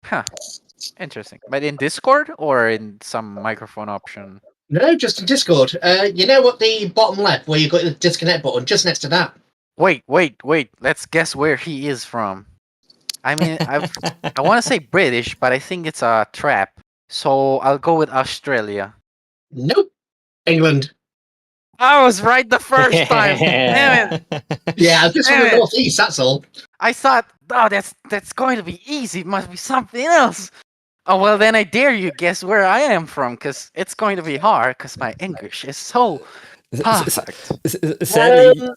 Huh. Interesting. But in Discord or in some microphone option? No, just in Discord. You know what, the bottom left where you got the disconnect button, just next to that. Wait. Let's guess where he is from. I mean, I want to say British, but I think it's a trap. So I'll go with Australia. Nope. England. I was right the first time. Damn it! Yeah, this one Damn the it. northeast, that's all. I thought, oh, that's going to be easy. It must be something else. Oh well, then I dare you guess where I am from, because it's going to be hard, because my English is so perfect. Sadly,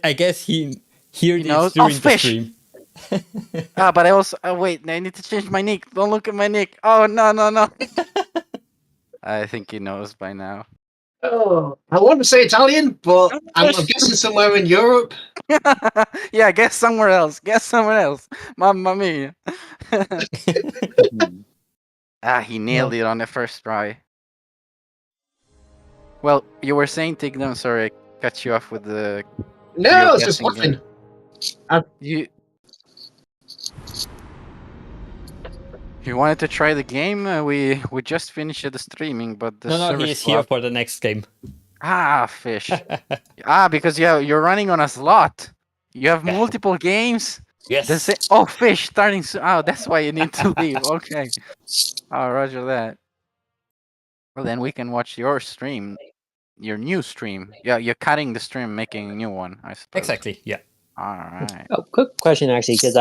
I guess he heard knows- it during oh, the fish. stream. But I also wait. I need to change my nick. Don't look at my nick. Oh no. I think he knows by now. Oh, I want to say Italian, but I'm guessing somewhere in Europe. Yeah, guess somewhere else. Mamma mia. He nailed it on the first try. Well, you were saying, Tignan, sorry, I cut you off with the... No, it's just guessing laughing. You wanted to try the game? We just finished the streaming, but the No, server he's here for the next game. Fish. Because you're running on a slot. You have multiple games. Yes. Fish starting soon. Oh, that's why you need to leave. Okay. Oh, roger that. Well, then we can watch your stream, your new stream. Yeah, you're cutting the stream, making a new one, I suppose. Exactly. Yeah. All right. Oh, quick question actually, because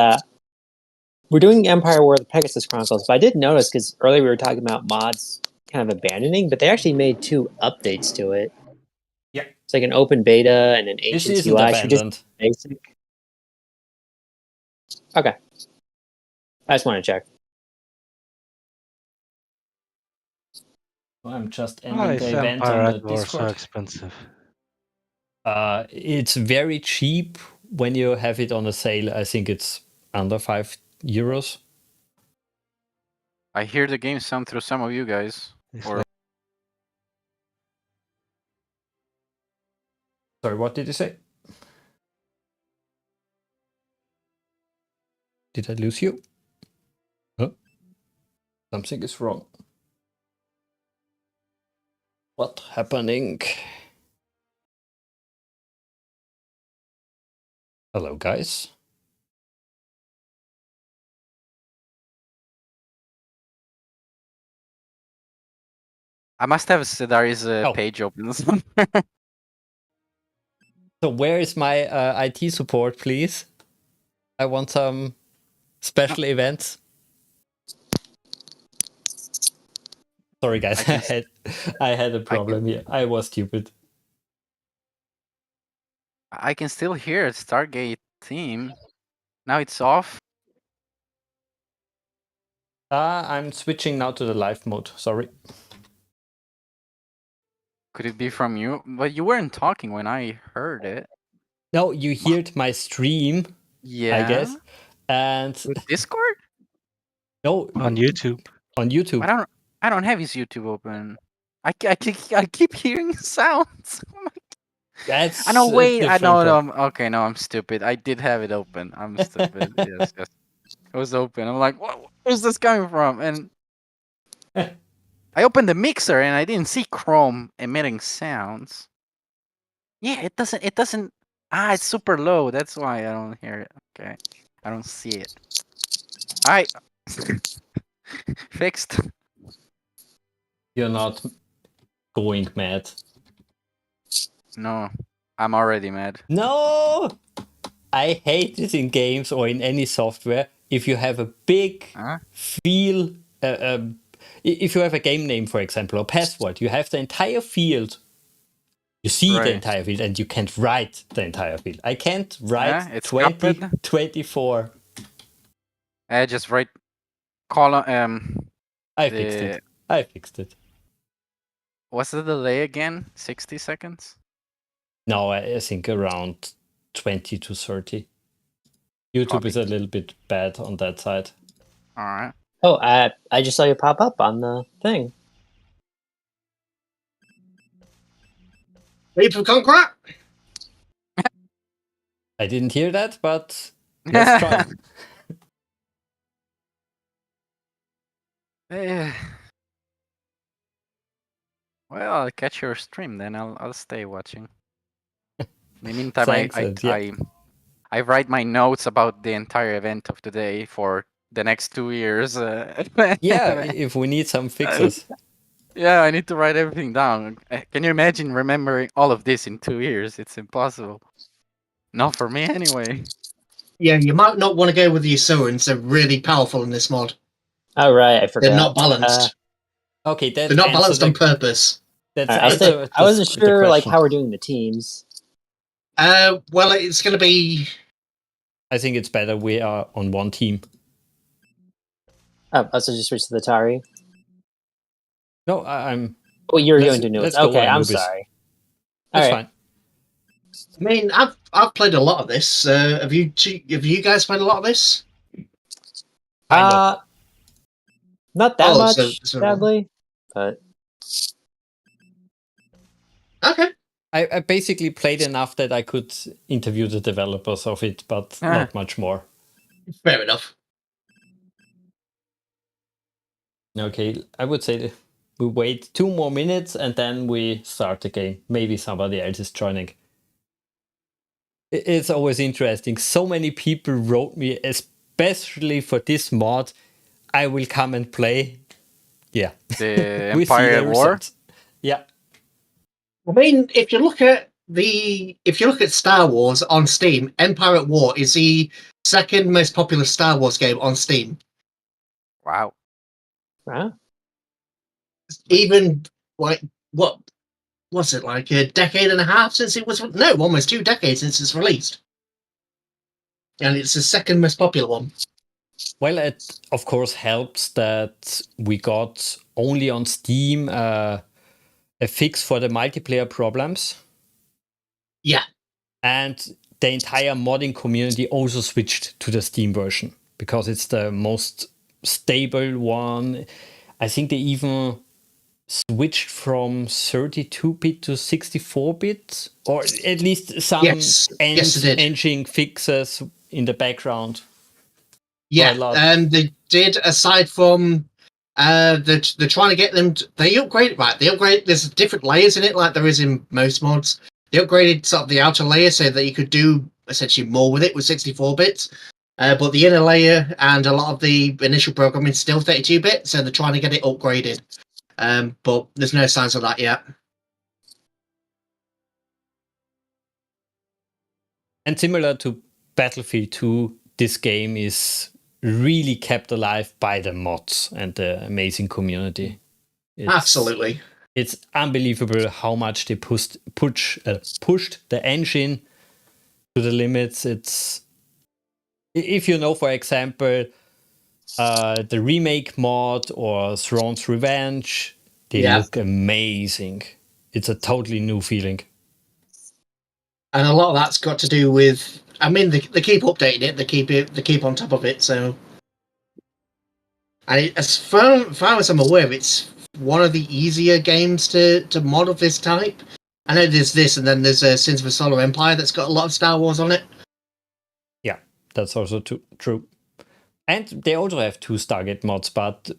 we're doing Empire War: The Pegasus Chronicles, but I did notice because earlier we were talking about mods kind of abandoning, but they actually made 2 updates to it. Yeah. It's like an open beta and an This ancient isn't UI. Should we abandoned. just basic? Okay. I just want to check. I'm just Why ending is the event Empire on at the War so Discord. expensive? It's very cheap when you have it on a sale. I think it's under €5. I hear the game sound through some of you guys. It's Or- like- Sorry, what did you say? Did I lose you? Huh? Something is wrong. What happening? Hello, guys. I must have Sidari's Oh. page open. So where is my IT support, please? I want some special events. Sorry, guys. I had a problem here. I was stupid. I can still hear it, Stargate theme. Now it's off. I'm switching now to the live mode. Sorry. Could it be from you? But you weren't talking when I heard it. No, you heard my stream, Yeah. I guess. And With Discord? no, On YouTube. on YouTube. I don't have his YouTube open. I keep hearing sounds. Oh my- That's I know. a Wait. I different know. one. No, okay. No, I'm stupid. I did have it open. I'm stupid. yes. It was open. I'm like, where's this coming from? And I opened the mixer and I didn't see Chrome emitting sounds. Yeah, it doesn't. It's super low. That's why I don't hear it. Okay, I don't see it. All right, fixed. You're not going mad. No, I'm already mad. No! I hate it in games or in any software if you have a big field. If you have a game name, for example, or password, you have the entire field. You see the entire field and you can't write the entire field. I can't write it's 2024. I just write column. I fixed it. What's the delay again? 60 seconds? No, I think around 20 to 30. YouTube is a little bit bad on that side. All right. Oh, I just saw you pop up on the thing. People can't crack. I didn't hear that, but let's try. Eh, well, I'll catch your stream then. I'll stay watching. In the meantime, Thanks, yeah. I write my notes about the entire event of today for the next 2 years. Yeah, if we need some fixes. Yeah, I need to write everything down. Can you imagine remembering all of this in 2 years? It's impossible. Not for me, anyway. Yeah, you might not want to go with the Asurans. They're really powerful in this mod. All right, I forgot. They're not balanced. Okay, They're not balanced on purpose. That's All right, I wasn't sure like how we're doing the teams. Well, it's going to be. I think it's better we are on one team. Oh, so just switch to the Tari. No, I'm. Oh, you're going to Anubis. Okay, I'm Anubis. sorry. That's All right. fine. I mean, I've played a lot of this. Have you guys played a lot of this? Not that much, so- sadly. But Okay. I basically played enough that I could interview the developers of it, but not much more. Fair enough. Okay, I would say we wait 2 more minutes and then we start the game. Maybe somebody else is joining. It's always interesting. So many people wrote me, especially for this mod, I will come and play. Yeah. The We see Empire the War. results. Yeah. I mean, if you look at Star Wars on Steam, Empire at War is the second most popular Star Wars game on Steam. Wow. wow. Even like what was it, like a decade and a half since it was? No, almost 2 decades since it's released, and it's the second most popular one. Well, it of course helps that we got only on Steam a fix for the multiplayer problems. Yeah. And the entire modding community also switched to the Steam version because it's the most stable one. I think they even switched from 32-bit to 64-bit, or at least some Yes, it did. engine fixes in the background. Yeah, Quite a lot. they did. Aside from they're trying to get them. They upgrade, right? They upgrade. There's different layers in it, like there is in most mods. They upgraded sort of the outer layer so that you could do essentially more with it with 64 bits. But the inner layer and a lot of the initial programming is still 32-bit, so they're trying to get it upgraded. But there's no signs of that yet. And similar to Battlefield 2, this game is really kept alive by the mods and the amazing community. Absolutely. It's unbelievable how much they pushed the engine to the limits. It's, if you know, for example, the remake mod or Throne's Revenge, they look amazing. It's a totally new feeling. And a lot of that's got to do with, I mean, they keep updating it. They keep on top of it. So, and as far as I'm aware, it's one of the easier games to mod of this type. I know there's this, and then there's Sins of a Solar Empire that's got a lot of Star Wars on it. Yeah, that's also true. And they also have 2 Stargate mods, but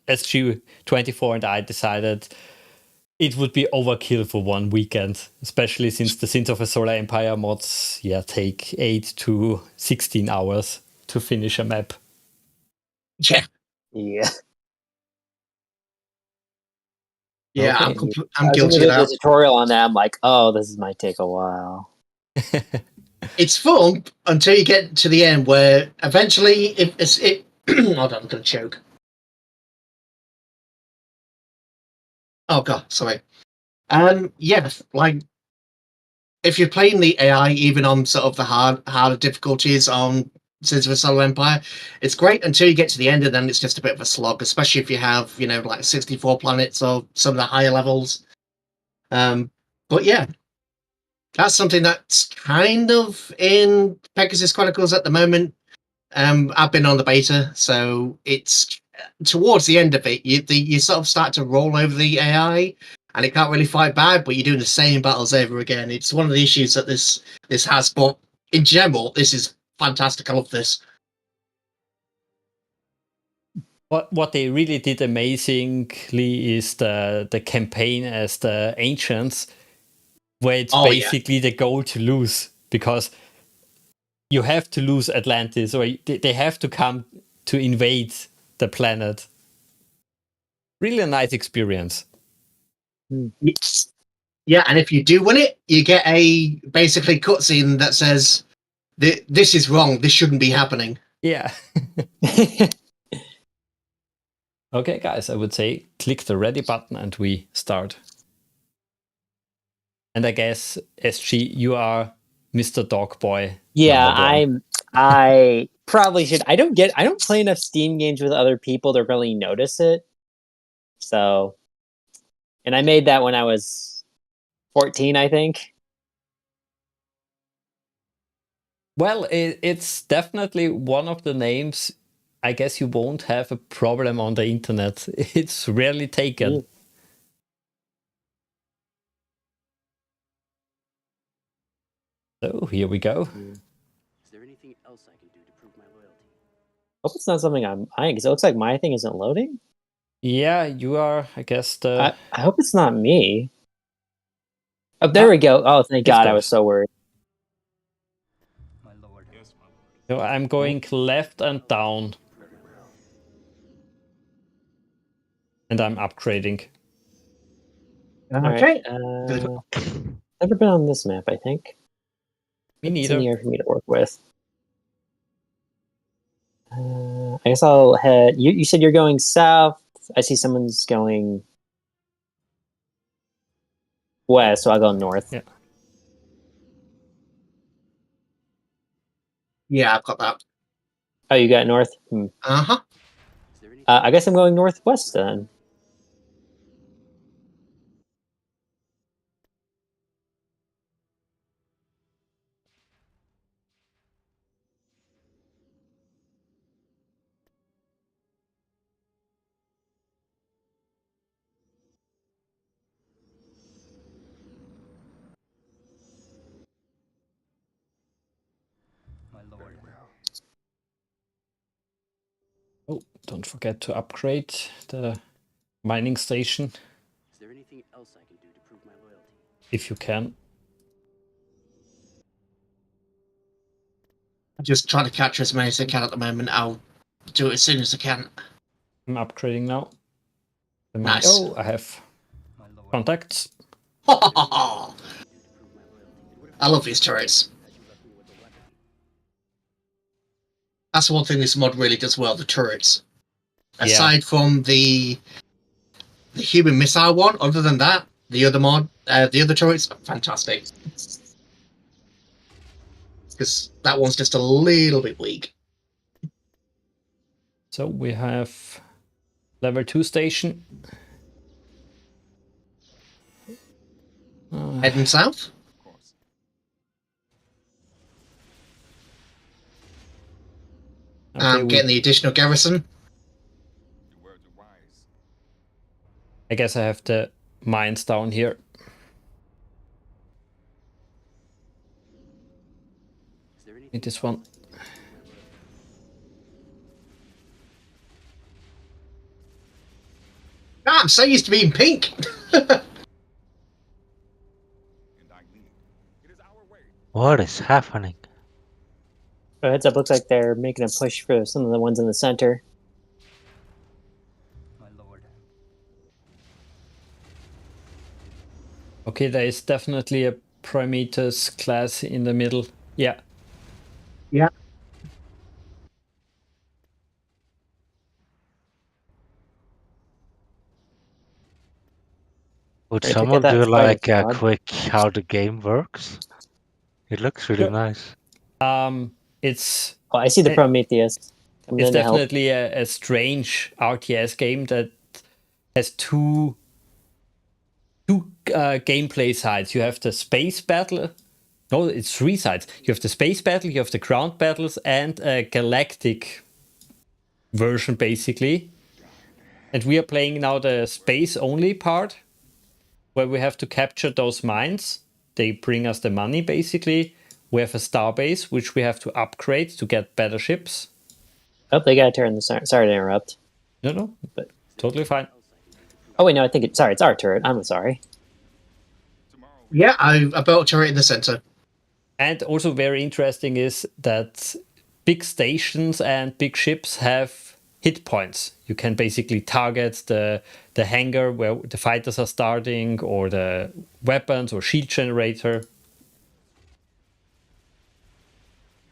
SG24 and I decided it would be overkill for one weekend, especially since the Sins of a Solar Empire mods take 8 to 16 hours to finish a map. Yeah. Yeah. Yeah, Okay. I'm guilty of a that. tutorial on that. I'm like, oh, this might take a while. It's fun until you get to the end, where eventually it. Hold on, I'm gonna choke. Oh god, sorry. Yeah, like if you're playing the AI, even on sort of the harder difficulties on Sins of a Solar Empire, it's great until you get to the end, and then it's just a bit of a slog, especially if you have, like 64 planets or some of the higher levels. But yeah, that's something that's kind of in Pegasus Chronicles at the moment. I've been on the beta, so it's towards the end of it. You sort of start to roll over the AI, and it can't really fight back, but you're doing the same battles over again. It's one of the issues that this has, but in general, this is fantastic. I love this. What they really did amazingly is the campaign as the Ancients, where it's basically the goal to lose, because you have to lose Atlantis, or they have to come to invade the planet. Really a nice experience. Yeah, and if you do win it, you get a basically cutscene that says, "This is wrong. This shouldn't be happening." Yeah. Okay, guys, I would say click the ready button and we start. And I guess, SG, you are Mr. Dog Boy. Yeah, I probably should. I don't play enough Steam games with other people to really notice it. So, and I made that when I was 14, I think. Well, it's definitely one of the names. I guess you won't have a problem on the internet. It's rarely taken. So here we go. Is there anything else I can do to prove my loyalty? Hope it's not something I'm eyeing, because it looks like my thing isn't loading. Yeah, you are, I guess, the... I hope it's not me. Oh, there we go. Oh, thank God, I was so worried. My lord. Yes, my lord. So I'm going left and down. And I'm upgrading. Okay. Never been on this map, I think. Me It's in neither. the air for me to work with. I guess I'll head... You said you're going south. I see someone's going west, so I'll go north. Yeah. Yeah, I've got that. Oh, you got north? Uh-huh. Is there anything I guess I'm going northwest then. my lord? Oh, don't forget to upgrade the mining station, Is there anything else I can do to prove my loyalty? if you can. I'm just trying to capture as many as I can at the moment. I'll do it as soon as I can. I'm upgrading now. Nice. Oh, I have My lord. contacts. I love these turrets. That's one thing this mod really does well, the turrets. Aside from the human missile one, other than that, the other turrets are fantastic. Because that one's just a little bit weak. So we have level 2 station. Heading south. Okay, Getting the additional garrison. I guess I have the mines down here. Is there anything Need this one. I'm so used to being pink. What is happening? Heads up, looks like they're making a push for some of the ones in the center. my lord? Okay, there is definitely a Prometheus class in the middle. Yeah. Yeah. Would Right, someone check out do that like fighting a squad. quick how the game works? It looks really Sure. nice. It's Oh, I see the It- Prometheus. Coming it's in to help. definitely a strange RTS game that has two gameplay sides. You have the space battle. No, it's 3 sides. You have the space battle, you have the ground battles, and a galactic version, basically. And we are playing now the space only part, where we have to capture those mines. They bring us the money, basically. We have a starbase, which we have to upgrade to get better ships. Oh, they got a turn. Sorry to interrupt. No, but totally fine. Oh wait, no, I think it's sorry. It's our turret. I'm sorry. Yeah, I built a turret in the center. And also very interesting is that big stations and big ships have hit points. You can basically target the hangar where the fighters are starting, or the weapons or shield generator.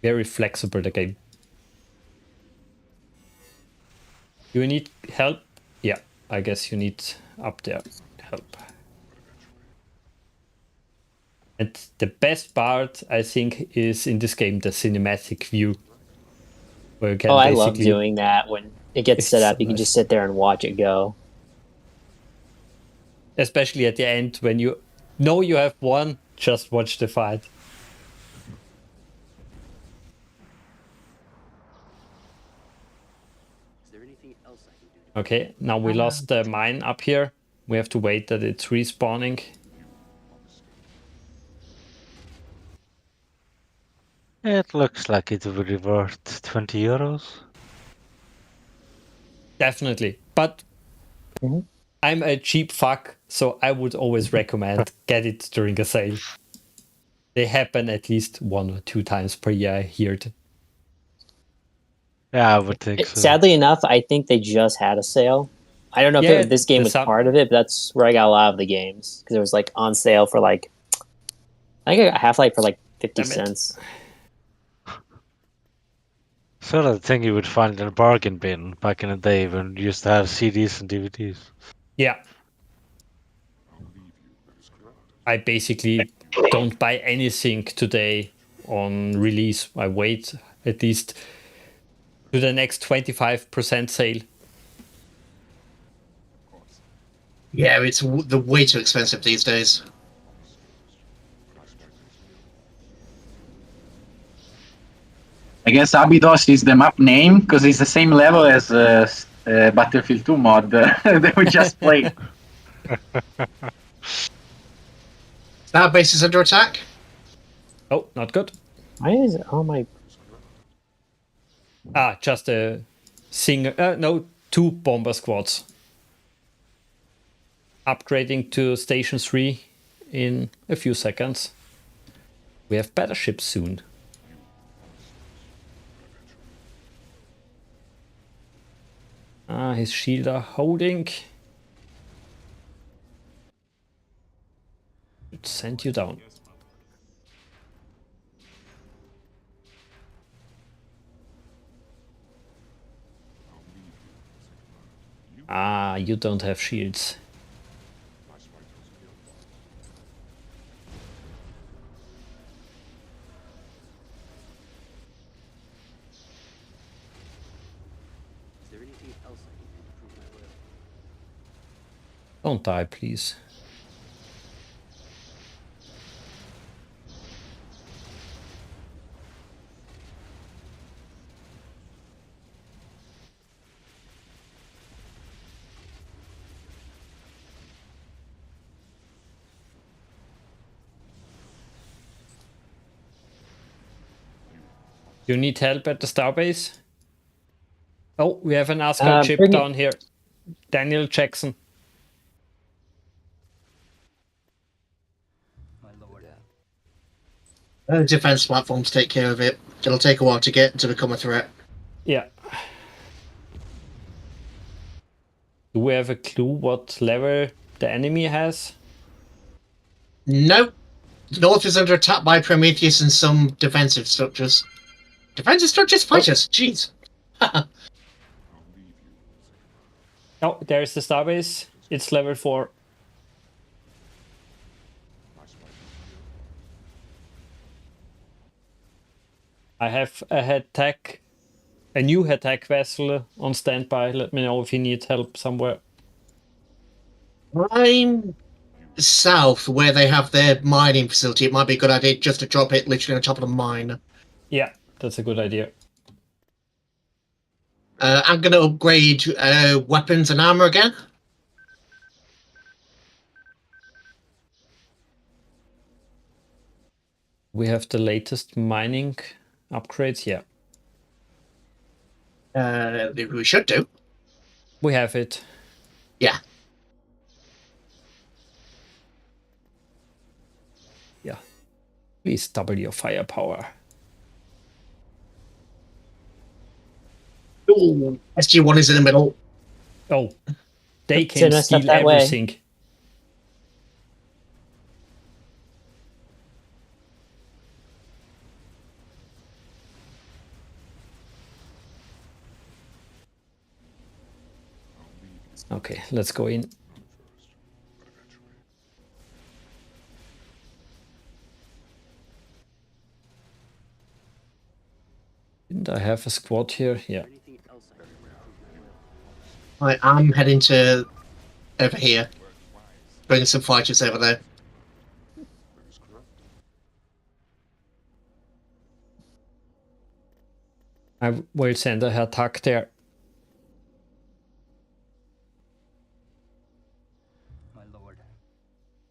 Very flexible, the game. Do you need help? Yeah, I guess you need up there help. And the best part, I think, is in this game the cinematic view, where you can Oh, I love basically doing that when it gets set It's up. You can nice. just sit there and watch it go. especially at the end when you know you have won, just watch the fight. Is there anything else I can do to Okay, now we lost the mine up here. We have to wait that it's respawning. It looks like it will be worth 20 euros. Definitely. But Mhm. I'm a cheap fuck, so I would always recommend get it during a sale. They happen at least 1 or 2 times per year, I heard. Yeah, I would think so. Sadly enough, I think they just had a sale. I don't know Yeah, if this game the was sub- part of it, but that's where I got a lot of the games because it was like on sale for like I think I got Half-Life for like 50 Damn it. cents. Sort of the thing you would find in a bargain bin back in the day when you used to have CDs and DVDs. Yeah. I basically don't buy anything today on release. I wait at least to the next 25% sale. Yeah, it's the way too expensive these days. I guess Abydos is the map name because it's the same level as Battlefield 2 mod that we just played. That base is under attack. Oh, not good. Why is it? Oh my! Just a single. No, 2 bomber squads. Upgrading to Station 3 in a few seconds. We have better ships soon. His shield are holding. Should send you down. You don't have shields. Is there anything else I can do to prove my loyalty? Don't die, please. You need help at the starbase? Oh, we have an Asgard ship bring it- down here. Daniel Jackson. My lord. Defense platforms take care of it. It'll take a while to get to become a threat. Yeah. Do we have a clue what level the enemy has? Nope. North is under attack by Prometheus and some defensive structures. Defensive structures? Fighters! Jeez. Oh, there's the starbase. It's level 4. I have a new attack vessel on standby. Let me know if you need help somewhere. I'm south where they have their mining facility. It might be a good idea just to drop it literally on top of the mine. Yeah, that's a good idea. I'm going to upgrade weapons and armor again. We have the latest mining upgrades. Yeah. We should do. We have it. Yeah. Yeah. Please double your firepower. Ooh, SG1 is in the middle. Oh, they Oops, can I messed up steal that way. everything. Okay, let's go in. Didn't I have a squad here? Yeah. Anything else I can do to prove my loyalty? I'm heading to over here. Bringing some fighters over there. I will send a attack there. My lord.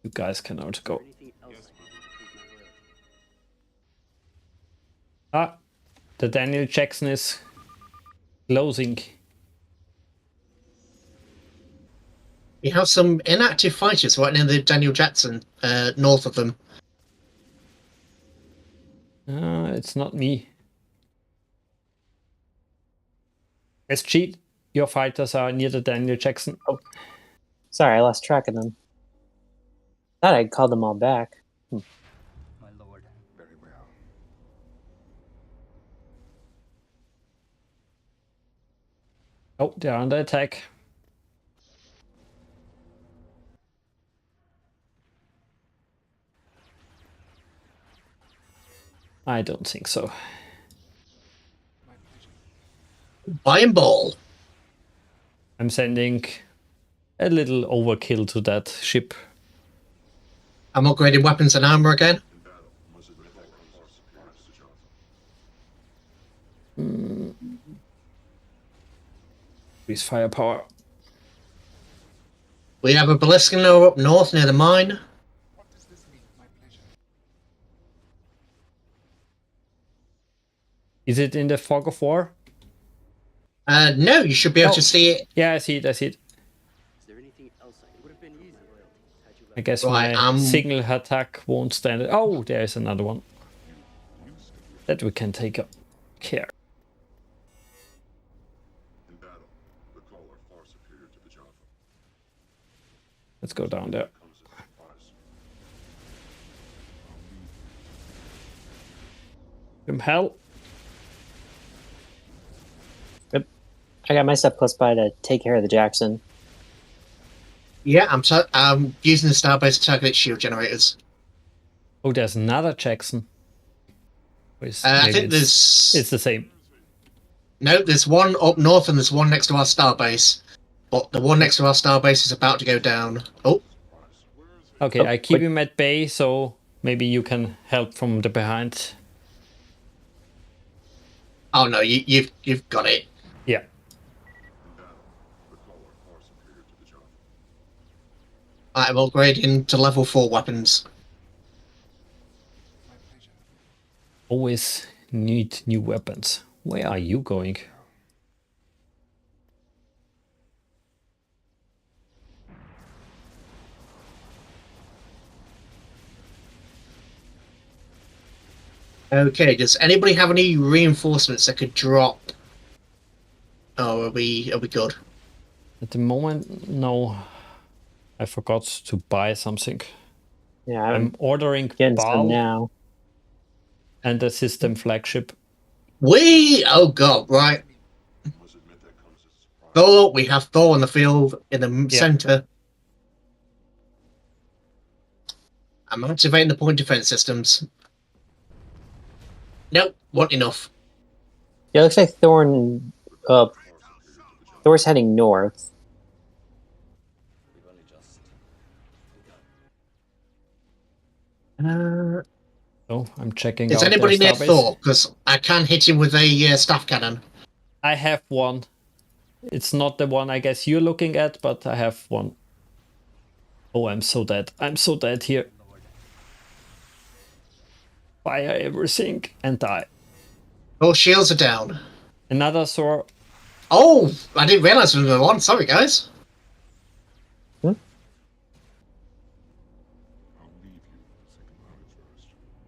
You guys cannot go. Anything else I can do to prove my loyalty? Ah, the Daniel Jackson is closing. We have some inactive fighters right near the Daniel Jackson, north of them. It's not me. SG, your fighters are near the Daniel Jackson. Oh, sorry, I lost track of them. Thought I'd called them all back. My lord. Very well. Oh, they're under attack. I don't think so. Buy and ball. I'm sending a little overkill to that ship. I'm upgrading weapons and armor again. Increase firepower. We have a Baliscano up north near the mine. Is it in the fog of war? No, you should be able Oh. to see it. Yeah, I see it, I see it. Is there anything else I can do? It would have been easy loyalty had you I left. guess Right, my signal attack won't stand it. Oh, there's another one. That we can take care. In battle, the Call are far superior to the Jaffa. Let's go down there. Comes as a surprise. From hell. I got my stuff close by to take care of the Jackson. Yeah, I'm using the Starbase to target its shield generators. Oh, there's another Jackson. I Maybe think it's the same. No, there's one up north and there's one next to our Starbase. But the one next to our Starbase is about to go down. Oh, Okay, Oh, I keep wait. him at bay, so maybe you can help from the behind. oh no, you've got it. Yeah. In battle, the Call are far superior to the Jaffa. I'm upgrading to level 4 weapons. Always need new weapons. Where are you going? Okay, does anybody have any reinforcements that could drop? Oh, are we good? At the moment, no. I forgot to buy something. Yeah, I'm I'm ordering getting some Baal now. and the system flagship. Oh god, right. Must admit that comes as a surprise. Thor, we have Thor on the field in the Yeah. center. I'm activating the point defense systems. Nope, wasn't enough. Yeah, it looks like Thor's heading north. So I'm checking Is out their anybody near starbase. Thor? Because I can hit him with a staff cannon. I have one. It's not the one I guess you're looking at, but I have one. Oh, I'm so dead. I'm so dead here. Fire everything and die. Oh, shields are down. Another Thor. Oh, I didn't realise we were on. Sorry, guys. I'll leave you thinking about it first,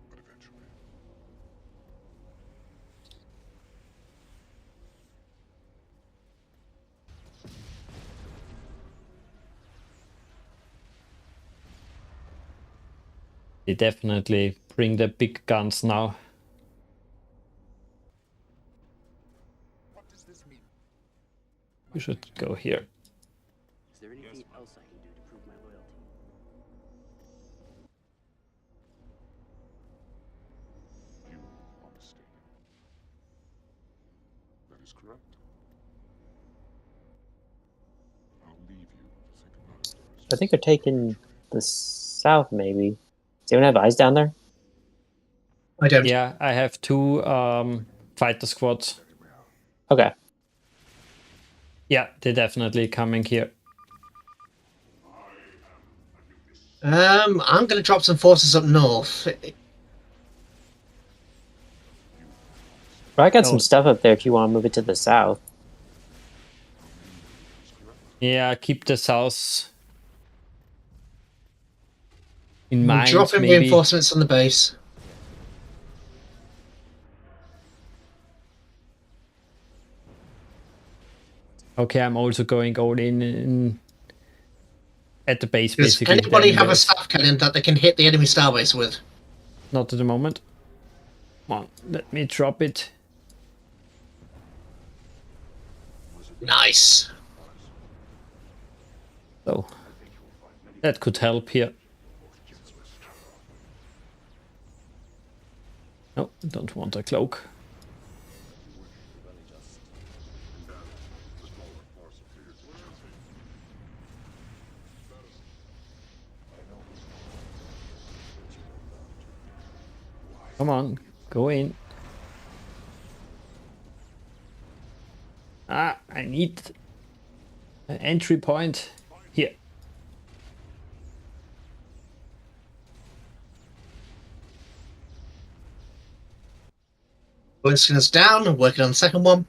but eventually. They definitely bring the big guns now. What does this mean? We should go here. Is there anything else I can do to prove my loyalty? You are mistaken. That is correct. I'll leave you to think about it first. I think they're taking the south, maybe. Does anyone have eyes down there? I don't. Yeah, I have 2 fighter squads. Okay. Yeah, they're definitely coming here. I'm going to drop some forces up north. Well, I got Oh. some stuff up there if you want to move it to the south. Yeah, keep the south in I'm mind. dropping Maybe. reinforcements on the base. Okay, I'm also going all in at the base. Does Basically, anybody then have a there's- staff cannon that they can hit the enemy starbase with? Not at the moment. Come on, let me drop it. Nice. So that could help here. No, I don't want a cloak. Come on, go in. Ah, I need an entry point here. Ballistics down. I'm working on the second one.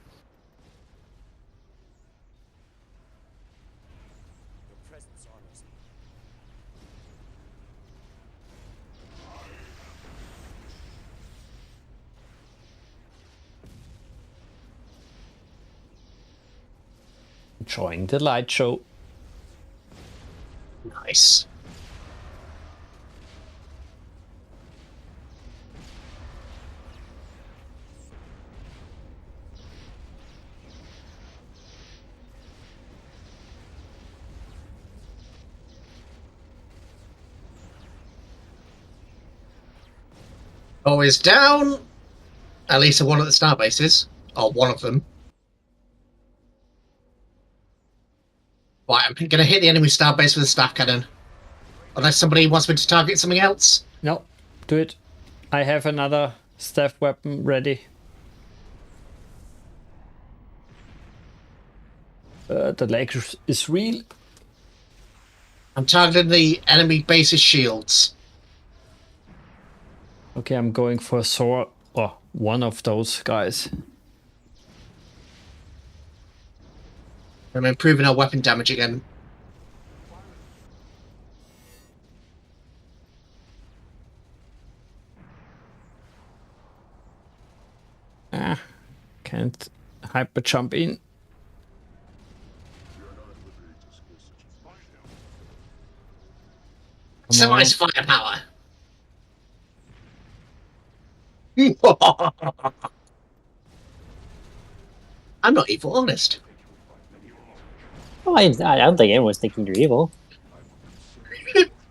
Enjoying the light show. Nice. Always down. At least one of the star bases. Or one of them. Right, I'm going to hit the enemy star base with a staff cannon. Unless somebody wants me to target something else. No, do it. I have another staff weapon ready. The lag is real. I'm targeting the enemy base's shields. Okay, I'm going for a sword. Oh, one of those guys. I'm improving our weapon damage again. Ah, can't hyper jump in. So on. much firepower. I'm not evil, honest. Oh, I don't think anyone's thinking you're evil.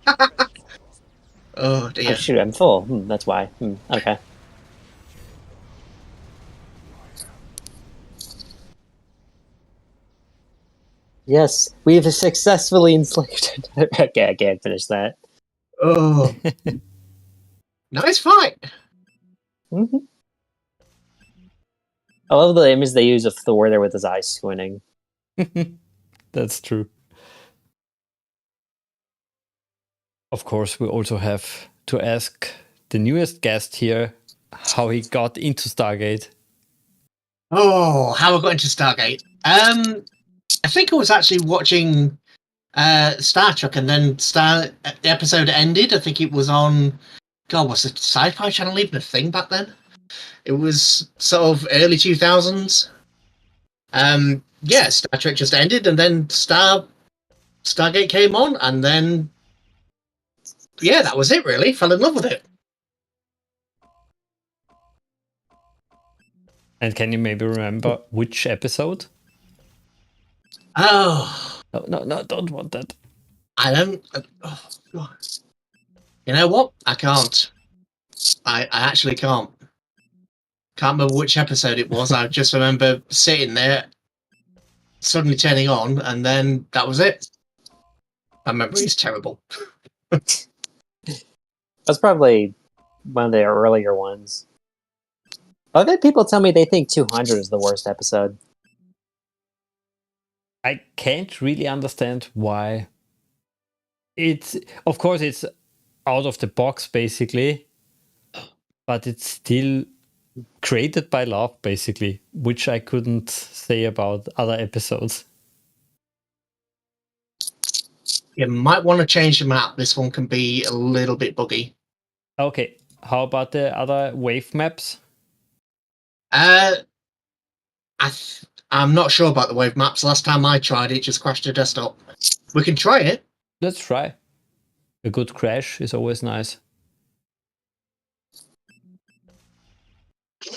Oh Oh, dear. shoot, I'm full. That's why. Okay. Yes, we have successfully enslaved. Okay, I can't finish that. Oh. Nice fight. Mm-hmm. I love the image they use of Thor there with his eyes squinting. That's true. Of course, we also have to ask the newest guest here how he got into Stargate. Oh, how I got into Stargate. I think I was actually watching Star Trek, and then the episode ended. I think it was on. God, was the Sci-Fi Channel even a thing back then? It was sort of early 2000s. Yeah, Star Trek just ended, and then Stargate came on, and then yeah, that was it. Really, fell in love with it. And can you maybe remember which episode? Oh, No, don't want that. I don't. Oh, God. You know what? I can't. I actually can't. Can't remember which episode it was. I just remember sitting there, suddenly turning on, and then that was it. My memory is terrible. That's probably one of the earlier ones. I've had people tell me they think 200 is the worst episode. I can't really understand why. Of course, it's out of the box, basically, but it's still created by love, basically, which I couldn't say about other episodes. You might want to change the map. This one can be a little bit buggy. Okay, how about the other wave maps? I'm not sure about the wave maps. Last time I tried it, just crashed the desktop. We can try it. Let's try. A good crash is always nice.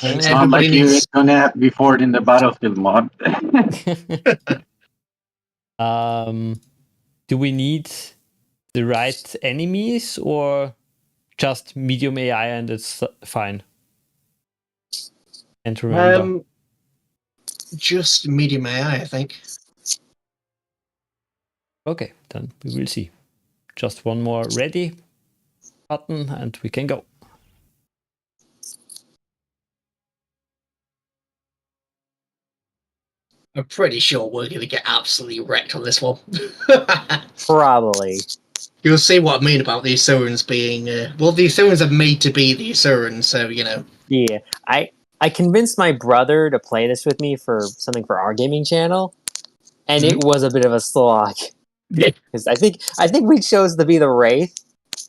And It's not like everybody needs. you're gonna be forward in the battlefield mod. Do we need the right enemies or just medium AI and it's fine? And remember. Just medium AI, I think. Okay, then we will see. Just one more ready button and we can go. I'm pretty sure we're going to get absolutely wrecked on this one. Probably. You'll see what I mean about the Asurans being... well, the Asurans are made to be the Asurans, so, you know. Yeah. I convinced my brother to play this with me for something for our gaming channel, and it was a bit of a slog. Yeah. Because I think we chose to be the Wraith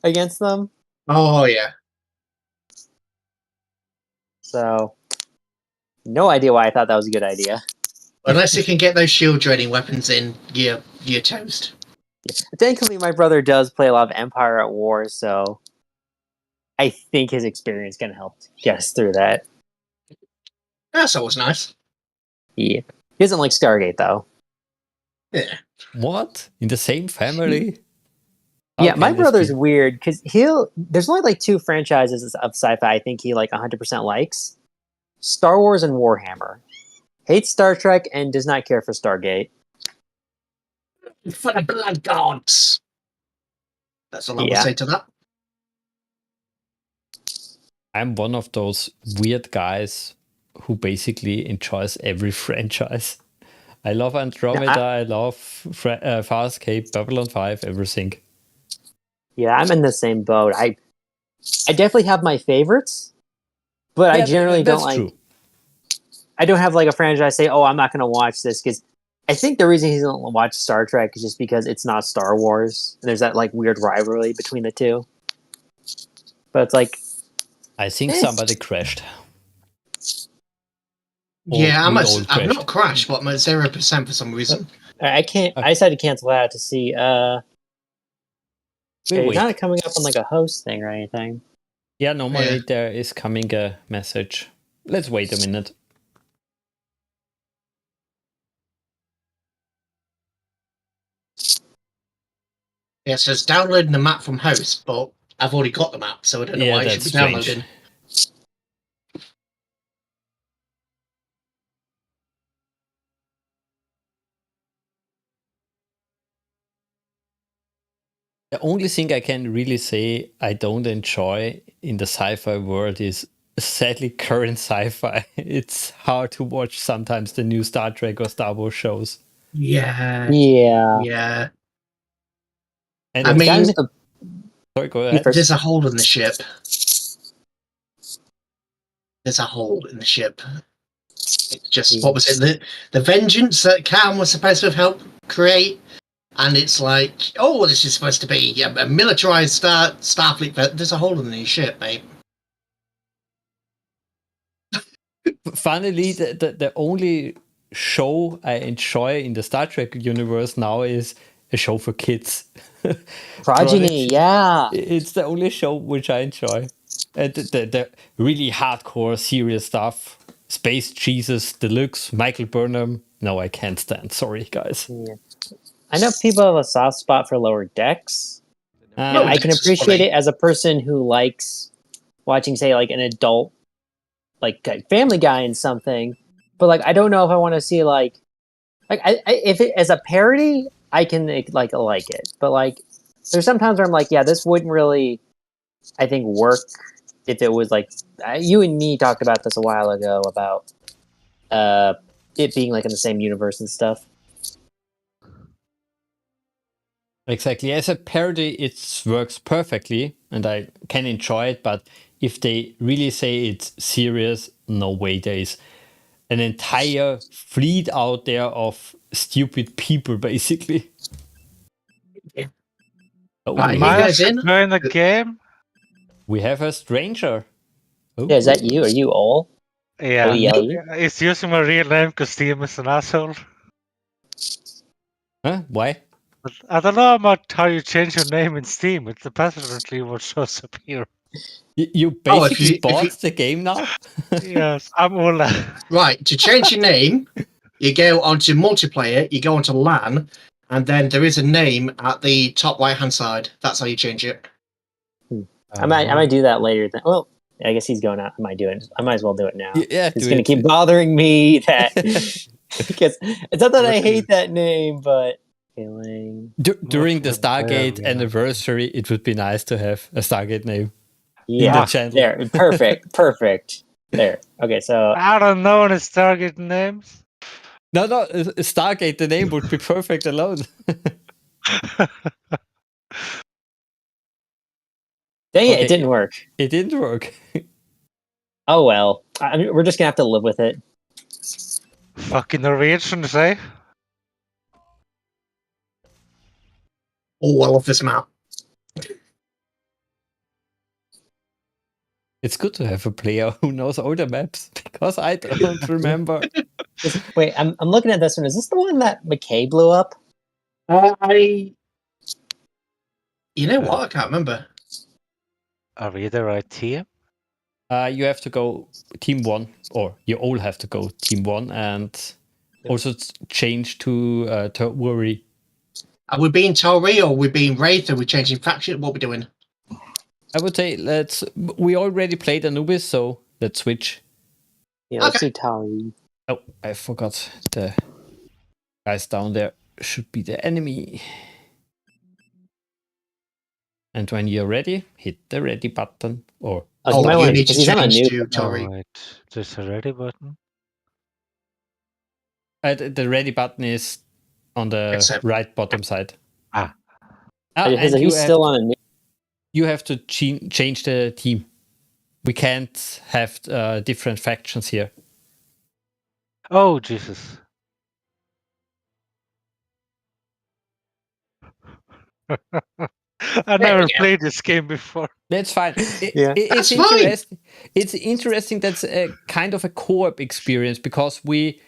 against them. Oh, yeah. So, no idea why I thought that was a good idea. Unless you can get those shield draining weapons in, you're toast. Thankfully, my brother does play a lot of Empire at War, so I think his experience can help get us through that. That's always nice. Yeah. He doesn't like Stargate, though. Yeah. What? In the same family? How Yeah, can my this brother's be? weird because there's only like 2 franchises of sci-fi I think he like 100% likes: Star Wars and Warhammer. Hates Star Trek and does not care for Stargate. For the blood gods! That's all I will Yeah. say to that. I'm one of those weird guys who basically enjoys every franchise. I love Andromeda, I love Farscape, Babylon 5, everything. Yeah, I'm in the same boat. I definitely have my favorites, but I generally don't like. True. I don't have like a franchise I say, oh, I'm not going to watch this, because I think the reason he doesn't watch Star Trek is just because it's not Star Wars. And there's that like weird rivalry between the two. But it's like, I think somebody crashed. Yeah, we I've all not crashed, but I'm at 0% for some reason. I can't. I decided to cancel out to see. We'll It's wait. not coming up on like a host thing or anything. Yeah, normally there is coming a message. Let's wait a minute. Yeah, so it's downloading the map from host, but I've already got the map, so I don't know why it should be downloading. The only thing I can really say I don't enjoy in the sci-fi world is sadly current sci-fi. It's hard to watch sometimes the new Star Trek or Star Wars shows. Yeah. Yeah. Yeah. And I mean, sorry, go ahead. there's a hole in the ship. There's a hole in the ship. It's just, what was it? The vengeance that Cam was supposed to have helped create. And it's like, oh, this is supposed to be a militarized Starfleet. But there's a hole in the ship, mate. Finally, the only show I enjoy in the Star Trek universe now is a show for kids. Progeny, yeah. It's the only show which I enjoy. And the really hardcore, serious stuff. Space Jesus Deluxe, Michael Burnham. No, I can't stand. Sorry, guys. Yeah. I know people have a soft spot for Lower Decks. And Uh, I can appreciate it as a person who likes watching, say, like an adult, like Family Guy and something. But like, I don't know if I want to see I if it as a parody, I can like it. But like, there's sometimes where I'm like, yeah, this wouldn't really, I think, work if it was like you and me talked about this a while ago about it being like in the same universe and stuff. Exactly. As a parody, it works perfectly, and I can enjoy it. But if they really say it's serious, no way. There is an entire fleet out there of stupid people, basically. Yeah. Oh, Right, we, you guys in? Playing a game? we have a stranger. Oh. Yeah, is that you? Are you all? Yeah. Oh, yeah. It's using my real name because Steam is an asshole. Huh? Why? But I don't know about how you change your name in Steam. It's apparently what shows up here. You Oh, if basically you- if bought you- the game now? Yes, I'm Ola. Right, to change your name, you go onto multiplayer, you go onto LAN, and then there is a name at the top right-hand side. That's how you change it. I might do that later. Well, I guess he's going out. I might do it. I might as well do it now. Yeah, It's do going it. to keep bothering me that because it's not that I hate that name, but killing. During the Okay, Stargate yeah. anniversary, it would be nice to have a Stargate name in Yeah, the channel. there, perfect. There. Okay, so I don't know any Stargate names. No, Stargate, the name would be perfect alone. dang it, Okay. it didn't work. It didn't work. Oh well, we're just gonna have to live with it. Fucking Norwegians, eh? Oh, I love this map. It's good to have a player who knows all the maps because I don't remember. Wait, I'm looking at this one. Is this the one that McKay blew up? You know what? I can't remember. Are we the right team? You have to go team 1, or you all have to go team 1, and also change to Worry. Are we being Tori or are we being Wraith? Are we changing faction? What are we doing? I would say we already played Anubis, so let's switch. Yeah, let's Okay. do Tali. Oh, I forgot the guys down there should be the enemy. And when you're ready, hit the ready button. Or Oh, you might you want need to. to He's on a change new. to Tori. Alright, there's a ready button. the ready button is on the Accept. right bottom side. Ah. He's and still on a new. you have to change the team. We can't have different factions here. Oh, Jesus. I never go. played this game before. That's fine. Yeah. It's That's fine. interesting. It's interesting. That's a kind of a co-op experience because we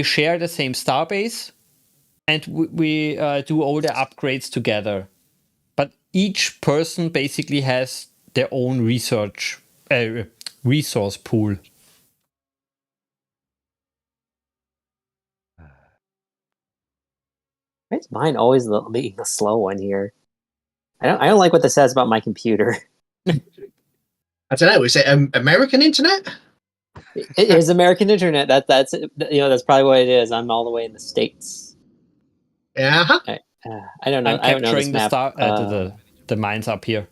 share the same starbase, and we do all the upgrades together. But each person basically has their own resource pool. Why is mine always being the slow one here? I don't like what this says about my computer. I don't know. Is it American internet? It is American internet. That's that's probably what it is. I'm all the way in the States. Yeah. I don't know. I'm I don't know this capturing map. the mines up here.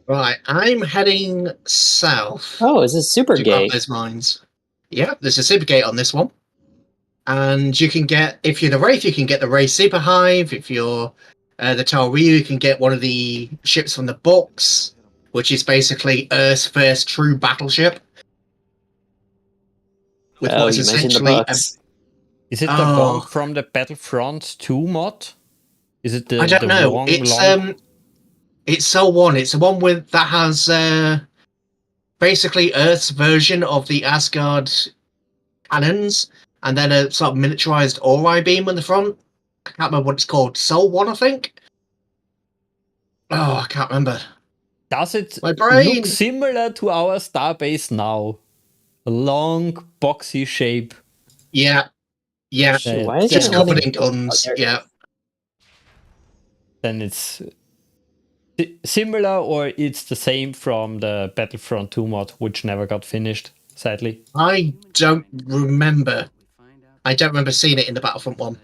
Right. I'm heading south Oh, is this to grab Supergate? those mines. Yeah, there's a super gate on this one. And you can get, if you're the Wraith, you can get the Wraith Super Hive. If you're the Tal'Ryu, you can get one of the ships from the books. which is basically Earth's first true battleship. With Oh, what is you mentioned the essentially books. Is it the Oh. one from the Battlefront 2 mod? Is it the I don't the know. long, It's long? it's Cell One. It's the one with that has basically Earth's version of the Asgard cannons, and then a sort of miniaturized Ori beam on the front. I can't remember what it's called. Cell One, I think. Oh, I can't remember. Does it My brain. look similar to our starbase now? A long, boxy shape. Yeah, yeah. Yeah, Why is Just it covered letting- in guns. Oh, there it Yeah. Then it's similar, or it's the same from the Battlefront 2 mod, which never got finished, sadly. I don't remember. I don't remember seeing it in the Battlefront one.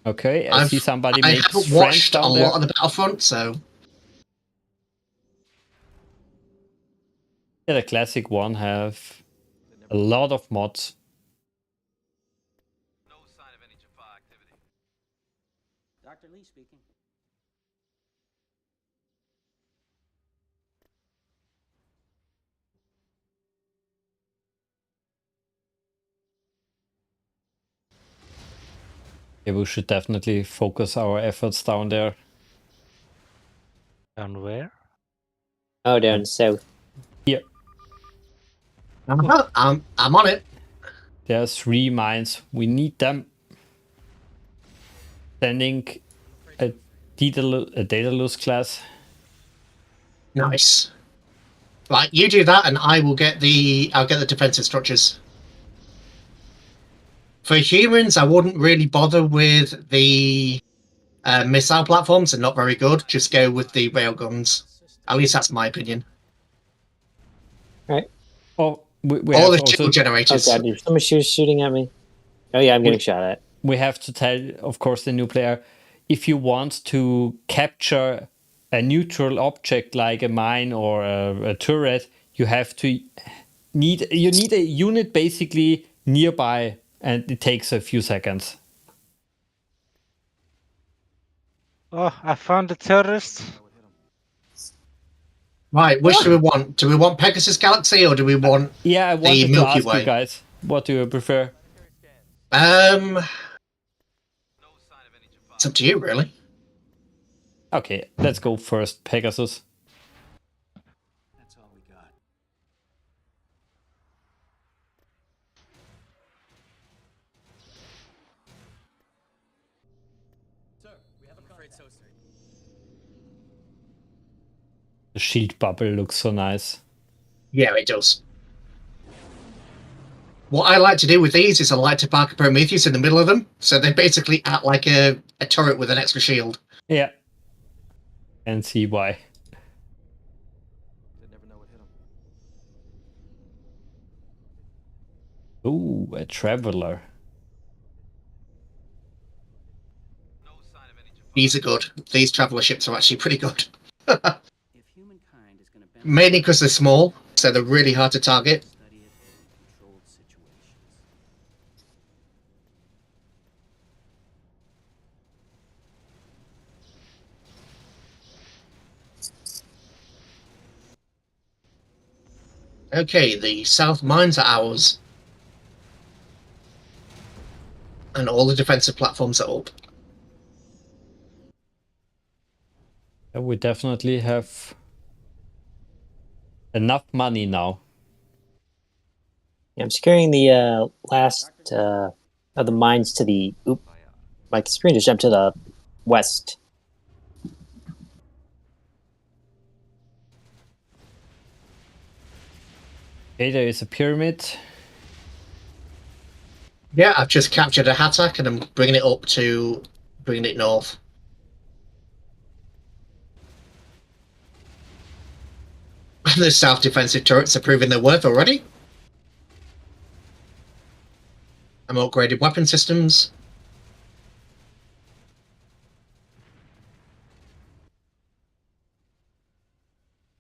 Okay, I see somebody I makes haven't friends watched a down there. lot of the Battlefront, so Yeah, the classic one have a lot of mods. Dr. Lee speaking. Yeah, we should definitely focus our efforts down there. Down where? Oh, down south. I'm on it. There are 3 mines. We need them. Sending a Daedalus class. Nice. Right, you do that, and I'll get the defensive structures. For humans, I wouldn't really bother with the missile platforms. They're not very good. Just go with the railguns. At least that's my opinion. Oh, we All have the also, shield Oh generators. god, there's someone shooting at me. Oh yeah, I'm getting shot at. we have to tell, of course, the new player, if you want to capture a neutral object like a mine or a turret, you need a unit basically nearby, and it takes a few seconds. Oh, I found the terrorist. Right, which do we want? Do we want Pegasus Galaxy or do we want Yeah, I wanted to Milky ask Way. you guys, what do you prefer? It's up to you, really. Okay, let's go first, Pegasus. That's all we got. Sir, we have a afraid so, sir. The shield bubble looks so nice. Yeah, it does. What I like to do with these is I like to park a Prometheus in the middle of them, so they basically act like a turret with an extra shield. Yeah. And see why. They never know what hit them. Ooh, a traveler. These are good. These traveler ships are actually pretty good. If humankind is going to Mainly because they're small, so they're really hard to target. study it in controlled situations. Okay, the south mines are ours. And all the defensive platforms are up. Yeah, we definitely have enough money now. Yeah, I'm securing the last of the mines to the. Oop, my screen just jumped to the west. Okay, there is a pyramid. Yeah, I've just captured a Hattak and I'm bringing it north. The south defensive turrets are proving their worth already. I'm upgraded weapon systems.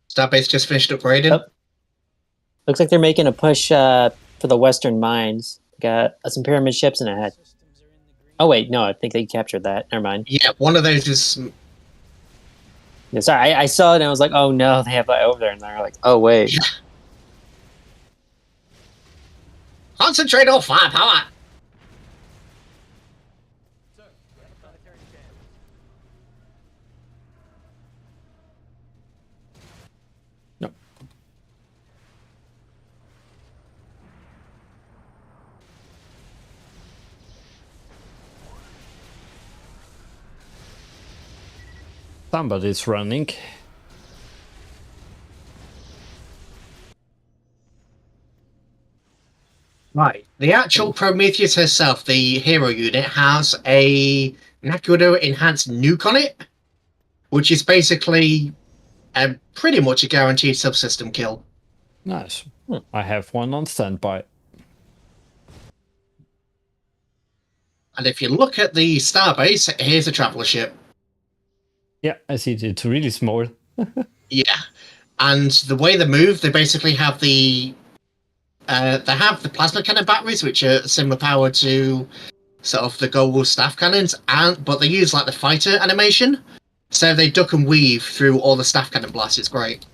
Starbase just finished upgrading. Oh. Looks like they're making a push for the western mines. Got some pyramid ships and a head. Oh wait, no, I think they captured that. Never mind. Yeah, one of those is Yeah, sorry, I saw it and I was like, oh no, they have that over there, and they're like, oh wait. Yeah. Concentrate on firepower. No. Somebody's running. Right. The actual Prometheus herself, the hero unit, has a Nakudo enhanced nuke on it, which is basically pretty much a guaranteed subsystem kill. Nice. I have one on standby. And if you look at the starbase, here's a traveler ship. Yeah, I see it. It's really small. Yeah. And the way they move, they basically have the plasma cannon batteries, which are similar power to sort of the Gold staff cannons, but they use like the fighter animation, so they duck and weave through all the staff cannon blasts. It's great.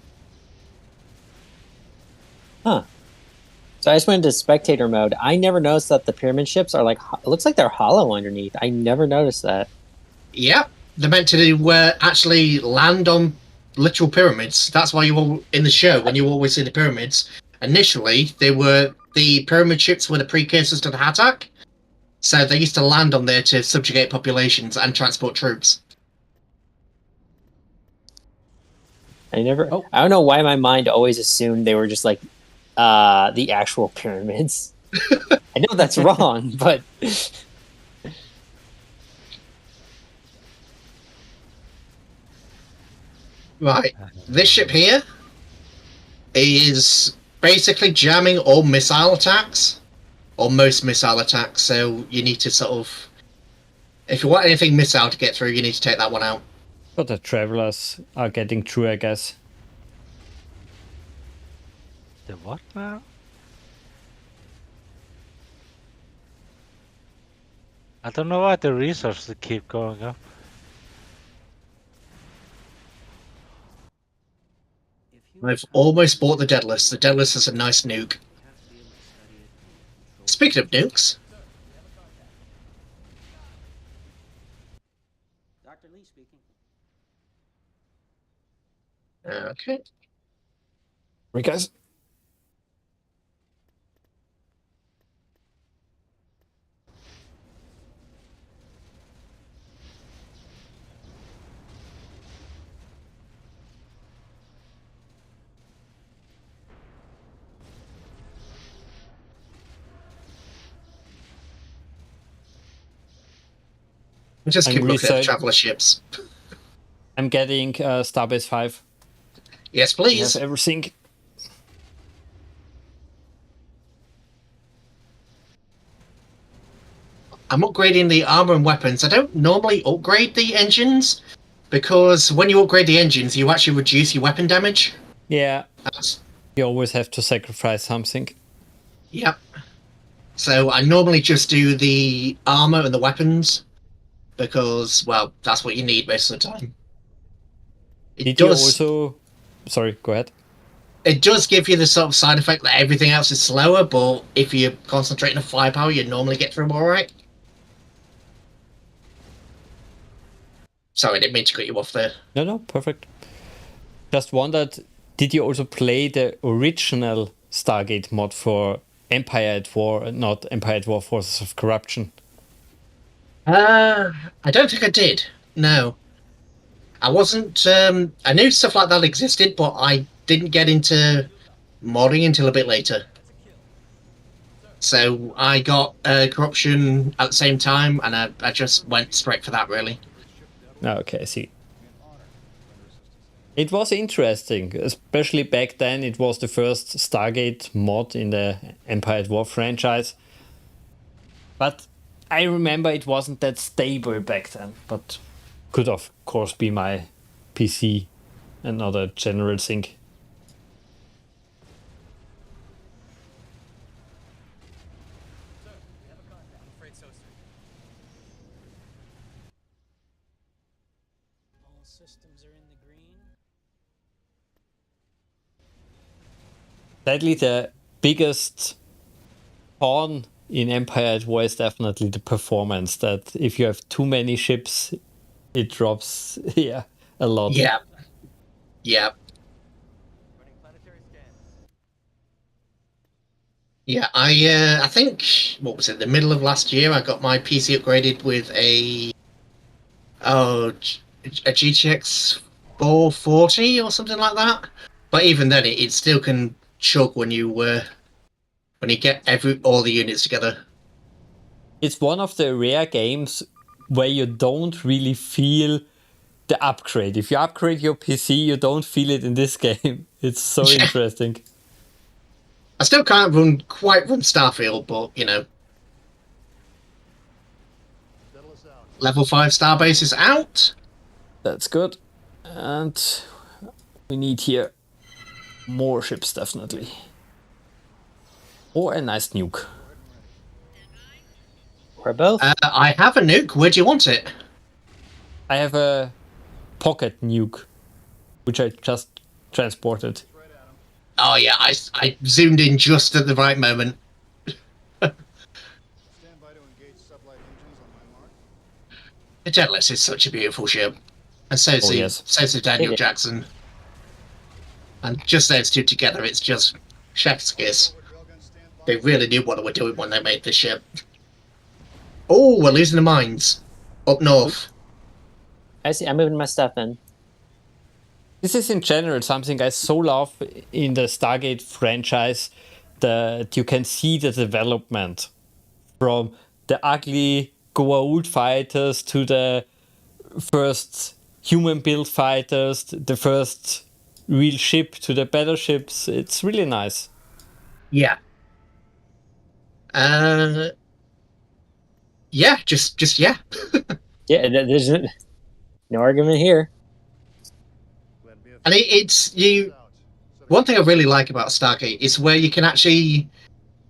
Huh. So I just went into spectator mode. I never noticed that the pyramid ships are like, it looks like they're hollow underneath. I never noticed that. Yep, they're meant to actually land on literal pyramids. That's why you all in the show when you always see the pyramids. Initially, the pyramid ships were the precursors to the Hatak, so they used to land on there to subjugate populations and transport troops. I don't know why my mind always assumed they were just like the actual pyramids. I know that's wrong, but right, this ship here is basically jamming all missile attacks, or most missile attacks. So you need to sort of, if you want anything missile to get through, you need to take that one out. But the travelers are getting through, I guess. The what now? I don't know why the resources keep going up. I've almost bought the Daedalus. The Daedalus is a nice nuke. Speaking of nukes, Dr. Lee speaking. okay. Right, guys? Just I'm keep looking at the research- traveler ships. I'm getting Starbase 5. Yes, I please. have everything. I'm upgrading the armor and weapons. I don't normally upgrade the engines because when you upgrade the engines, you actually reduce your weapon damage. Yeah, That's, you always have to sacrifice something. yep. So I normally just do the armor and the weapons because, well, that's what you need most of the time. Did you also... Sorry, go ahead. It does give you the sort of side effect that everything else is slower, but if you're concentrating on firepower, you normally get through all right. Sorry, I didn't mean to cut you off there. No, perfect. Just wondered, did you also play the original Stargate mod for Empire at War, not Empire at War Forces of Corruption? I don't think I did. No. I wasn't. I knew stuff like that existed, but I didn't get into modding until a bit later. So I got corruption at the same time, and I just went straight for that, really. Okay, I see. It was interesting, especially back then. It was the first Stargate mod in the Empire at War franchise. But I remember it wasn't that stable back then. But could of course be my PC and not a general thing. All systems are in the green. Sadly, the biggest pawn in Empire at War is definitely the performance. That if you have too many ships, it drops a lot. Yeah. Yeah. Yeah, I think, what was it, the middle of last year, I got my PC upgraded with a GTX 440 or something like that. But even then, it still can chug when you get all the units together. It's one of the rare games where you don't really feel the upgrade. If you upgrade your PC, you don't feel it in this game. It's so interesting. I still can't quite run Starfield, but level 5 Starbase is out. That's good. And we need here more ships, definitely. Or a nice nuke. Or both. I have a nuke. Where do you want it? I have a pocket nuke, which I just transported. Oh yeah, I zoomed in just at the right moment. The Jetless is such a beautiful ship, and so is Daniel Jackson. And just those two together, it's just chef's kiss. They really knew what they were doing when they made this ship. Oh, we're losing the mines up north. I see. I'm moving my stuff in. This is in general something I so love in the Stargate franchise, that you can see the development from the ugly Goa'uld fighters to the first human-built fighters, the first real ship to the better ships. It's really nice. Yeah. Yeah, just yeah. Yeah, there's no argument here. And it's you. One thing I really like about Stargate is where you can actually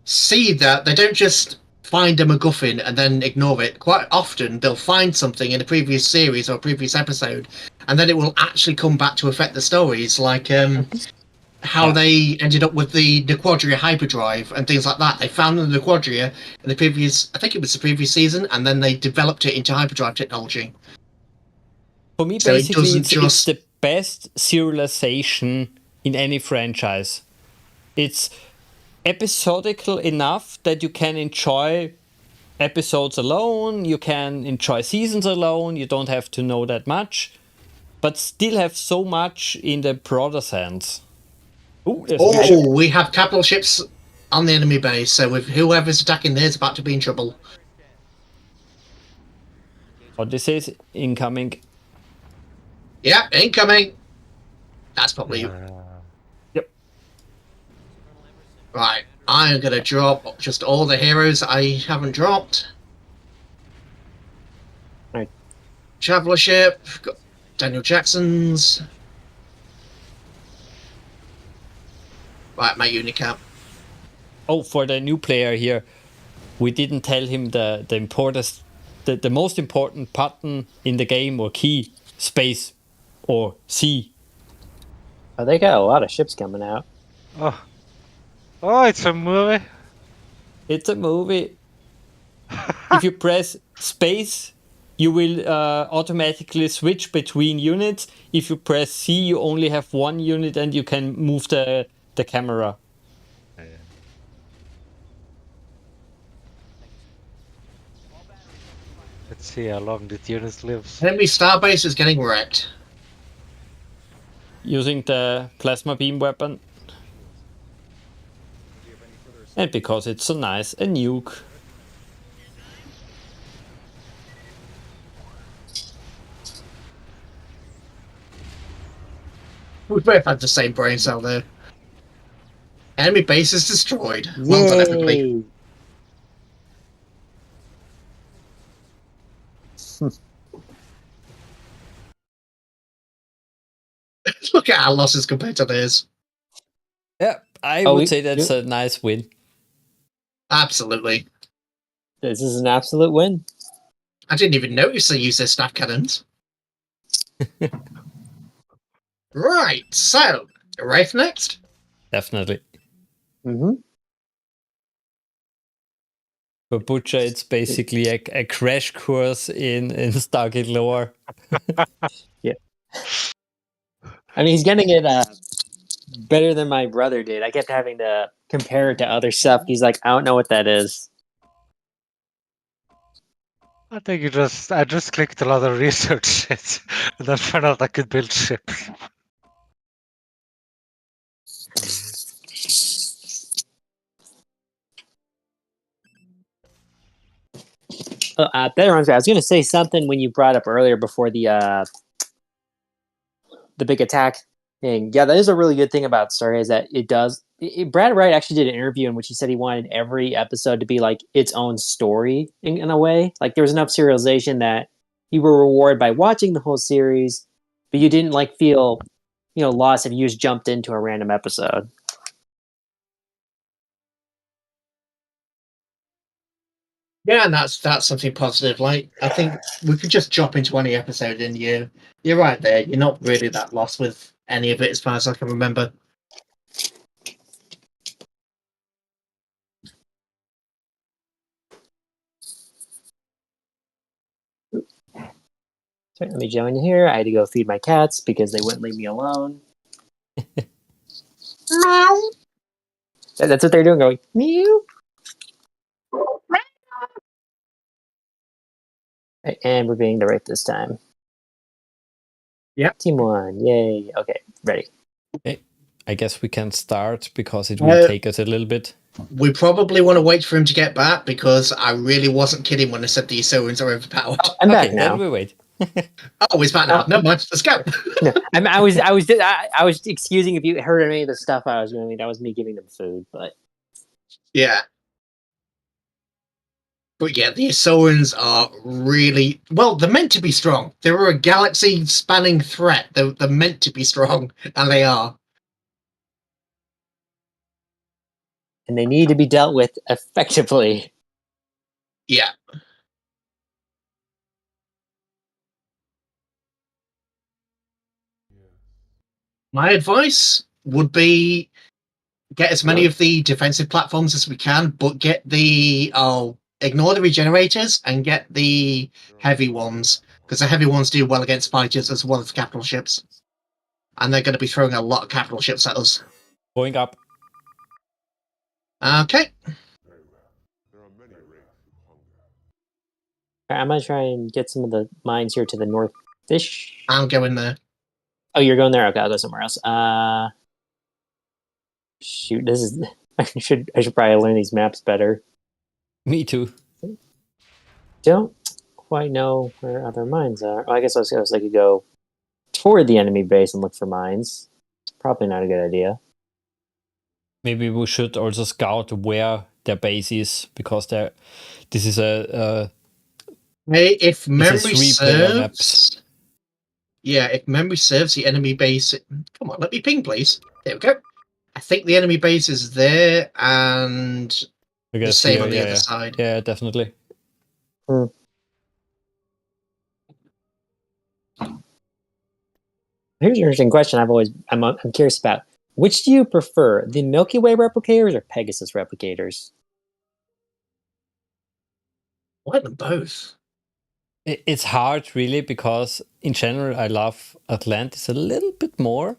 see that they don't just find a MacGuffin and then ignore it. Quite often, they'll find something in a previous series or a previous episode, and then it will actually come back to affect the stories. Like how they ended up with the Quadria hyperdrive and things like that. They found the Quadria in the previous, I think it was the previous season, and then they developed it into hyperdrive technology. For me, So basically, it it's the best serialization in any franchise. It's episodical enough that you can enjoy episodes alone, you can enjoy seasons alone, you don't have to know that much, but still have so much in the broader sense. Oh, we have capital ships on the enemy base, so if whoever's attacking there is about to be in trouble. What this is incoming. Yeah, incoming. That's probably Yep. Right. I'm gonna drop just all the heroes I haven't dropped. Right. Traveler ship, got Daniel Jackson's. Right, my unicap. Oh, for the new player here, we didn't tell him the most important button in the game or key, space or C. Oh, they got a lot of ships coming out. Oh, it's a movie. It's a movie. If you press space, you will automatically switch between units. If you press C, you only have one unit and you can move the camera. Let's see how long this unit lives. Enemy starbase is getting wrecked. Using the plasma beam weapon. And because it's so nice, a nuke. We both had the same brain cell there. Enemy base is destroyed. Well done, everybody. Look at our losses compared to theirs. Yeah, I would say that's a nice win. Absolutely. This is an absolute win. I didn't even notice they used their staff cannons. Right, so Wraith next. Definitely. Mm-hmm. For Butcher, it's basically a crash course in Stargate lore. I mean, he's getting it better than my brother did. I kept having to compare it to other stuff. He's like, I don't know what that is. I think I just clicked a lot of research shit and then found out I could build ships. That reminds me, I was going to say something when you brought up earlier before the big attack thing. Yeah, that is a really good thing about Stargate is that it does. Brad Wright actually did an interview in which he said he wanted every episode to be like its own story in a way. Like there was enough serialization that you were rewarded by watching the whole series, but you didn't like feel, lost if you just jumped into a random episode. Yeah, and that's something positive. Like, I think we could just drop into any episode and you're right there. You're not really that lost with any of it as far as I can remember. So let me join here. I had to go feed my cats because they wouldn't leave me alone. Meow. That's what they're doing, going meow. Right, and we're being the Wraith this time. Yep. Team 1. Yay. Okay, ready. I guess we can start because it will take us a little bit. We probably want to wait for him to get back because I really wasn't kidding when I said the Asurans are overpowered. I'm back Okay, now. then we wait. Oh, he's back now. Never mind. Let's go. No, I was excusing if you heard any of the stuff I was doing. That was me giving them food, but Yeah. But yeah, the Asurans are really... Well, they're meant to be strong. They're a galaxy-spanning threat. They're meant to be strong, and they are. and they need to be dealt with effectively. Yeah. My advice would be get as many of the defensive platforms as we can, but get ignore the regenerators and get the heavy ones, because the heavy ones do well against fighters as well as capital ships. And they're going to be throwing a lot of capital ships at us. Going up. Okay. There are many wraiths who hunger. I'm gonna try and get some of the mines here to the north-ish. I'm going there. Oh, you're going there? Okay, I'll go somewhere else. Shoot, this is. I should probably learn these maps better. Me too. Don't quite know where other mines are. Oh, I guess I could go toward the enemy base and look for mines. It's probably not a good idea. Maybe we should also scout where their base is because this is a Hey, if memory 3-player map. serves... Yeah, if memory serves, the enemy base... Come on, let me ping, please. There we go. I think the enemy base is there, and I the guess same here, on the yeah, other yeah. side. Yeah, definitely. Here's an interesting question. I'm curious about. Which do you prefer, the Milky Way replicators or Pegasus replicators? I like them both. It's hard really because in general I love Atlantis a little bit more,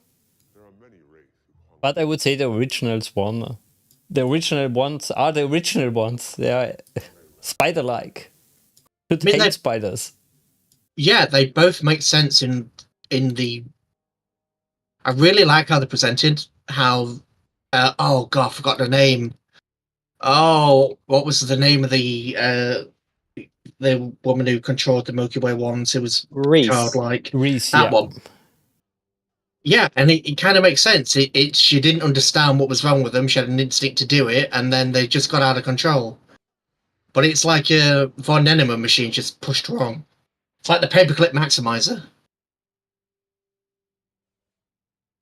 There are many wraiths who hunger. but I would say the originals won. The original ones are the original ones. They are spider-like. Should I mean, hate they- spiders. Yeah, they both make sense in the... I really like how they're presented. How... oh, God, I forgot the name. Oh, what was the name of the woman who controlled the Milky Way ones who was Reese. childlike? Reese, That yeah. one. Yeah, and it kind of makes sense. She didn't understand what was wrong with them. She had an instinct to do it, and then they just got out of control. But it's like a von Neumann machine just pushed wrong. It's like the paperclip maximizer.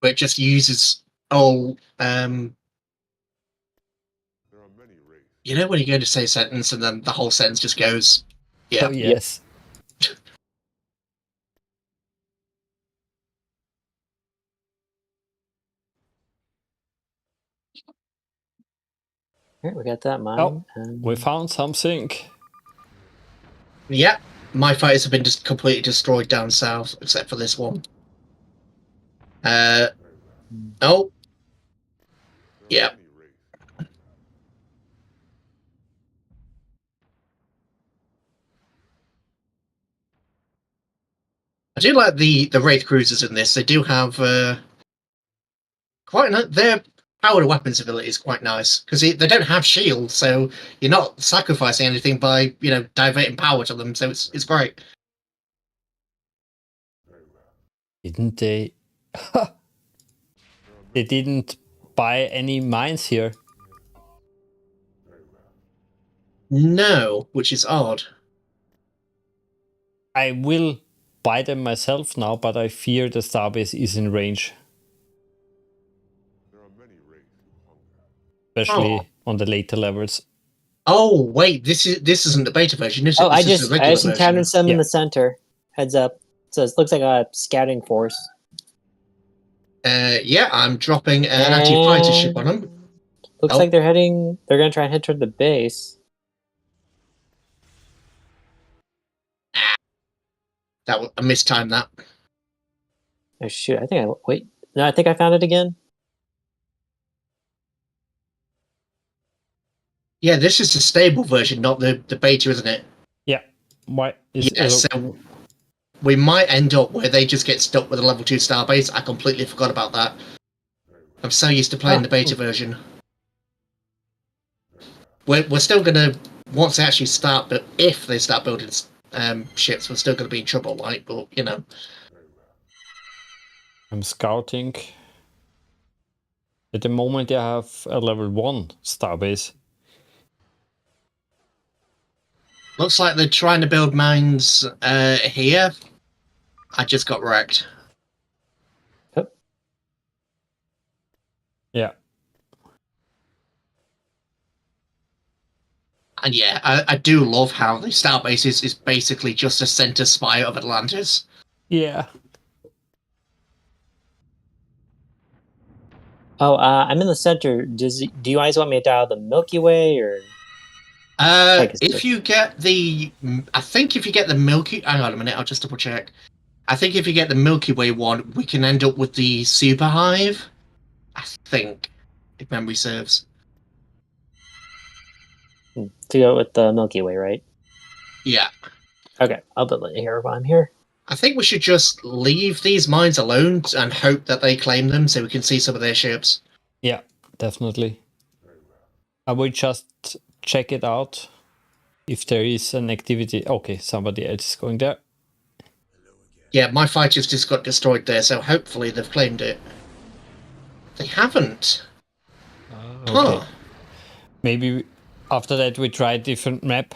But it just uses all... There are many wraiths. you know when you're going to say a sentence and then the whole sentence just goes... Yeah. Oh yes. Alright, we got that mine. Oh, we found something. Yeah, my fighters have been just completely destroyed down south, except for this one. Oh. Yeah. I do like the Wraith cruisers in this. They do have quite their powered weapons ability is quite nice because they don't have shields, so you're not sacrificing anything by diverting power to them. So it's great. Didn't they? They didn't buy any mines here. No, which is odd. I will buy them myself now, but I fear the starbase is in range. Especially on the later levels. Oh wait, this isn't the beta version, is it? Oh, I This is the just regular encountered version. some in the center. Heads up. So it looks like a scouting force. Yeah, I'm dropping an anti-fighter ship on them. Looks like they're gonna try and head toward the base. I mistimed that. Oh shoot, I think I think I found it again. Yeah, this is the stable version, not the beta, isn't it? Yeah. Why is so we might end up where they just get stuck with a level 2 starbase. I completely forgot about that. I'm so used to playing the beta version. We're still gonna, once they actually start, but if they start building ships, we're still gonna be in trouble, right? But I'm scouting. At the moment, I have a level 1 starbase. Looks like they're trying to build mines here. I just got wrecked. Yeah. And yeah, I do love how the starbase is basically just a center spire of Atlantis. Yeah. Oh, I'm in the center. Do you guys want me to dial the Milky Way or? If you get I think if you get the Milky, hang on a minute, I'll just double check. I think if you get the Milky Way one, we can end up with the Super Hive. I think, if memory serves. To go with the Milky Way, right? Yeah. Okay, I'll build it here while I'm here. I think we should just leave these mines alone and hope that they claim them so we can see some of their ships. Yeah, definitely. I will just check it out if there is an activity. Okay, somebody else is going there. Yeah, my fighters just got destroyed there, so hopefully they've claimed it. They haven't. Okay. Huh. Maybe after that we try a different map.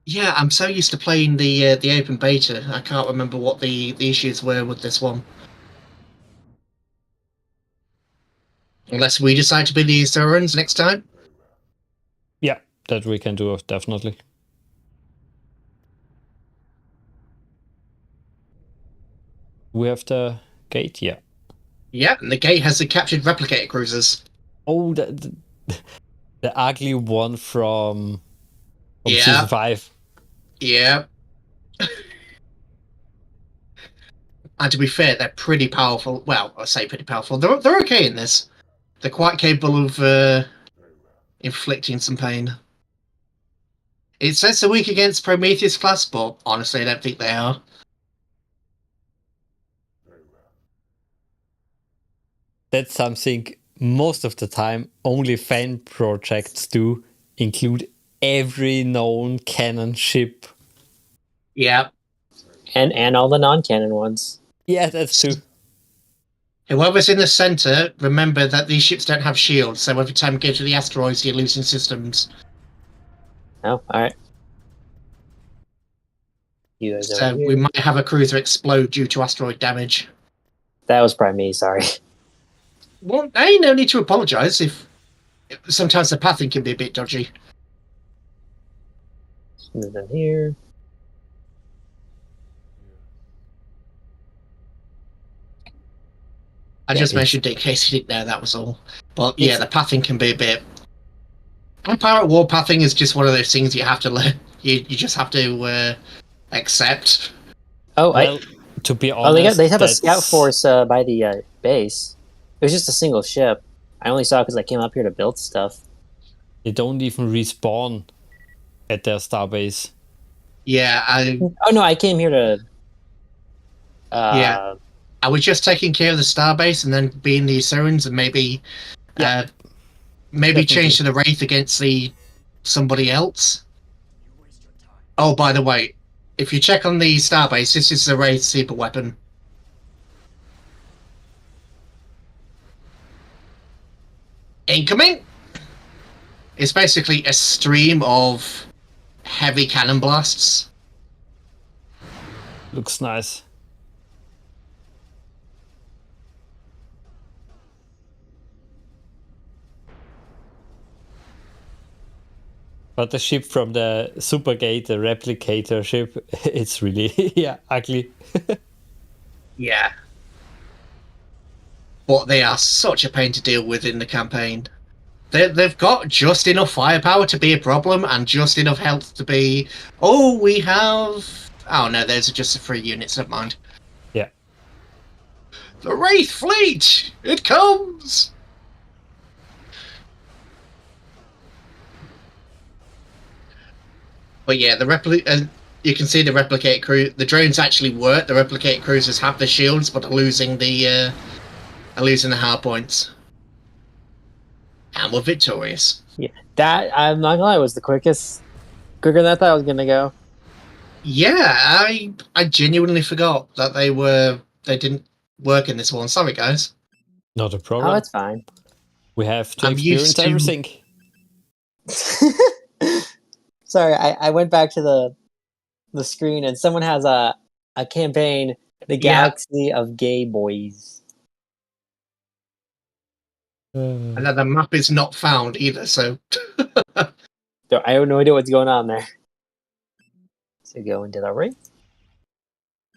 Yeah, I'm so used to playing the open beta. I can't remember what the issues were with this one. Unless we decide to be the Asurans next time. Yeah, that we can do, definitely. We have the gate, yeah. Yeah, and the gate has the captured replicator cruisers. Oh, the ugly one from season 5. Yeah. And to be fair, they're pretty powerful. Well, I say pretty powerful. They're okay in this. They're quite capable of inflicting some pain. It says they're weak against Prometheus class, but honestly, I don't think they are. That's something most of the time only fan projects do, include every known canon ship. Yeah. And all the non-canon ones. Yeah, that's true. Whoever's in the center, remember that these ships don't have shields, so every time you go to the asteroids, you're losing systems. Oh, alright. You guys So we might have a cruiser explode due to asteroid damage. That was probably me, sorry. Well, hey, no need to apologize if sometimes the pathing can be a bit dodgy. Move in here. I Yeah, just it's- mentioned it in case you didn't know, that was all. But yeah, It's- the pathing can be a bit. Empire at War pathing is just one of those things you have to learn. You just have to accept. Oh, Well, to be honest, they have a scout that's- force by the base. It was just a single ship. I only saw it because I came up here to build stuff. They don't even respawn at their starbase. Yeah, Oh no, I came here to. Yeah. I was just taking care of the starbase and then being the Asurans and maybe Definitely. change to the Wraith against somebody else. Oh, by the way, if you check on the starbase, this is the Wraith super weapon. Incoming! It's basically a stream of heavy cannon blasts. Looks nice. But the ship from the Supergate, the replicator ship, it's really ugly. Yeah. But they are such a pain to deal with in the campaign. They've got just enough firepower to be a problem and just enough health to be, oh, we have... Oh, no, those are just the 3 units, never mind. Yeah. The Wraith fleet! It comes! But yeah, you can see the replicate crew. The drones actually work. The replicate cruisers have the shields, but are losing the hard points. And we're victorious. Yeah, that I'm not gonna lie was the quicker than I thought I was gonna go. Yeah, I genuinely forgot that they didn't work in this one. Sorry, guys. Not a Oh, problem. it's fine. We have to I'm experience used to- everything. Sorry, I went back to the screen and someone has a campaign, The Yeah. Galaxy of Gay Boys. And then the map is not found either. So So I have no idea what's going on there. So go into the right.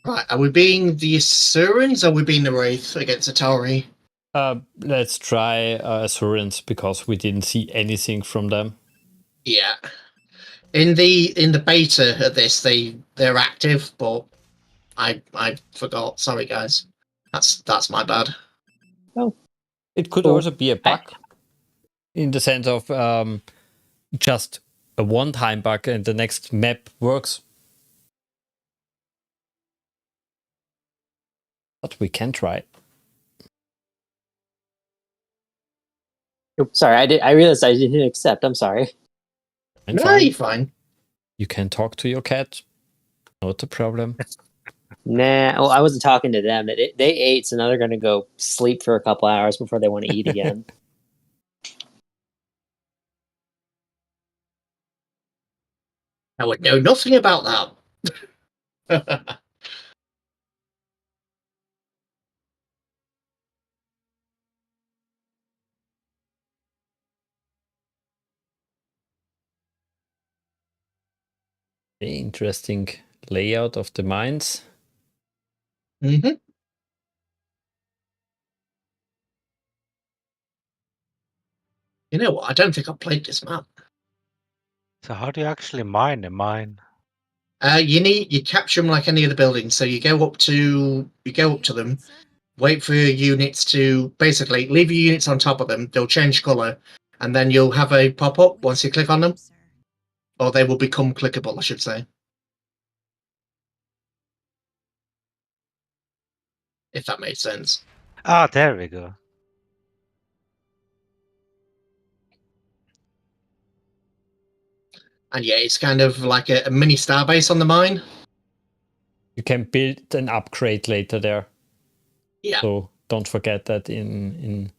right, are we being the Asurans or are we being the Wraith against Atari? Let's try Asurans because we didn't see anything from them. Yeah. In the beta of this, they're active, but I forgot. Sorry, guys. That's my bad. It could Cool. also be a bug in the sense of just a one-time bug and the next map works. But we can try. Oops, sorry, I realized I didn't hit accept. I'm sorry. And No, fine. you're fine. You can talk to your cat. Not a problem. Nah, well, I wasn't talking to them. They ate, so now they're gonna go sleep for a couple hours before they want to eat again. I would know nothing about that. Interesting layout of the mines. Mm-hmm. You know what? I don't think I've played this map. So how do you actually mine a mine? You capture them like any other building. So you go up to them, wait for your units to basically leave your units on top of them. They'll change color, and then you'll have a pop up once you click on them, or they will become clickable, I should say. If that makes sense. Ah, there we go. And yeah, it's kind of like a mini starbase on the mine. You can build an upgrade later there. Yeah. So don't forget that in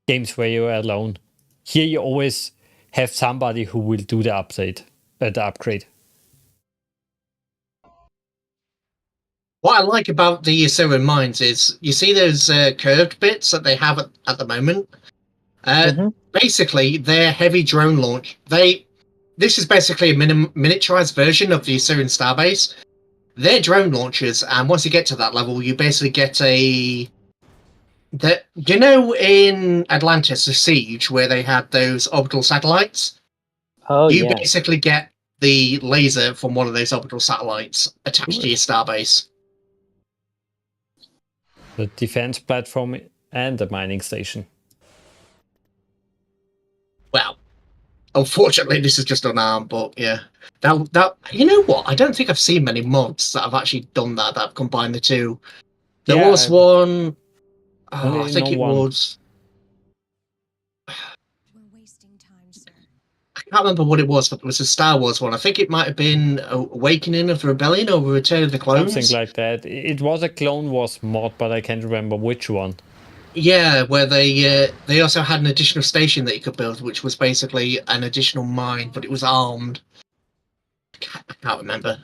games where you're alone. Here you always have somebody who will do the update, the upgrade. What I like about the Asuran mines is you see those curved bits that they have at the moment. Basically, they're heavy drone launch. This is basically a miniaturized version of the Asuran starbase. They're drone launchers, and once you get to that level, you basically get a Do you know in Atlantis, the Siege, where they had those orbital satellites? Oh You yeah. basically get the laser from one of those orbital satellites attached to your starbase. The defense platform and the mining station. Well, unfortunately, this is just unarmed, but yeah. That you know what? I don't think I've seen many mods that have actually done that have combined the two. There Yeah, was one. Only I think know it one. was. We're wasting time, sir. I can't remember what it was, but it was a Star Wars one. I think it might have been Awakening of the Rebellion or Return of the Clones. Something like that. It was a Clone Wars mod, but I can't remember which one. Yeah, where they also had an additional station that you could build, which was basically an additional mine, but it was armed. I can't remember.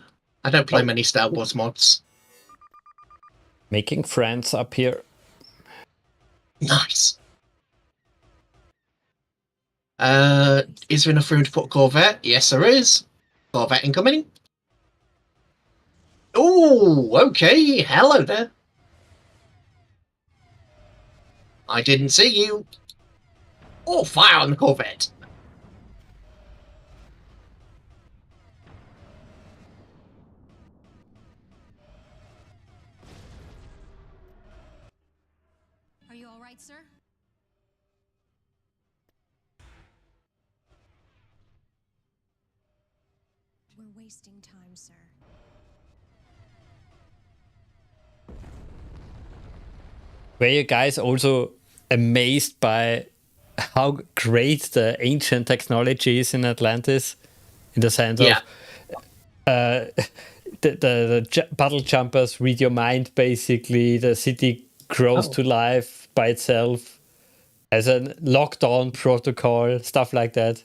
I don't play many Star Wars mods. Making friends up here. Nice. Is there enough room to put a Corvette? Yes, there is. Corvette incoming. Oh, okay. Hello there. I didn't see you. Oh, fire on the Corvette. Are you all right, sir? We're wasting time, sir. Were you guys also amazed by how great the ancient technology is in Atlantis? In the sense Yeah. of the battle jumpers read your mind, basically. The city grows to life by itself. As a lockdown protocol, stuff like that.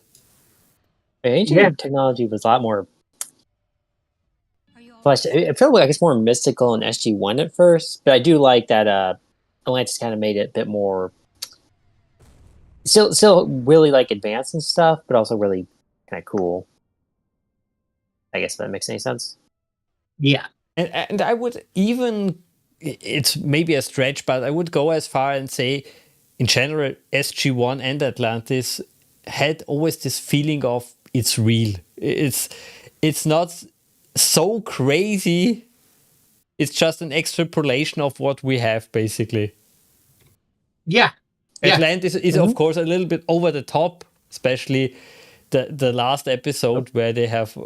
Ancient technology was a lot more. Are you all Plus, it felt like it's more mystical in SG1 at first, but I do like that Atlantis kind of made it a bit more. Still really like advanced and stuff, but also really kind of cool. I guess if that makes any sense. Yeah. And I would even, it's maybe a stretch, but I would go as far and say, in general, SG1 and Atlantis had always this feeling of it's real. It's not so crazy. It's just an extrapolation of what we have, basically. Yeah. Yeah. Atlantis is, of course, a little bit over the top, especially the last episode where they have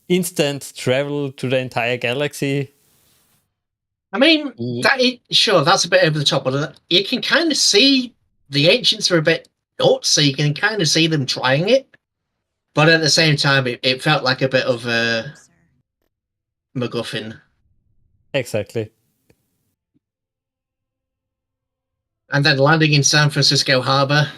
instant travel to the entire galaxy. I mean, sure, that's a bit over the top, but you can kind of see the ancients are a bit nuts, so you can kind of see them trying it. But at the same time, it felt like a bit of a sir? MacGuffin. Exactly. And then landing in San Francisco Harbor.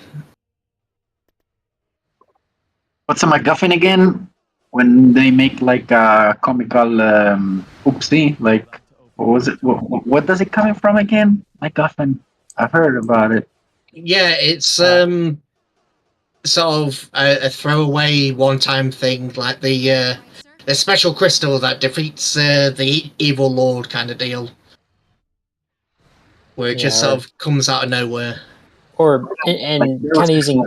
What's a MacGuffin again? When they make like a comical oopsie, like what was it? What does it come from again? MacGuffin. I've heard about it. Yeah, it's sort of a throwaway one-time thing, like the special crystal that defeats the evil lord kind of deal, where it just sort of comes out of nowhere. Or and kind of using.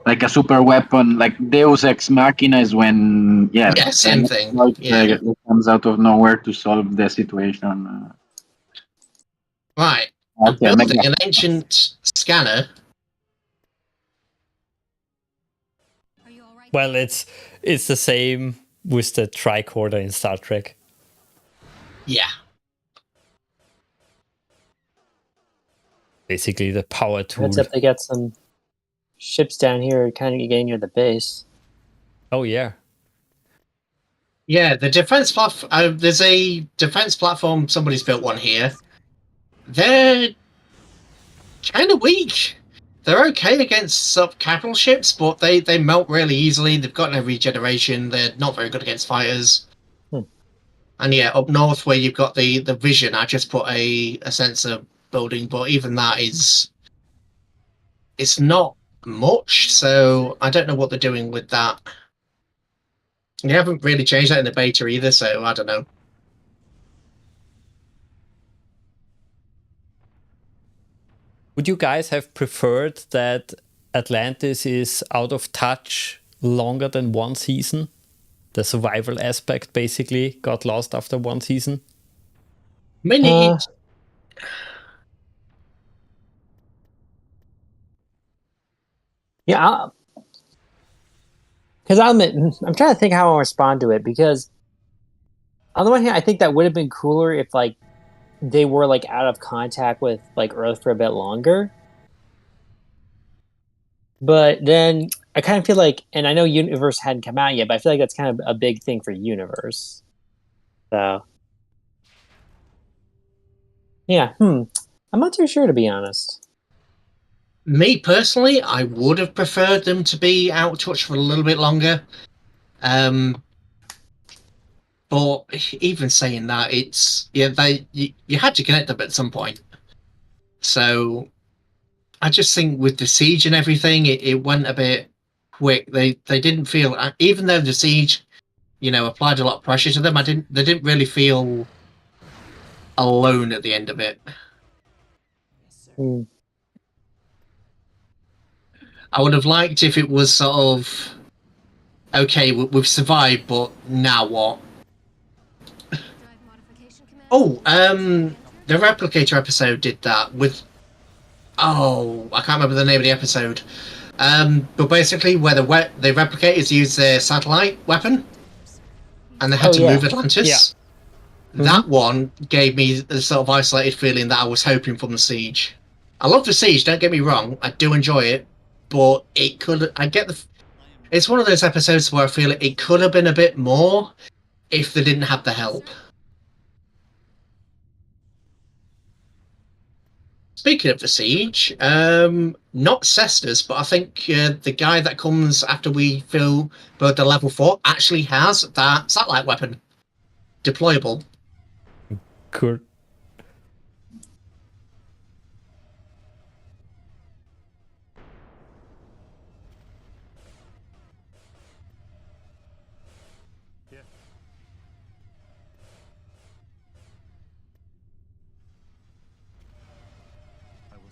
Like a super weapon, like Deus Ex Machina is when same thing. It comes out of nowhere to solve the situation. Right. Okay, Building an ancient scanner. Are you all right? Well, it's the same with the tricorder in Star Trek. Yeah. Basically, the power tool. Heads up, they got some ships down here, kind of getting near the base. Oh yeah. Yeah, the defense platform. There's a defense platform. Somebody's built one here. They're kind of weak. They're okay against sub-capital ships, but they melt really easily. They've got no regeneration. They're not very good against fighters. And yeah, up north where you've got the vision, I just put a sensor building, but even that it's not much, so I don't know what they're doing with that. They haven't really changed that in the beta either, so I don't know. Would you guys have preferred that Atlantis is out of touch longer than one season? The survival aspect basically got lost after one season? I mean, it, Yeah, because I'm trying to think how I'll respond to it, because on the one hand, I think that would have been cooler if like they were like out of contact with like Earth for a bit longer. But then I kind of feel like, and I know Universe hadn't come out yet, but I feel like that's kind of a big thing for Universe. So yeah, I'm not too sure, to be honest. me personally, I would have preferred them to be out of touch for a little bit longer. But even saying that, it's you had to connect them at some point. So I just think with the siege and everything, it went a bit quick. They didn't feel, even though the siege, applied a lot of pressure to them. They didn't really feel alone at the end of it. I would have liked if it was sort of, okay, we've survived, but now what? Oh, the Replicator episode did that with, I can't remember the name of the episode. But basically, where the Replicators use their satellite weapon, and they had to move Atlantis. Yeah. That one gave me the sort of isolated feeling that I was hoping from the siege. I love the siege. Don't get me wrong. I do enjoy it, but it could. It's one of those episodes where I feel it could have been a bit more if they didn't have the help. Speaking of the siege, not Cestus, but I think the guy that comes after we build the level 4 actually has that satellite weapon deployable. Cool.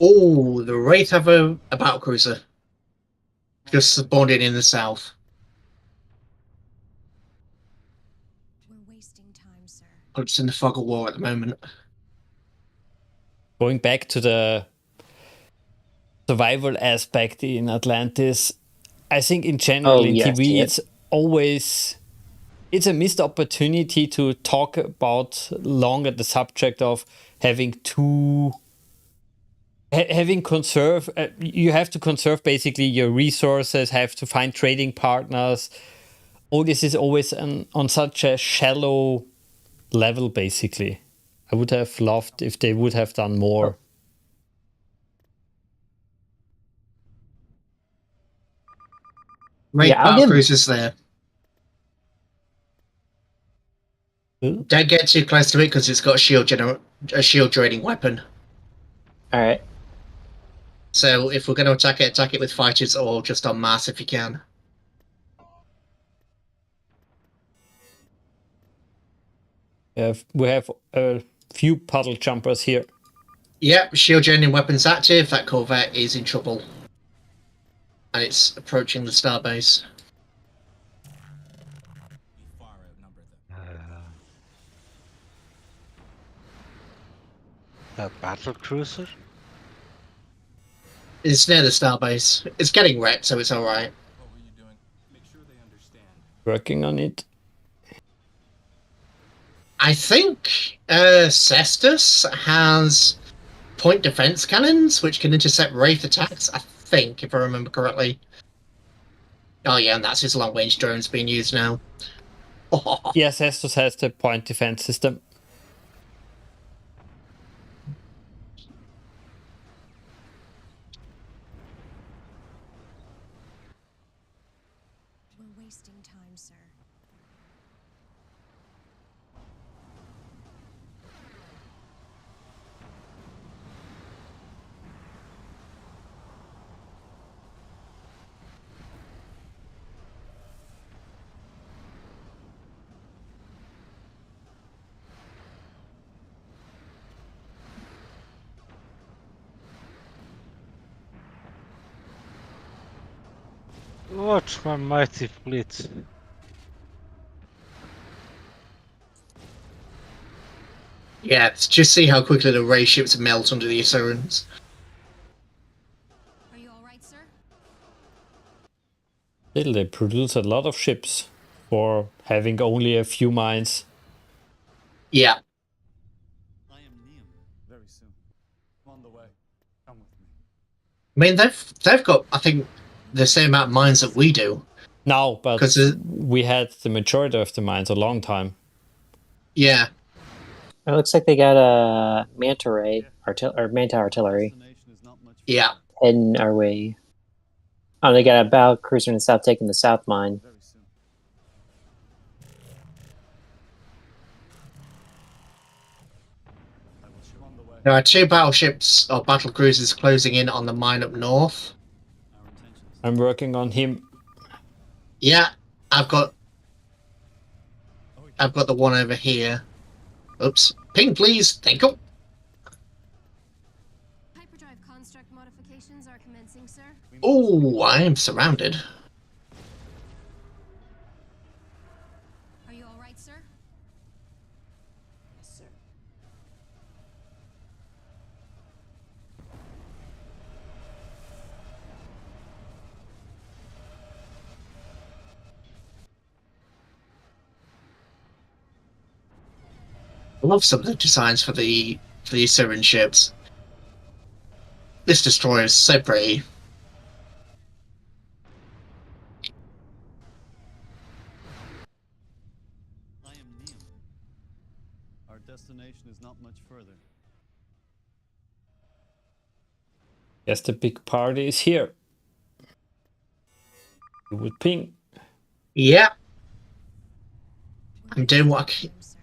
Oh, the Wraith have a battle cruiser. Just spawned in the south. We're wasting time, sir. I'm just in the fog of war at the moment. Going back to the survival aspect in Atlantis, I think in general in TV it's always a missed opportunity to talk about longer the subject of having conserve. You have to conserve basically your resources, have to find trading partners. All this is always on such a shallow level, basically. I would have loved if they would have done more. Wraith battle cruisers there. Ooh. Don't get too close to it because it's got a shield draining weapon. All right. So if we're going to attack it with fighters or just en masse if you can. We have a few puddle jumpers here. Yep, shield draining weapons active. That corvette is in trouble. And it's approaching the starbase. A battle cruiser? It's near the starbase. It's getting wrecked, so it's alright. Working on it. I think Cestus has point defense cannons, which can intercept Wraith attacks, I think, if I remember correctly. Oh yeah, and that's his long-range drones being used now. Yes, Estus has the point defense system. We're wasting time, sir. Watch my mighty fleet. Yeah, just see how quickly the Wraith ships melt under the Asurans. Are you all right, sir? Still, they produce a lot of ships for having only a few mines. Yeah. I am Neum. Very soon. I'm on the way. Come with me. I mean, they've got, I think, the same amount of mines that we do. No, but 'Cause we had the majority of the mines a long time. Yeah. It looks like they got a manta ray or manta artillery Destination is not much Yeah. heading our way. Oh, they got a battle cruiser in the south taking the south mine. very soon. I will show on the way. There are 2 battleships or battle cruisers closing in on the mine up north. Our intentions. I'm working on him. Yeah, I've got the one over here. Oops. Ping, please. Thank you. Hyperdrive construct modifications are commencing, sir. Oh, I am surrounded. Are you all right, sir? Yes, sir. I love some of the designs for the Asuran ships. This destroyer is so pretty. I am Neum. Our destination is not much further. Guess the big party is here. You would ping. Yeah, We're I'm doing what I wasting can. time, sir.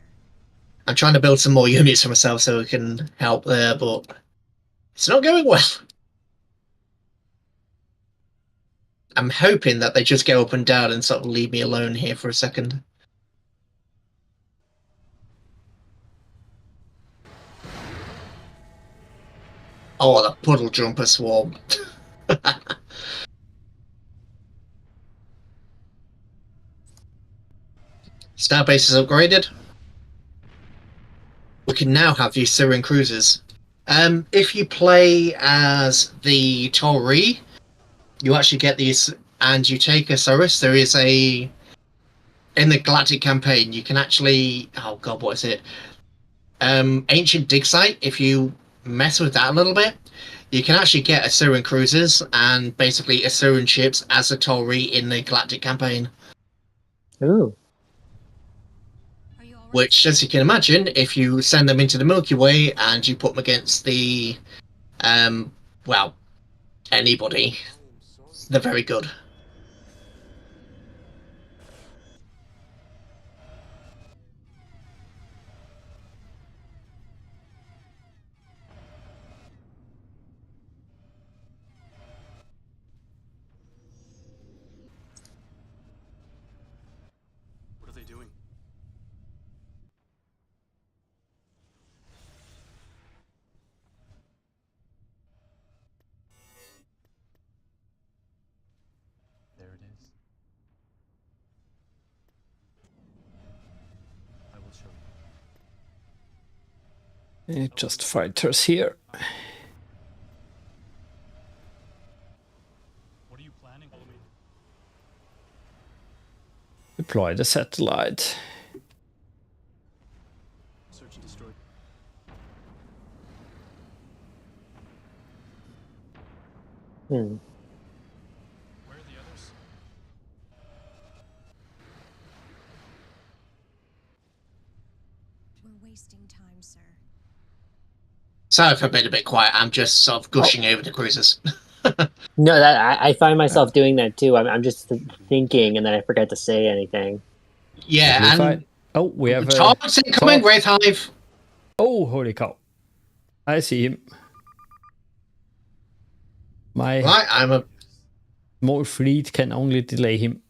I'm trying to build some more units for myself so we can help there, but it's not going well. I'm hoping that they just go up and down and sort of leave me alone here for a second. Oh, the puddle jumper swarm. Starbase is upgraded. We can now have the Asuran cruisers. If you play as the Tauri, you actually get these, and you take Osiris. There is a in the Galactic campaign. You can actually, oh god, what is it? Ancient Dig Site. If you mess with that a little bit, you can actually get Asuran cruisers and basically Asuran ships as a Tauri in the Galactic campaign. Ooh. Are you all right, Which, sir? as you can imagine, if you send them into the Milky Way and you put them against the, well, anybody, they're very good. What are they doing? There it is. I will show you. Just fighters here. What are you planning? Follow me. Deploy the satellite. Search and destroy. Hmm. Where are the others? We're wasting time, sir. Sorry if I've been a bit quiet. I'm just sort of gushing over the cruisers. No, that I find myself doing that too. I'm just thinking, and then I forget to say anything. Yeah, We and fight. Oh, we have a. Talthus incoming, Talk- Wraith Hive. Oh, holy cow! I see him. My Right, I'm a small fleet can only delay him.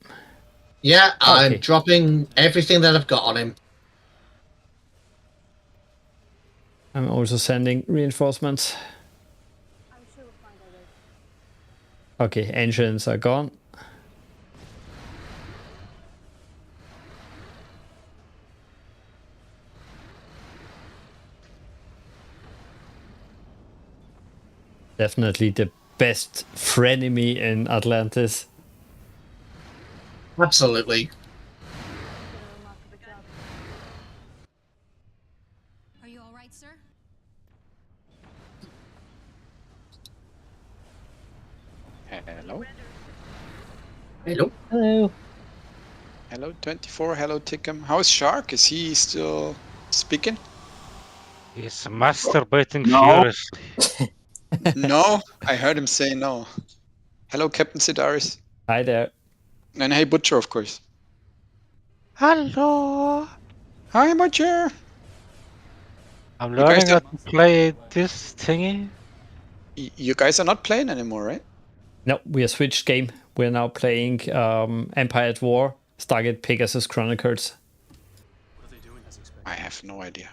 yeah. I'm Okay. dropping everything that I've got on him. I'm also sending reinforcements. Okay, engines are gone. Definitely the best frenemy in Atlantis. Absolutely. Are you all right, sir? Hello. Hello. Hello. Hello, 24. Hello, Tickum. How's Shark? Is he still speaking? He's masturbating No. furiously. No, I heard him say no. Hello, Captain Sidaris. Hi there. And hey, Butcher, of course. Hello. Hi, Butcher. I'm You guys learning how are- to play this thingy. You guys are not playing anymore, right? No, we are switched game. We're now playing Empire at War, Stargate Pegasus Chronicles. I have no idea.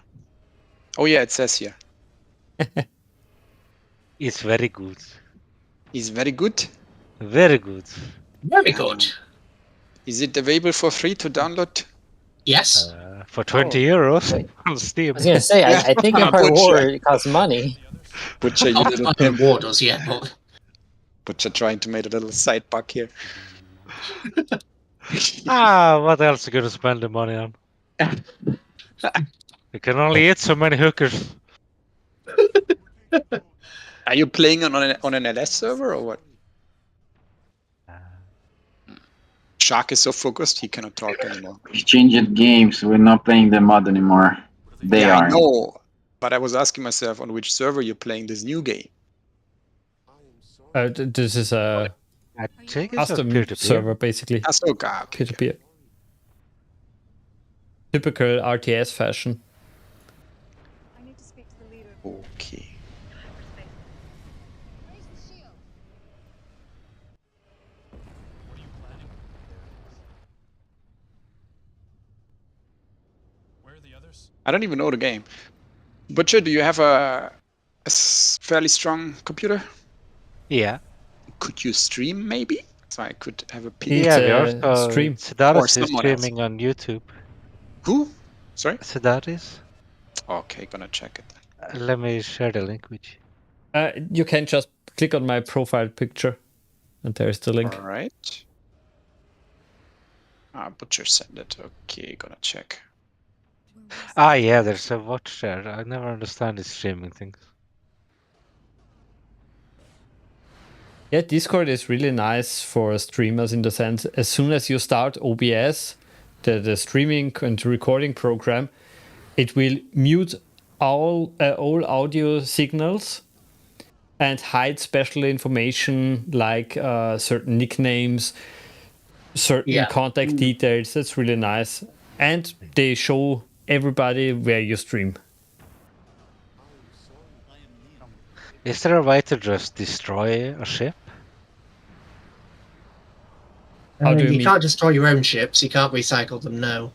Oh yeah, it says here. It's very good. He's very good. Very good. Very good. Is it available for free to download? Yes. For 20 euros on Steam. I was gonna say, I think Empire Butcher. War costs money. Butcher, you Oh, little I pimp. War does, yeah, but Butcher trying to make a little side buck here. What else are you gonna spend the money on? You can only eat so many hookers. Are you playing on an LS server or what? Shark is so focused he cannot talk anymore. We changed games. We're not playing the mod anymore. They Yeah, are. I know. But I was asking myself on which server you're playing this new game. This is a I think it's a custom peer-to-peer. server, basically. Ahsoka, okay. Peer-to-peer. Typical RTS fashion. Okay. Where are the others? I don't even know the game. Butcher, do you have a fairly strong computer? Yeah. Could you stream maybe? So I could have a peek. It's Yeah, we a also stream. Or Sidaris is someone else. streaming on YouTube. Who? Sorry? Sidaris? Okay, gonna check it. Let me share the link with you. You can just click on my profile picture, and there's the link. Alright. Butcher sent it. Okay, gonna check. Yeah, there's a watch there. I never understand these streaming things. Yeah, Discord is really nice for streamers in the sense as soon as you start OBS, the streaming and recording program, it will mute all audio signals and hide special information like certain nicknames, certain contact details. That's really nice. And they show everybody where you stream. Is there a way to just destroy a ship? How do you you mean? can't destroy your own ships. You can't recycle them. No.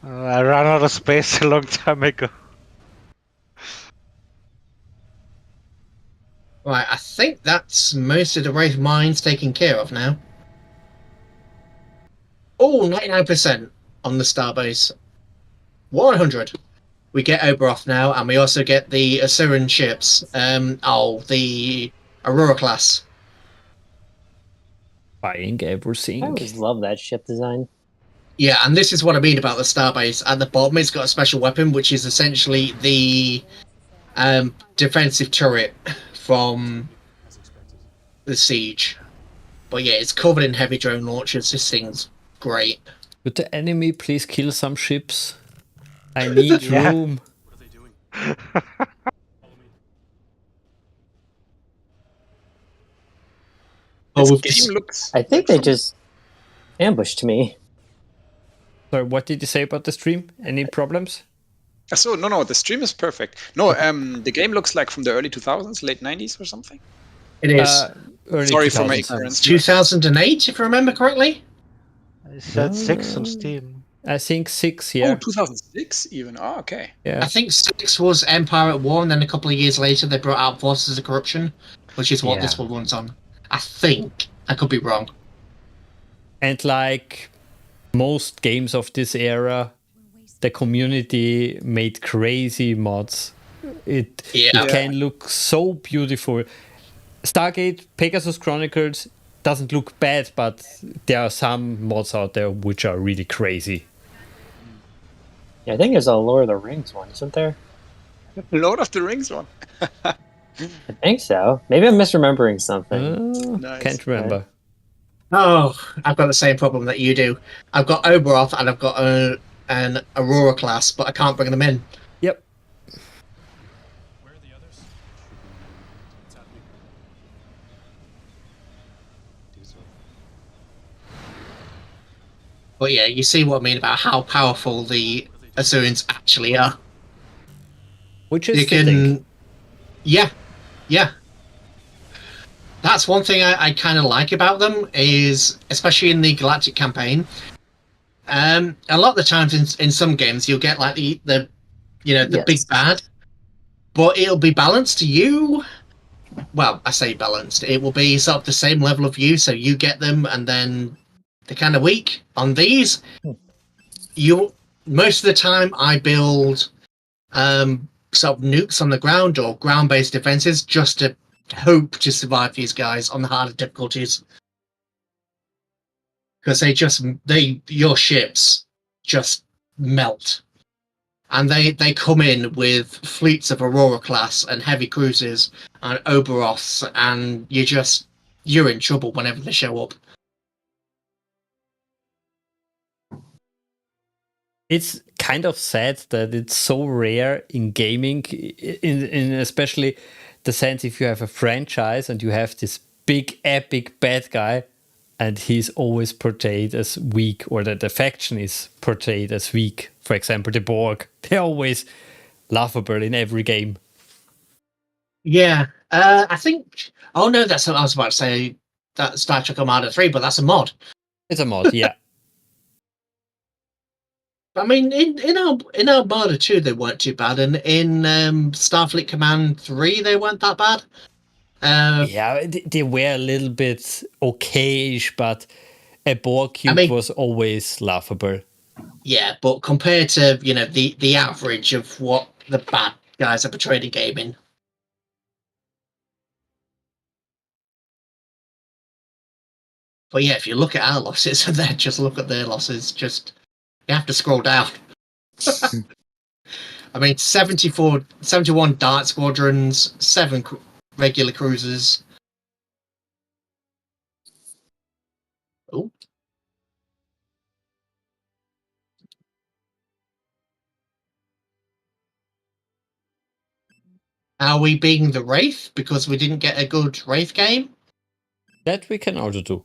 I ran out of space a long time ago. Right, I think that's most of the Wraith mines taken care of now. Oh, 99% on the starbase. 100. We get Oberoth now, and we also get the Asuran ships. The Aurora class. Buying everything. I always love that ship design. Yeah, and this is what I mean about the starbase. At the bottom, it's got a special weapon, which is essentially the defensive turret from the siege. But yeah, it's covered in heavy drone launchers. This thing's great. Would the enemy please kill some ships? I need room. What are they doing? Oh, we've This game looks. I think they just ambushed me. Sorry, what did you say about the stream? Any problems? So no, the stream is perfect. No, the game looks like from the early 2000s, late 90s or something. It is Early Sorry for my 2000s. ignorance. 2008, if I remember correctly. I said 6 on Steam. I think 6, Oh, yeah. 2006 even. Oh, okay. Yeah. I think 6 was Empire at War, and then a couple of years later they brought out Forces of Corruption, which is what this one runs on. I think. I could be wrong. And like most games of this era, the community made crazy mods. It Yeah. can look so beautiful. Stargate Pegasus Chronicles doesn't look bad, but there are some mods out there which are really crazy. Yeah, I think there's a Lord of the Rings one, isn't there? Lord of the Rings one. I think so. Maybe I'm misremembering something. Nice. Can't remember. Oh, I've got the same problem that you do. I've got Oberoth and I've got an Aurora class, but I can't bring them in. Yep. Where are the others? What's happening? But yeah, you see what I mean about how powerful the Asurans actually are. Which is You can, yeah. That's one thing I kind of like about them is, especially in the Galactic campaign. A lot of the times in some games you'll get like the Yes. big bad, but it'll be balanced to you. Well, I say balanced. It will be sort of the same level of you, so you get them, and then they're kind of weak. On these, most of the time I build sort of nukes on the ground or ground-based defenses just to hope to survive these guys on the harder difficulties, because your ships just melt, and they come in with fleets of Aurora class and heavy cruisers and Oberoths, and you're in trouble whenever they show up. It's kind of sad that it's so rare in gaming, in especially the sense if you have a franchise and you have this big epic bad guy and he's always portrayed as weak, or that the faction is portrayed as weak. For example, the Borg, they're always laughable in every game. Yeah, I think. Oh no, that's what I was about to say. That Star Trek Armada 3, but that's a mod. It's a mod, yeah. I mean, in Armada 2 they weren't too bad, and in Starfleet Command 3 they weren't that bad. Yeah, they were a little bit okayish, but a Borg cube was always laughable. Yeah, but compared to the average of what the bad guys are portrayed in gaming. But yeah, if you look at our losses and then just look at their losses, you have to scroll down. I mean, 71 Dart Squadrons, 7 regular cruisers. Oh. Are we being the Wraith because we didn't get a good Wraith game? That we can also do.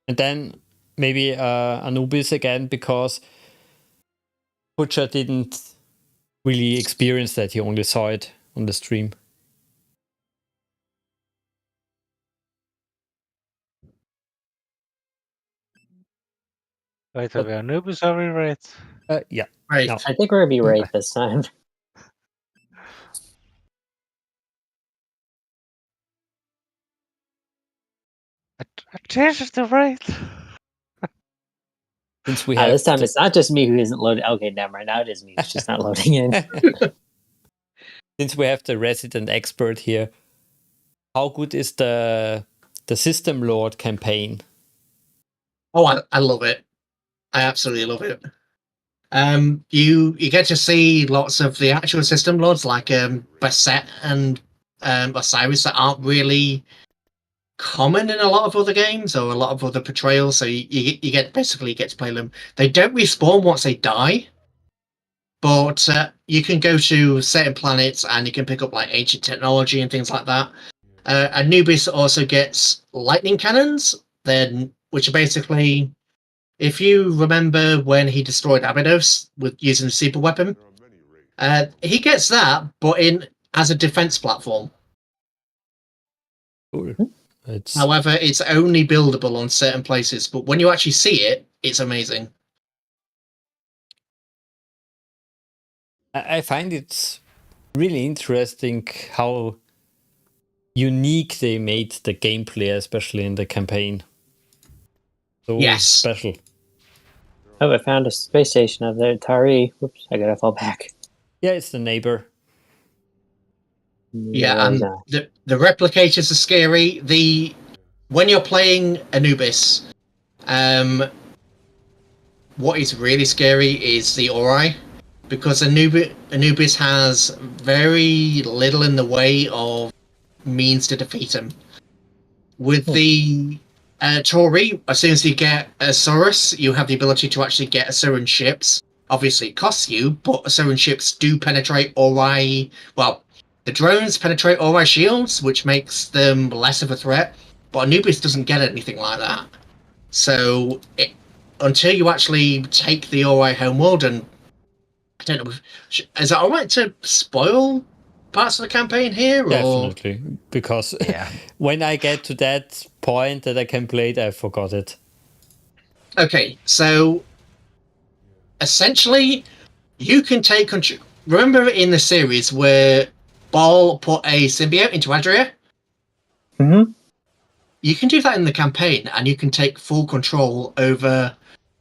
And then maybe Anubis again, because Butcher didn't really experience that. He only saw it on the stream. Wait, are we Anubis or are we Wraith? Yeah. Right. No. I think we're gonna be Wraith this time. I changed the Wraith. Since we have this time it's not just me who isn't loading. Okay, never mind. Now it is me. It's just not loading in. Since we have the resident expert here, how good is the System Lord campaign? Oh, I love it. I absolutely love it. You get to see lots of the actual system lords like Basset and Osiris that aren't really common in a lot of other games or a lot of other portrayals. So you get to play them. They don't respawn once they die, but you can go to certain planets and you can pick up like ancient technology and things like that. Anubis also gets lightning cannons, which are basically, if you remember when he destroyed Abydos with using the super weapon, he gets that, but as a defense platform. Cool. However, it's only buildable on certain places, but when you actually see it, it's amazing. I find it really interesting how unique they made the gameplay, especially in the campaign. So special. Oh, I found a space station of the Tari. Whoops, I gotta fall back. Yeah, it's the neighbor. Yeah, and the replicators are scary. When you're playing Anubis, what is really scary is the Ori, because Anubis has very little in the way of means to defeat him. With the Tori, as soon as you get Asurus, you have the ability to actually get Asuran ships. Obviously, it costs you, but Asuran ships do penetrate Ori. Well, the drones penetrate Ori shields, which makes them less of a threat. But Anubis doesn't get anything like that. So, until you actually take the Ori homeworld, and I don't know, is it alright to spoil parts of the campaign here? Or? Definitely, because when I get to that point that I can play it, I forgot it. Okay, so essentially, you can take control. Remember in the series where Ball put a symbiote into Adria? Mm-hmm. You can do that in the campaign, and you can take full control over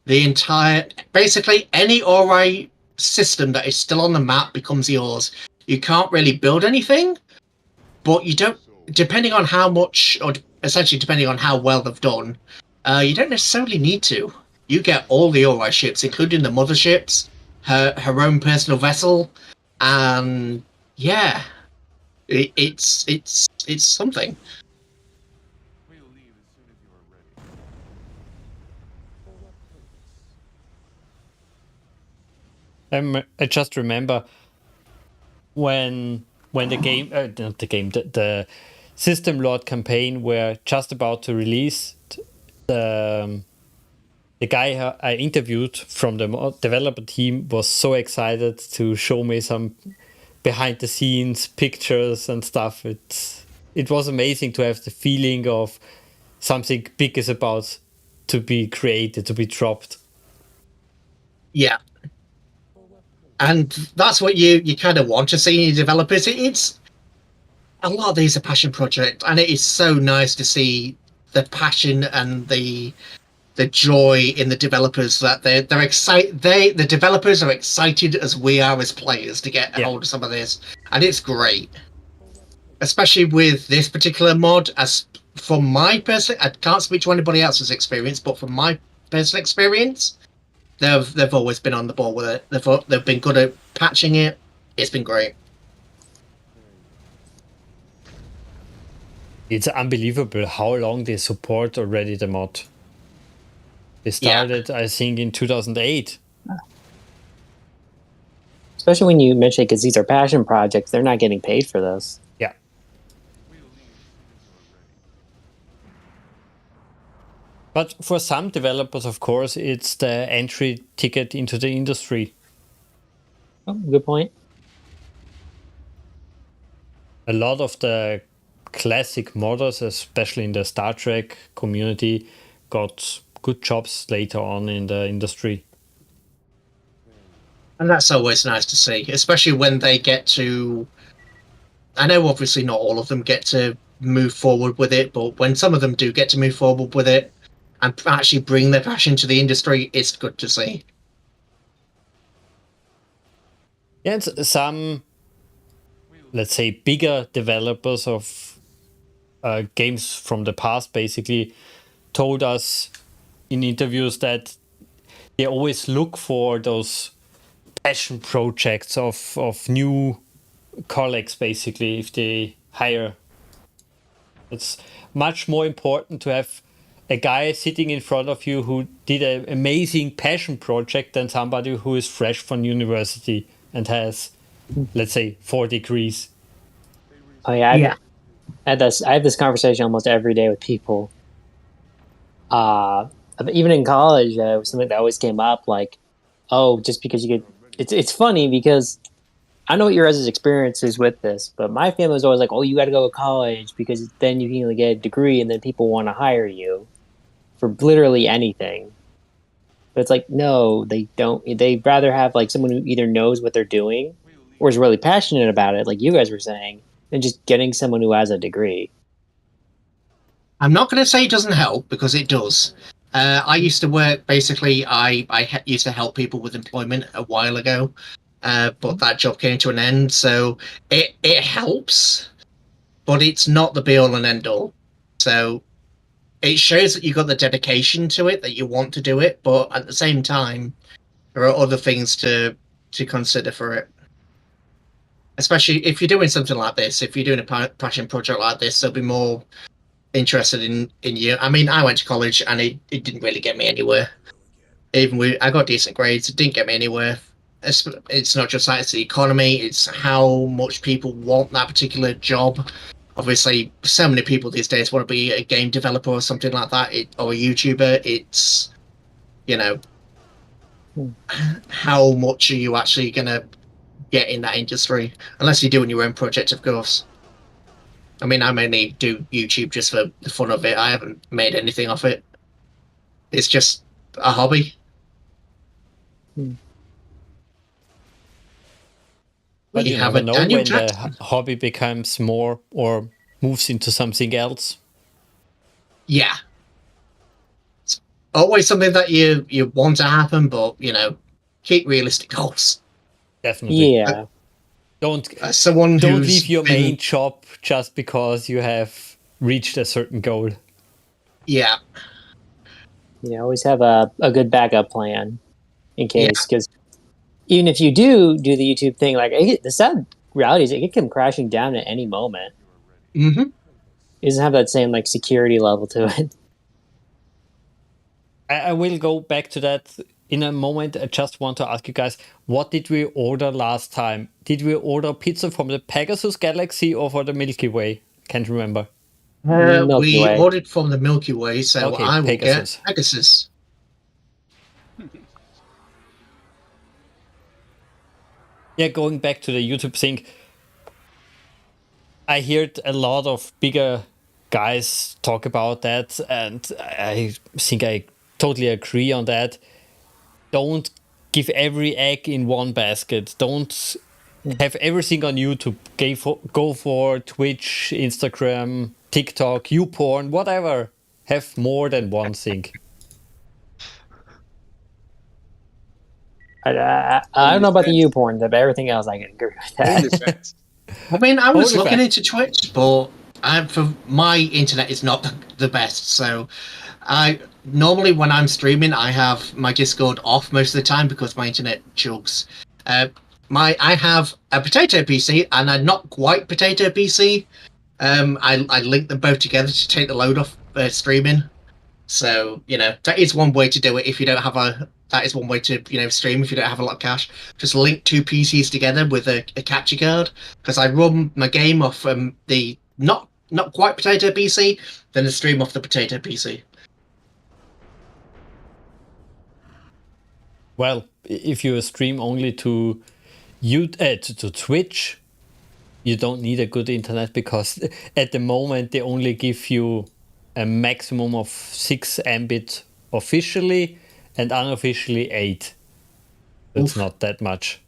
the entire. Basically, any Ori system that is still on the map becomes yours. You can't really build anything, but you don't. Depending on how much, or essentially depending on how well they've done, you don't necessarily need to. You get all the Ori ships, including the motherships, her own personal vessel, and yeah, it's something. I just remember when the game, not the game, the System Lord campaign were just about to release. The guy I interviewed from the developer team was so excited to show me some behind the scenes pictures and stuff. It was amazing to have the feeling of something big is about to be created, to be dropped. Yeah. And that's what you kind of want to see in your developers. It's a lot of these are passion projects, and it is so nice to see the passion and the joy in the developers, that they're excited. The developers are excited as we are as players to get a hold of some of this, and it's great. Especially with this particular mod, as from my personal, I can't speak to anybody else's experience, but from my personal experience, they've always been on the ball with it. They've been good at patching it. It's been great. It's unbelievable how long they support already the mod. They started, I think, in 2008. Especially when you mention it, because these are passion projects, they're not getting paid for this. Yeah. But for some developers, of course, it's the entry ticket into the industry. Oh, good point. A lot of the classic modders, especially in the Star Trek community, got good jobs later on in the industry. And that's always nice to see, especially when they get to. I know obviously not all of them get to move forward with it, but when some of them do get to move forward with it and actually bring their passion to the industry, it's good to see. Yeah, and some, let's say, bigger developers of games from the past basically told us in interviews that they always look for those passion projects of new colleagues, basically, if they hire. It's much more important to have a guy sitting in front of you who did an amazing passion project than somebody who is fresh from university and has, let's say, 4 degrees. Oh yeah, I have this conversation almost every day with people. Even in college, it was something that always came up, like, oh, just because you could. It's funny because I don't know what your guys' experience is with this, but my family was always like, oh, you got to go to college because then you can get a degree and then people want to hire you for literally anything. But it's like, no, they don't. They'd rather have like someone who either knows what they're doing or is really passionate about it, like you guys were saying, than just getting someone who has a degree. I'm not going to say it doesn't help, because it does. I used to work, basically, I used to help people with employment a while ago. but that job came to an end. So it helps, but it's not the be all and end all. So it shows that you've got the dedication to it, that you want to do it, but at the same time, there are other things to consider for it. Especially if you're doing something like this, if you're doing a passion project like this, they'll be more interested in you. I mean, I went to college and it didn't really get me anywhere. I got decent grades, it didn't get me anywhere. It's not just that, it's the economy, it's how much people want that particular job. Obviously, so many people these days want to be a game developer or something like that, or a YouTuber. It's, how much are you actually going to get in that industry? Unless you're doing your own project, of course. I mean, I mainly do YouTube just for the fun of it. I haven't made anything off it. It's just a hobby. But you never know when the hobby becomes more or moves into something else. Yeah. It's always something that you want to happen, but, keep realistic goals. Definitely. Yeah. Don't don't leave your main job just because you have reached a certain goal. Yeah. Always have a good backup plan in case, because even if you do the YouTube thing, like the sad reality is it could come crashing down at any moment. Mm-hmm. It doesn't have that same security level to it. I will go back to that in a moment. I just want to ask you guys, what did we order last time? Did we order pizza from the Pegasus Galaxy or for the Milky Way? Can't remember. We ordered from the Milky Way, so okay, I will Pegasus. get Pegasus. Yeah, going back to the YouTube thing, I heard a lot of bigger guys talk about that, and I think I totally agree on that. Don't give every egg in one basket. Don't have everything on YouTube. Go for Twitch, Instagram, TikTok, YouPorn, whatever. Have more than one thing. I don't know about the YouPorn, but everything else I can agree with that. I mean, I was looking into Twitch, but for my internet is not the best. So I normally when I'm streaming, I have my Discord off most of the time because my internet chugs. I have a potato PC and a not quite potato PC. I link them both together to take the load off streaming. So that is one way to do it if you don't have that is one way to stream if you don't have a lot of cash. Just link two PCs together with a capture card, because I run my game off the not quite potato PC, then I stream off the potato PC. Well, if you stream only to Twitch, you don't need a good internet, because at the moment they only give you a maximum of 6 Mbit officially and unofficially 8. That's not that much.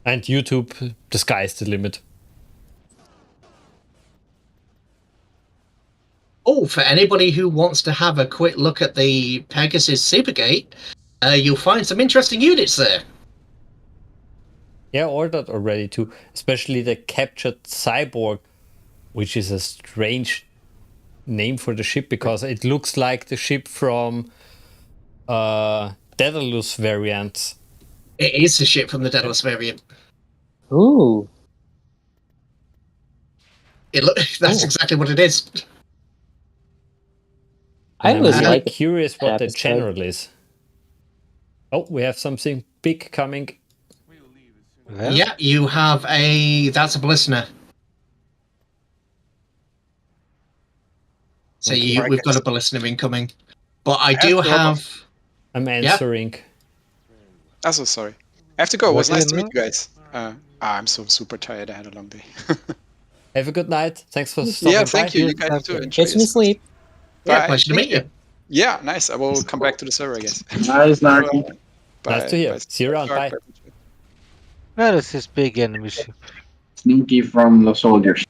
And YouTube, the sky is the limit. Oh, for anybody who wants to have a quick look at the Pegasus Supergate, you'll find some interesting units there. Yeah, ordered already too. Especially the captured cyborg, which is a strange name for the ship because it looks like the ship from Daedalus variant. It is the ship from the Daedalus variant. Ooh. That's exactly what it is. I was curious what the general is. Oh, we have something big coming. Yeah, you have that's a Ballistener. So we've got a Ballistener incoming. But I do have... I'm answering. Oh, so sorry. I have to go. It was nice to meet you guys. I'm so super tired. I had a long day. Have a good night. Thanks for stopping by. Yeah, thank you. You guys too. Get me sleep. Yeah, pleasure to meet you. Yeah, nice. I will come back to the server, I guess. Nice, Narky. Nice to hear. See you around. Bye. Where is this big enemy ship? Sneaky from the soldiers.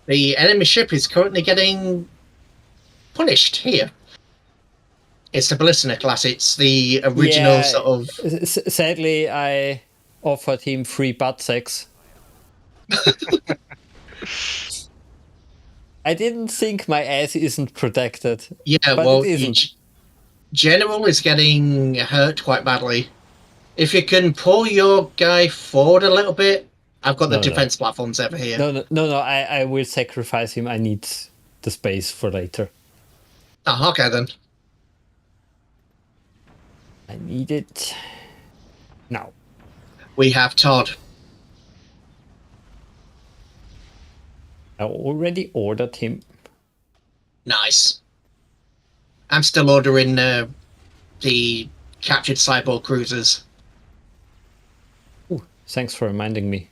The enemy ship is currently getting punished here. It's the Ballistina class. It's the original Yeah, sort of. Sadly, I offered him free butt sex. I didn't think my ass isn't protected. Yeah, but well, it isn't. General is getting hurt quite badly. If you can pull your guy forward a little bit, I've got the defense platforms over here. No. I will sacrifice him. I need the space for later. Oh, okay then. I need it now. We have Todd. I already ordered him. Nice. I'm still ordering the captured cyborg cruisers. Ooh, thanks for reminding me.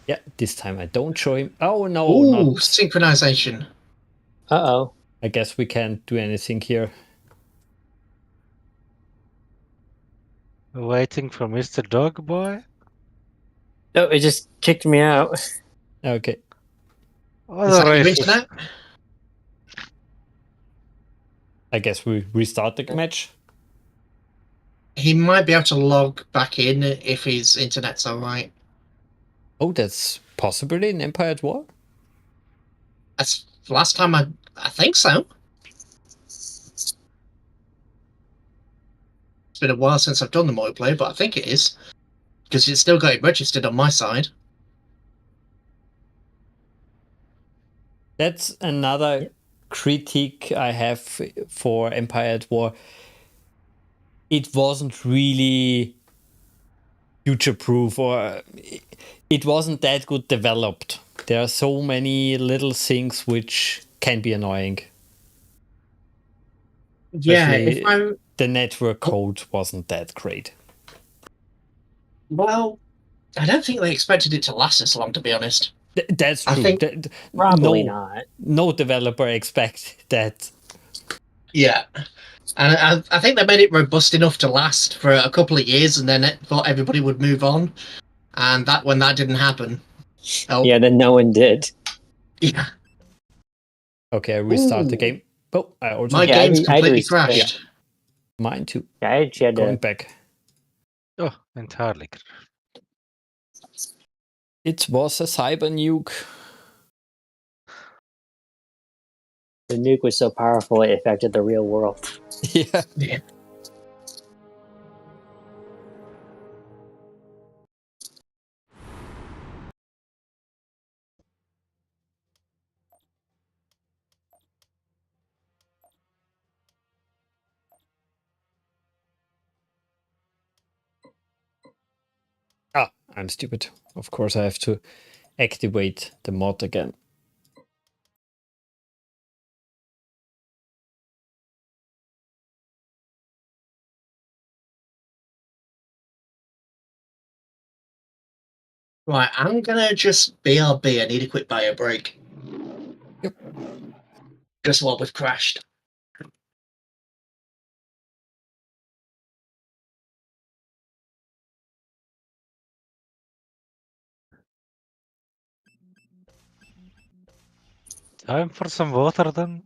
Yeah, this time I don't show him. Oh no, Ooh, not synchronization. Uh-oh. I guess we can't do anything here. Waiting for Mr. Dog Boy? No, it just kicked me out. Okay. Is that your internet? I guess we restart the match. He might be able to log back in if his internet's alright. Oh, that's possibly in Empire at War? That's the last time I think so. It's been a while since I've done the multiplayer, but I think it is. Because it's still got it registered on my side. That's another critique I have for Empire at War. It wasn't really future-proof, or it wasn't that good developed. There are so many little things which can be annoying. Yeah, Especially the network code wasn't that great. Well, I don't think they expected it to last this long, to be honest. That's true. I think probably not. No developer expects that. Yeah. And I think they made it robust enough to last for a couple of years, and then thought everybody would move on. And that when that didn't happen. Oh. Yeah, then no one did. Yeah. Okay, I restart the game. Oh, I also my game's completely crashed. Yeah. Mine too. Yeah, I actually had going back. Oh, entirely. It was a cyber nuke. The nuke was so powerful it affected the real world. Yeah. Yeah. Ah, I'm stupid. Of course, I have to activate the mod again. Right, I'm gonna just BRB. I need a quick bio break. Yep. Just while we've crashed. Time for some water then?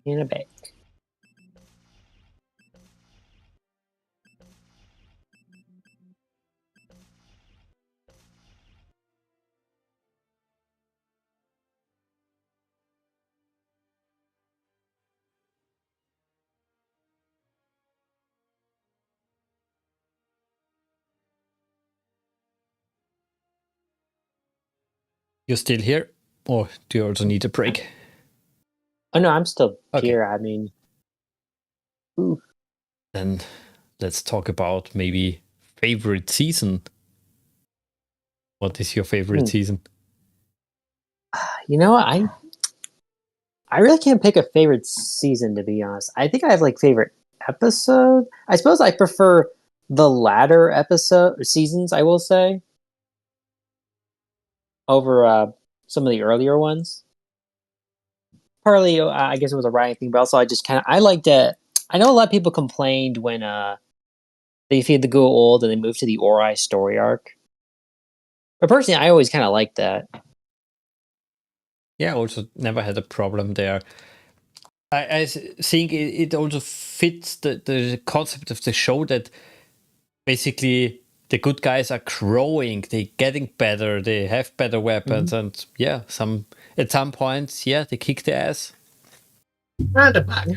In a bag. You're still here? Or do you also need a break? Oh no, I'm still Okay. here. I mean, Then let's talk about maybe favorite season. What is your favorite season? you know what? I really can't pick a favorite season, to be honest. I think I have like favorite episode. I suppose I prefer the latter seasons, I will say, over some of the earlier ones. Partly, I guess it was a writing thing, but also I liked I know a lot of people complained when they feed the Ghoul old and they moved to the Ori story arc. But personally, I always kind of liked that. Yeah, also never had a problem there. I think it also fits the concept of the show that basically the good guys are growing, they're getting better, they have better weapons, and yeah, at some points, yeah, they kick the ass. And I'm back.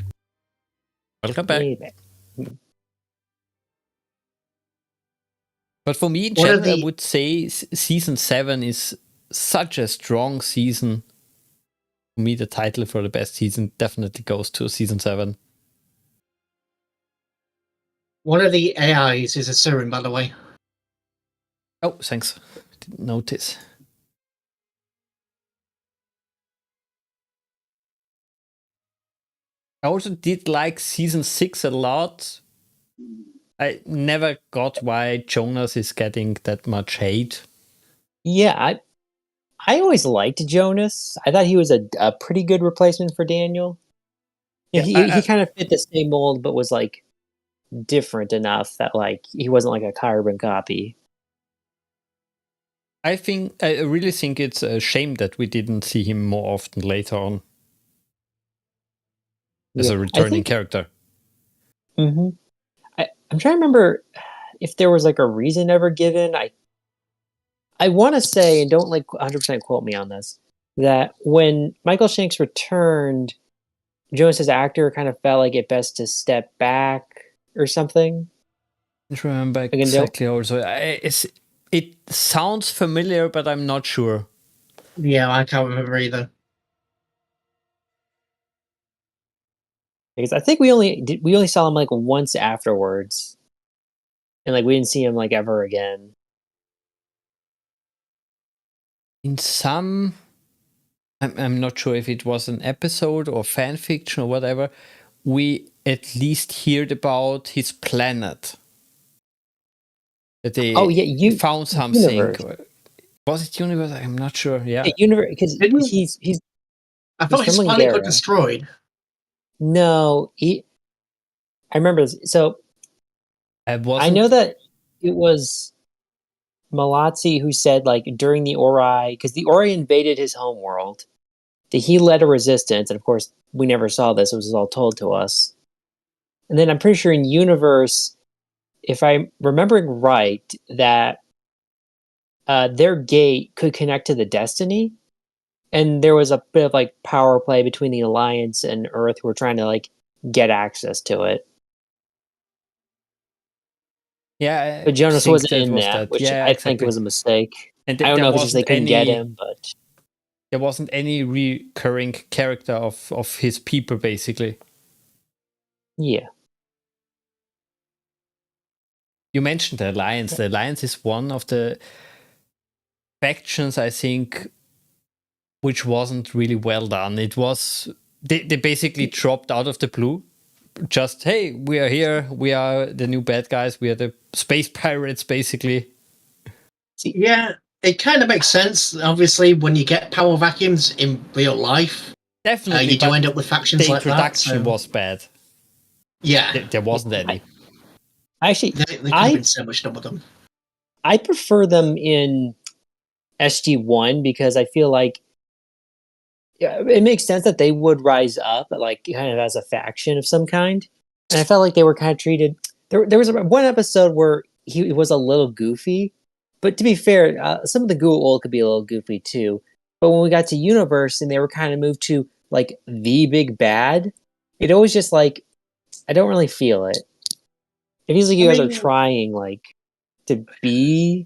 Welcome back. But for me, in One of general, I the- would say season 7 is such a strong season. For me, the title for the best season definitely goes to season 7. One of the AIs is Asuran, by the way. Oh, thanks. Didn't notice. I also did like season 6 a lot. I never got why Jonas is getting that much hate. Yeah, I always liked Jonas. I thought he was a pretty good replacement for Daniel. Yeah, he kind of fit the same mold, but was like different enough that like he wasn't like a carbon copy. I really think it's a shame that we didn't see him more often later on as a returning character. Mm-hmm. I'm trying to remember if there was like a reason ever given. I want to say, and don't like 100% quote me on this, that when Michael Shanks returned, Jonas' actor kind of felt like it best to step back or something. I don't remember exactly also. It sounds familiar, but I'm not sure. Yeah, I can't remember either. Because I think we only saw him like once afterwards, and like we didn't see him like ever again. In some, I'm not sure if it was an episode or fan fiction or whatever, we at least heard about his planet. That they found something. Universe. Was it Universe? I'm not sure. Yeah, Universe, because he's. I thought his planet got destroyed. No, I remember this. So I know that it was Malazzi who said, like, during the Ori, because the Ori invaded his homeworld, that he led a resistance, and of course we never saw this; it was all told to us. And then I'm pretty sure in Universe, if I'm remembering right, that their gate could connect to the Destiny, and there was a bit of like power play between the Alliance and Earth who were trying to like get access to it. Yeah, but Jonas wasn't in that, which I think was a mistake. And I don't know if it's just they couldn't get him, but there wasn't any recurring character of his people, basically. Yeah. You mentioned the Alliance. The Alliance is one of the factions, I think, which wasn't really well done. It was they basically dropped out of the blue. Just, hey, we are here. We are the new bad guys. We are the space pirates, basically. Yeah, it kind of makes sense. Obviously, when you get power vacuums in real life, definitely you do end up with factions like that. The introduction was bad. Yeah, there wasn't any. Actually, there could have been so much done with them. I prefer them in SG1 because I feel like it makes sense that they would rise up, like kind of as a faction of some kind. And I felt like they were kind of treated. There was one episode where he was a little goofy, but to be fair, some of the Ghoul old could be a little goofy too. But when we got to Universe and they were kind of moved to like the big bad, it always just like I don't really feel it. It feels like you guys are trying like to be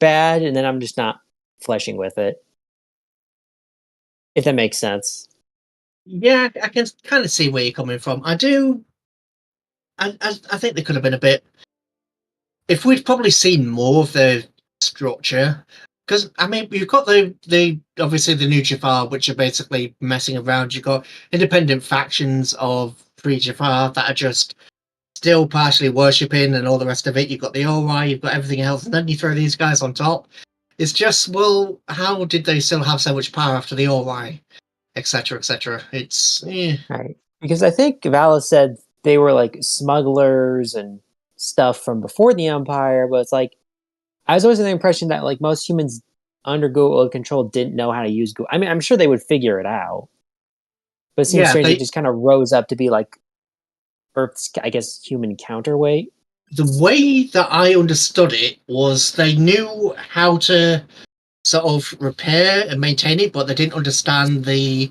bad, and then I'm just not fleshing with it. If that makes sense. Yeah, I can kind of see where you're coming from. I do. I think there could have been a bit. If we'd probably seen more of the structure, because I mean, you've got the obviously the new Jafar, which are basically messing around. You've got independent factions of pre Jafar that are just still partially worshipping and all the rest of it. You've got the Ori, you've got everything else, and then you throw these guys on top. It's just, well, how did they still have so much power after the Ori, etc., etc.? It's right, because I think Valis said they were like smugglers and stuff from before the Empire, but it's like I was always under the impression that like most humans under Google control didn't know how to use Google. I mean, I'm sure they would figure it out, but it seems strange it just kind of rose up to be like Earth's, I guess, human counterweight. The way that I understood it was they knew how to sort of repair and maintain it, but they didn't understand the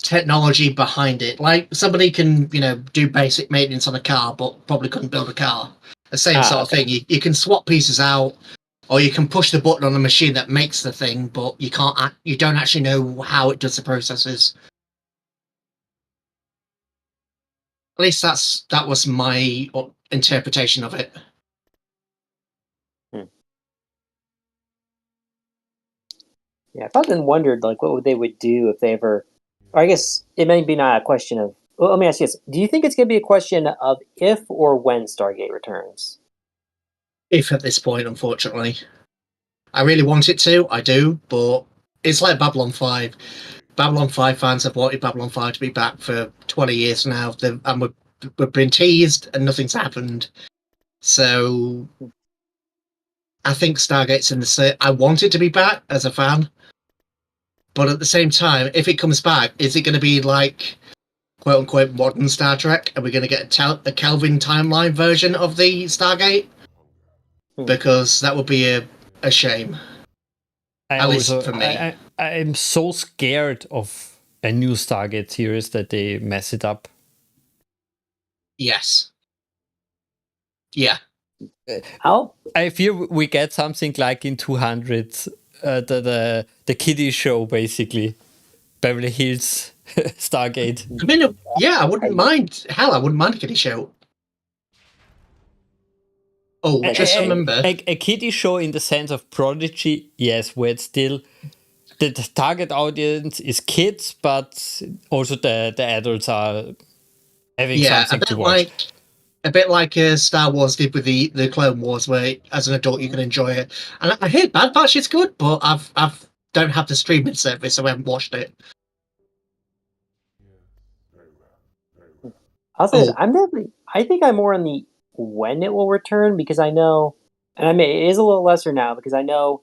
technology behind it. Like somebody can, do basic maintenance on a car, but probably couldn't build a car. The same sort of thing. You can swap pieces out, or you can push the button on the machine that makes the thing, but you can't. You don't actually know how it does the processes. At least that was my interpretation of it. Yeah, I've often wondered like what they would do if they ever. Or I guess it may be not a question of. Well, let me ask you this: do you think it's going to be a question of if or when Stargate returns? If at this point, unfortunately, I really want it to. I do, but it's like Babylon 5. Babylon 5 fans have wanted Babylon 5 to be back for 20 years now, and we've been teased and nothing's happened. So I think Stargate's in the same. I want it to be back as a fan, but at the same time, if it comes back, is it going to be like quote unquote modern Star Trek? Are we going to get a Kelvin timeline version of the Stargate? Because that would be a shame. At least for me. I'm so scared of a new Stargate series that they mess it up. Yes. Yeah. I fear we get something like in 200, the kiddie show, basically. Beverly Hills Stargate. I mean, yeah, I wouldn't mind. Hell, I wouldn't mind a kiddie show. Oh, just remember. A kiddie show in the sense of Prodigy, yes, where it's still the target audience is kids, but also the adults are having something to watch. A bit like Star Wars did with the Clone Wars, where as an adult you can enjoy it. And I hear Bad Batch is good, but I don't have the streaming service, so I haven't watched it. I'll say I think I'm more on the when it will return, because I know, and I mean, it is a little lesser now, because I know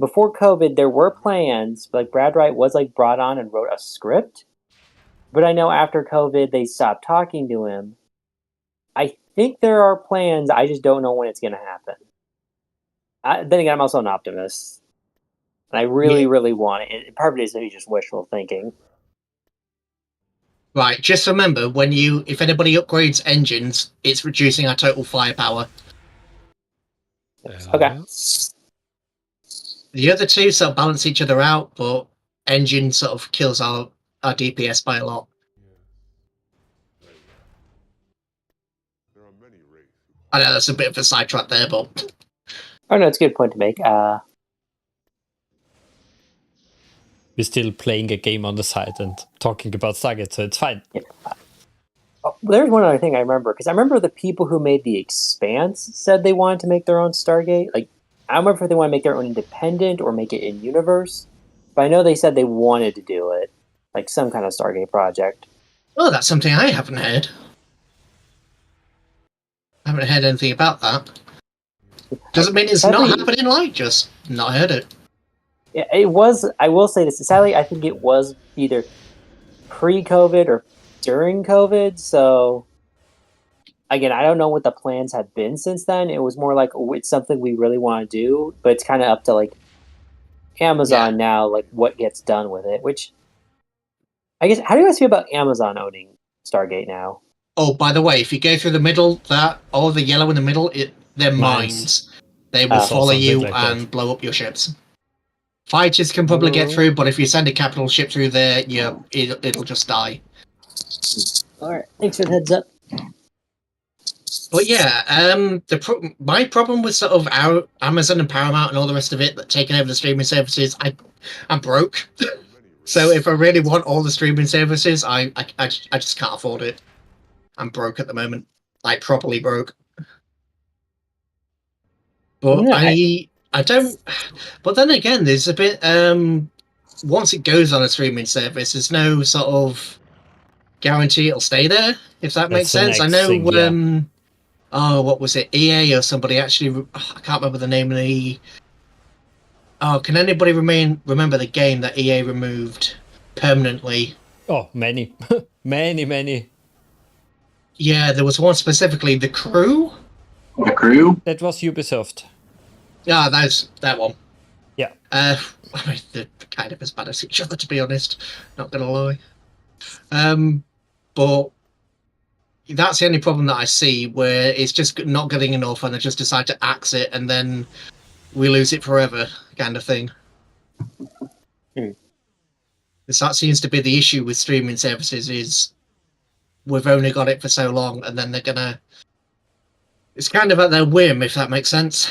before COVID there were plans, like Brad Wright was like brought on and wrote a script, but I know after COVID they stopped talking to him. I think there are plans, I just don't know when it's going to happen. Then again, I'm also an optimist, and I really want it. Part of it is maybe just wishful thinking. Right, just remember, if anybody upgrades engines, it's reducing our total firepower. Okay. The other two sort of balance each other out, but engine sort of kills our DPS by a lot. I know that's a bit of a sidetrack there, but... Oh no, it's a good point to make. We're still playing a game on the side and talking about Stargate, so it's fine. Yeah. There's one other thing I remember, because I remember the people who made The Expanse said they wanted to make their own Stargate. Like, I don't remember if they want to make their own independent or make it in universe, but I know they said they wanted to do it, like some kind of Stargate project. Oh, that's something I haven't heard. I haven't heard anything about that. Doesn't mean it's not happening, like, just not heard it. Yeah, it was, I will say this, sadly, I think it was either pre-COVID or during COVID, so again, I don't know what the plans have been since then. It was more like, it's something we really want to do, but it's kind of up to, like, Amazon now, like, what gets done with it, which, I guess, how do you guys feel about Amazon owning Stargate now? Oh, by the way, if you go through the middle, all the yellow in the middle, they're mines. They will follow you and blow up your ships. Fighters can probably get through, but if you send a capital ship through there, it'll just die. Alright, thanks for the heads up. But yeah, my problem with sort of our Amazon and Paramount and all the rest of it that taking over the streaming services, I'm broke. So if I really want all the streaming services, I just can't afford it. I'm broke at the moment, like properly broke. But I don't. But then again, there's a bit. Once it goes on a streaming service, there's no sort of guarantee it'll stay there. If that makes That's the sense. I next know. thing, yeah. Oh, what was it? EA or somebody actually? I can't remember the name of the. Oh, can anybody remember the game that EA removed permanently? Oh, many, many. Yeah, there was one specifically, The Crew. The Crew? That was Ubisoft. Yeah, that's that one. Yeah. I mean, they're kind of as bad as each other, to be honest. Not gonna lie. But that's the only problem that I see, where it's just not getting enough, and they just decide to axe it, and then we lose it forever, kind of thing. Because that seems to be the issue with streaming services, is we've only got it for so long, and then they're gonna. It's kind of at their whim, if that makes sense.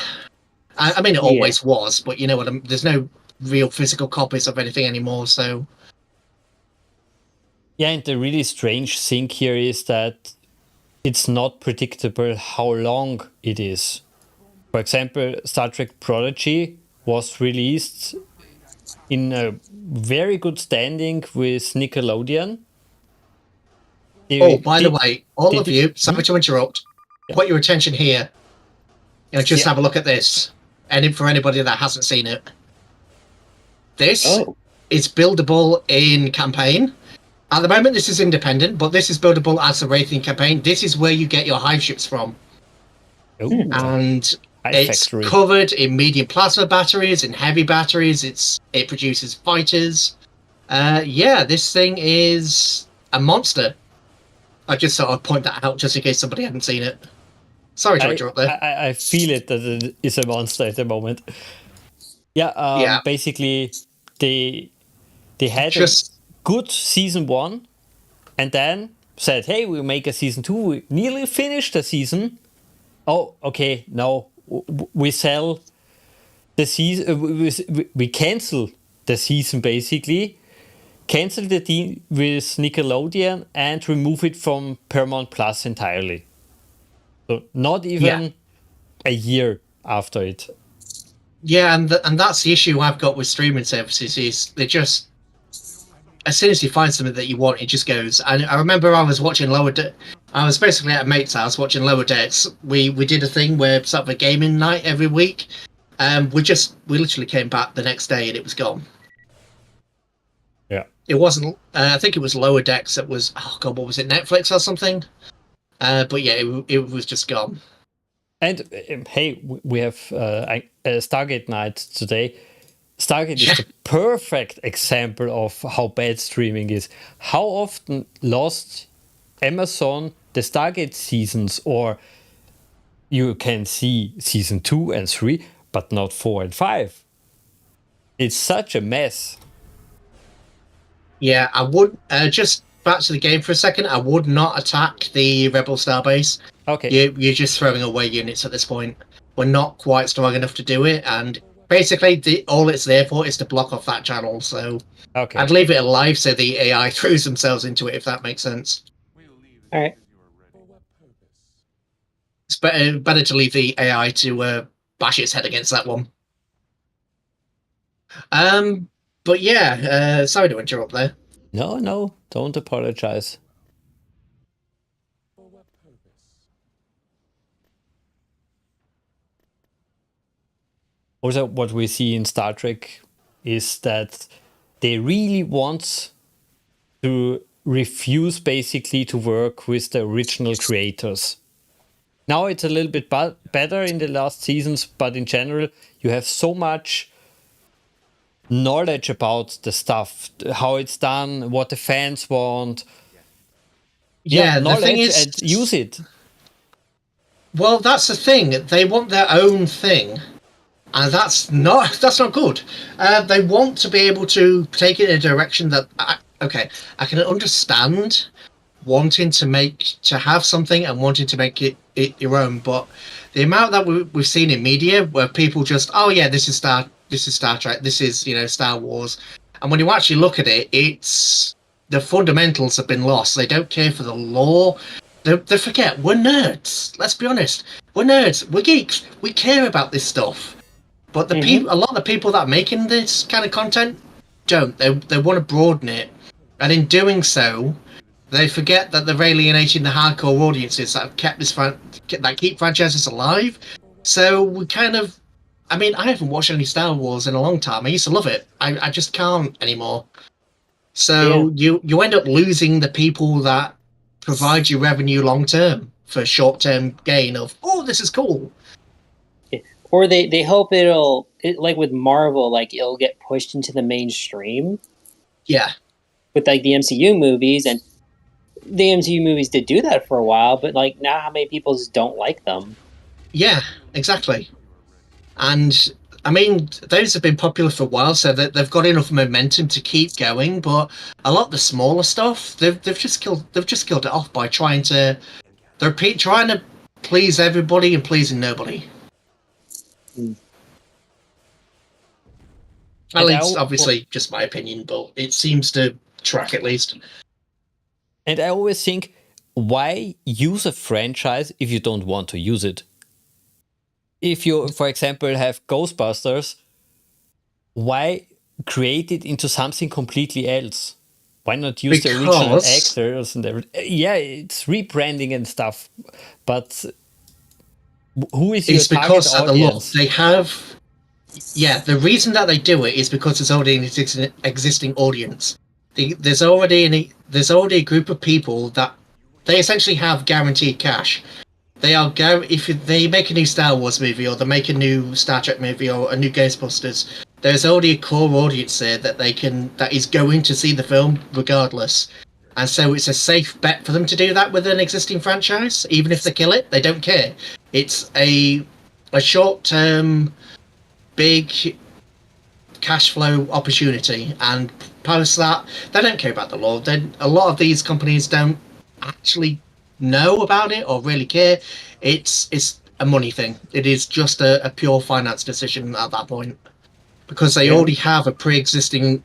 I mean, it always was, but you know what? There's no real physical copies of anything anymore, so. Yeah, and the really strange thing here is that it's not predictable how long it is. For example, Star Trek Prodigy was released in a very good standing with Nickelodeon. Oh, by the way, all of you, sorry to interrupt, put your attention here. You know, just have a look at this. And for anybody that hasn't seen it, this is buildable in campaign. At the moment, this is independent, but this is buildable as a Wraith campaign. This is where you get your hive ships from. Ooh. And it's factory. covered in medium plasma batteries and heavy batteries. It produces fighters. Yeah, this thing is a monster. I just thought I'd point that out just in case somebody hadn't seen it. Sorry to interrupt there. I feel it that it is a monster at the moment. Yeah, basically they had Just- a good season 1 and then said, hey, we'll make a season 2. We nearly finished the season. Oh, okay, no, we sell the season. We cancel the season, basically. Cancel the deal with Nickelodeon and remove it from Paramount Plus entirely. So not even a year after it. Yeah, and that's the issue I've got with streaming services, is they just, as soon as you find something that you want, it just goes. And I remember I was watching I was basically at a mate's house watching Lower Decks. We did a thing where sort of a gaming night every week. We literally came back the next day and it was gone. Yeah. It wasn't. I think it was Lower Decks that was. Oh god, what was it? Netflix or something? But yeah, it was just gone. And hey, we have a Stargate night today. Stargate is the perfect example of how bad streaming is. How often lost Amazon the Stargate seasons, or you can see season 2 and 3, but not 4 and 5. It's such a mess. Yeah, I would just back to the game for a second. I would not attack the Rebel Starbase. Okay. You're just throwing away units at this point. We're not quite strong enough to do it, and basically all it's there for is to block off that channel. So okay. I'd leave it alive so the AI throws themselves into it, if that makes sense. All right. It's better to leave the AI to bash its head against that one. But yeah, sorry to interrupt there. No, don't apologize. Also, what we see in Star Trek is that they really want to refuse basically to work with the original creators. Now it's a little bit better in the last seasons, but in general, you have so much knowledge about the stuff, how it's done, what the fans want. Yeah, the knowledge thing is, and use it. Well, that's the thing. They want their own thing, and that's not good. They want to be able to take it in a direction that I can understand wanting to have something and wanting to make it your own, but the amount that we've seen in media where people just, oh yeah, this is Star Trek, this is Star Wars, and when you actually look at it, it's the fundamentals have been lost. They don't care for the lore. They forget we're nerds. Let's be honest, we're nerds, we're geeks, we care about this stuff. But a lot of the people that are making this kind of content don't. They want to broaden it, and in doing so, they forget that they're alienating the hardcore audiences that have kept that keep franchises alive. So we kind of, I mean, I haven't watched any Star Wars in a long time. I used to love it. I just can't anymore. So you end up losing the people that provide you revenue long term for short term gain of, oh, this is cool. Or they hope like with Marvel, like it'll get pushed into the mainstream. Yeah. With like the MCU movies, and the MCU movies did do that for a while, but like now how many people just don't like them? Yeah, exactly. And I mean, those have been popular for a while, so that they've got enough momentum to keep going. But a lot of the smaller stuff, they've just killed it off by trying to please everybody and pleasing nobody. At least, obviously, just my opinion, but it seems to track at least. And I always think, why use a franchise if you don't want to use it? If you, for example, have Ghostbusters, why create it into something completely else? Why not use the original actors and everything? Yeah, it's rebranding and stuff, but who is your target audience? They have. Yeah, the reason that they do it is because there's already an existing audience. There's already a group of people that they essentially have guaranteed cash. They are if they make a new Star Wars movie or they make a new Star Trek movie or a new Ghostbusters, there's already a core audience there that is going to see the film regardless. And so it's a safe bet for them to do that with an existing franchise. Even if they kill it, they don't care. It's a short-term, big cash flow opportunity, and post that, they don't care about the law. A lot of these companies don't actually know about it or really care. It's a money thing. It is just a pure finance decision at that point, because they already have a pre-existing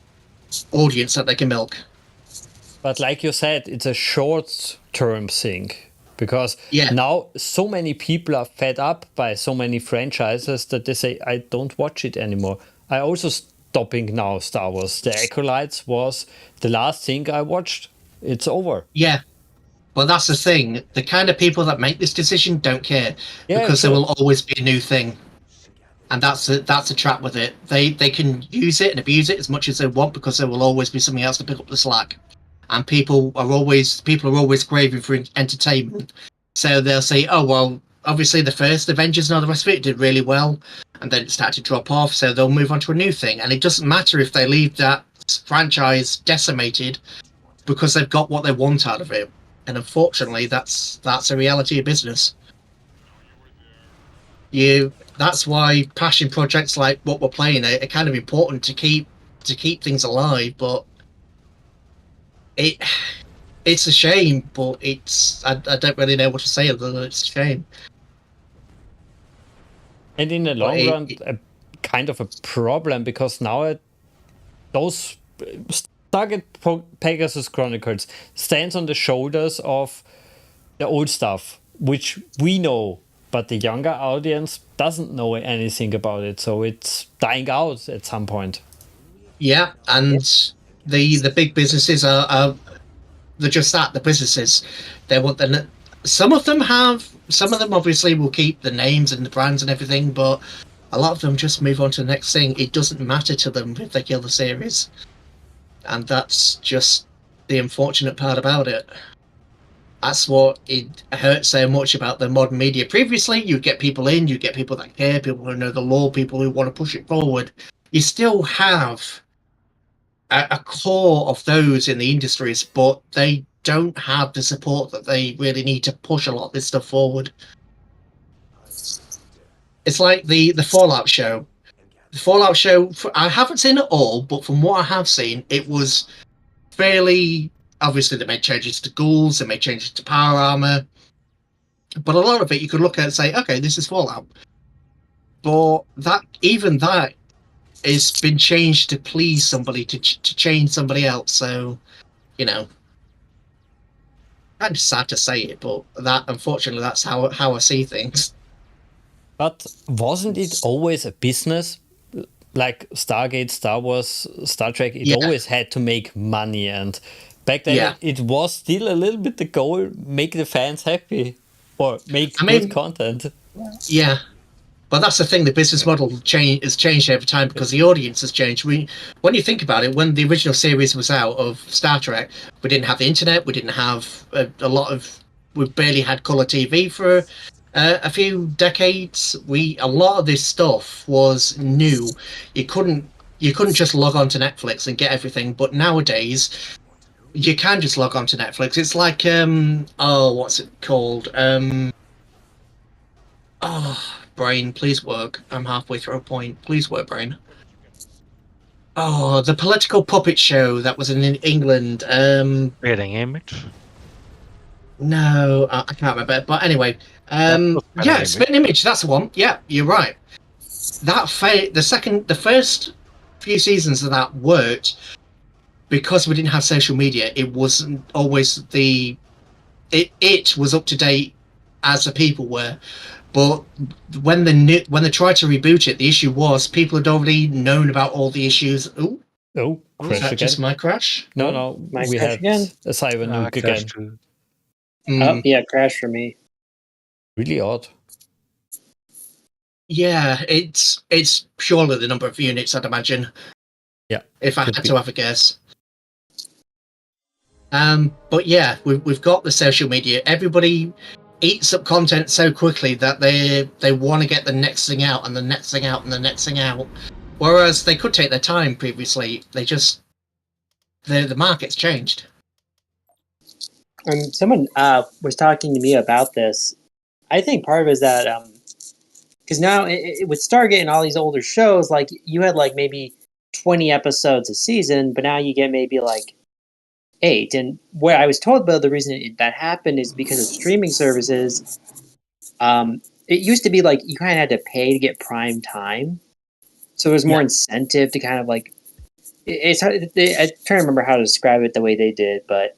audience that they can milk. But like you said, it's a short-term thing, because now so many people are fed up by so many franchises that they say, I don't watch it anymore. I also stopping now Star Wars. The Acolytes was the last thing I watched. It's over. Yeah. Well, that's the thing. The kind of people that make this decision don't care, because there will always be a new thing. And that's a trap with it. They can use it and abuse it as much as they want, because there will always be something else to pick up the slack. And people are always craving for entertainment. So they'll say, oh, well, obviously the first Avengers and all the rest of it did really well, and then it started to drop off, so they'll move on to a new thing. And it doesn't matter if they leave that franchise decimated, because they've got what they want out of it. And unfortunately, that's a reality of business. That's why passion projects like what we're playing are kind of important to keep things alive. But it's a shame, but I don't really know what to say other than it's a shame. And in the long run, a kind of a problem, because now those Stargate Pegasus Chronicles stands on the shoulders of the old stuff, which we know, but the younger audience doesn't know anything about it, so it's dying out at some point. Yeah, and the big businesses are they're just that, the businesses. They want some of them obviously will keep the names and the brands and everything, but a lot of them just move on to the next thing. It doesn't matter to them if they kill the series. And that's just the unfortunate part about it. That's what it hurts so much about the modern media. Previously, you'd get people in, you'd get people that care, people who know the law, people who want to push it forward. You still have a core of those in the industries, but they don't have the support that they really need to push a lot of this stuff forward. It's like the Fallout show. The Fallout show, I haven't seen it all, but from what I have seen, it was fairly... Obviously, they made changes to ghouls, they made changes to power armor, but a lot of it you could look at and say, okay, this is Fallout. But that has been changed to please somebody, to change somebody else. So, kind of sad to say it, but unfortunately, that's how I see things. But wasn't it always a business? Like Stargate, Star Wars, Star Trek, it always had to make money, and Back then, Yeah. it was still a little bit the goal: make the fans happy, or make good content. Yeah, but that's the thing. The business model has changed over time because the audience has changed. When you think about it, when the original series was out of Star Trek, we didn't have the internet. We didn't have a lot of. We barely had color TV for a few decades. A lot of this stuff was new. You couldn't just log on to Netflix and get everything. But nowadays, you can just log on to Netflix. It's like what's it called? Brain, please work. I'm halfway through a point. Please work, brain. Oh, the political puppet show that was in England. Creating image. No, I can't remember. But anyway, Spitting Image. That's the one. Yeah, you're right. The first few seasons of that worked because we didn't have social media. It wasn't always it was up to date as the people were. But when they tried to reboot it, the issue was people had already known about all the issues. Oh, was that just my crash? No, My we crash had again? a cyber nuke again. Oh, yeah, crash for me. Really odd. Yeah, it's purely the number of units, I'd imagine. Yeah. If I had to have a guess. But yeah, we've got the social media. Everybody eats up content so quickly that they want to get the next thing out and the next thing out and the next thing out. Whereas they could take their time previously. The market's changed. Someone was talking to me about this. I think part of it is that because now with Stargate and all these older shows, like you had like maybe 20 episodes a season, but now you get maybe like 8. And what I was told about the reason that happened is because of streaming services. It used to be like you kind of had to pay to get prime time, so there was more incentive to kind of like. I'm trying to remember how to describe it the way they did, but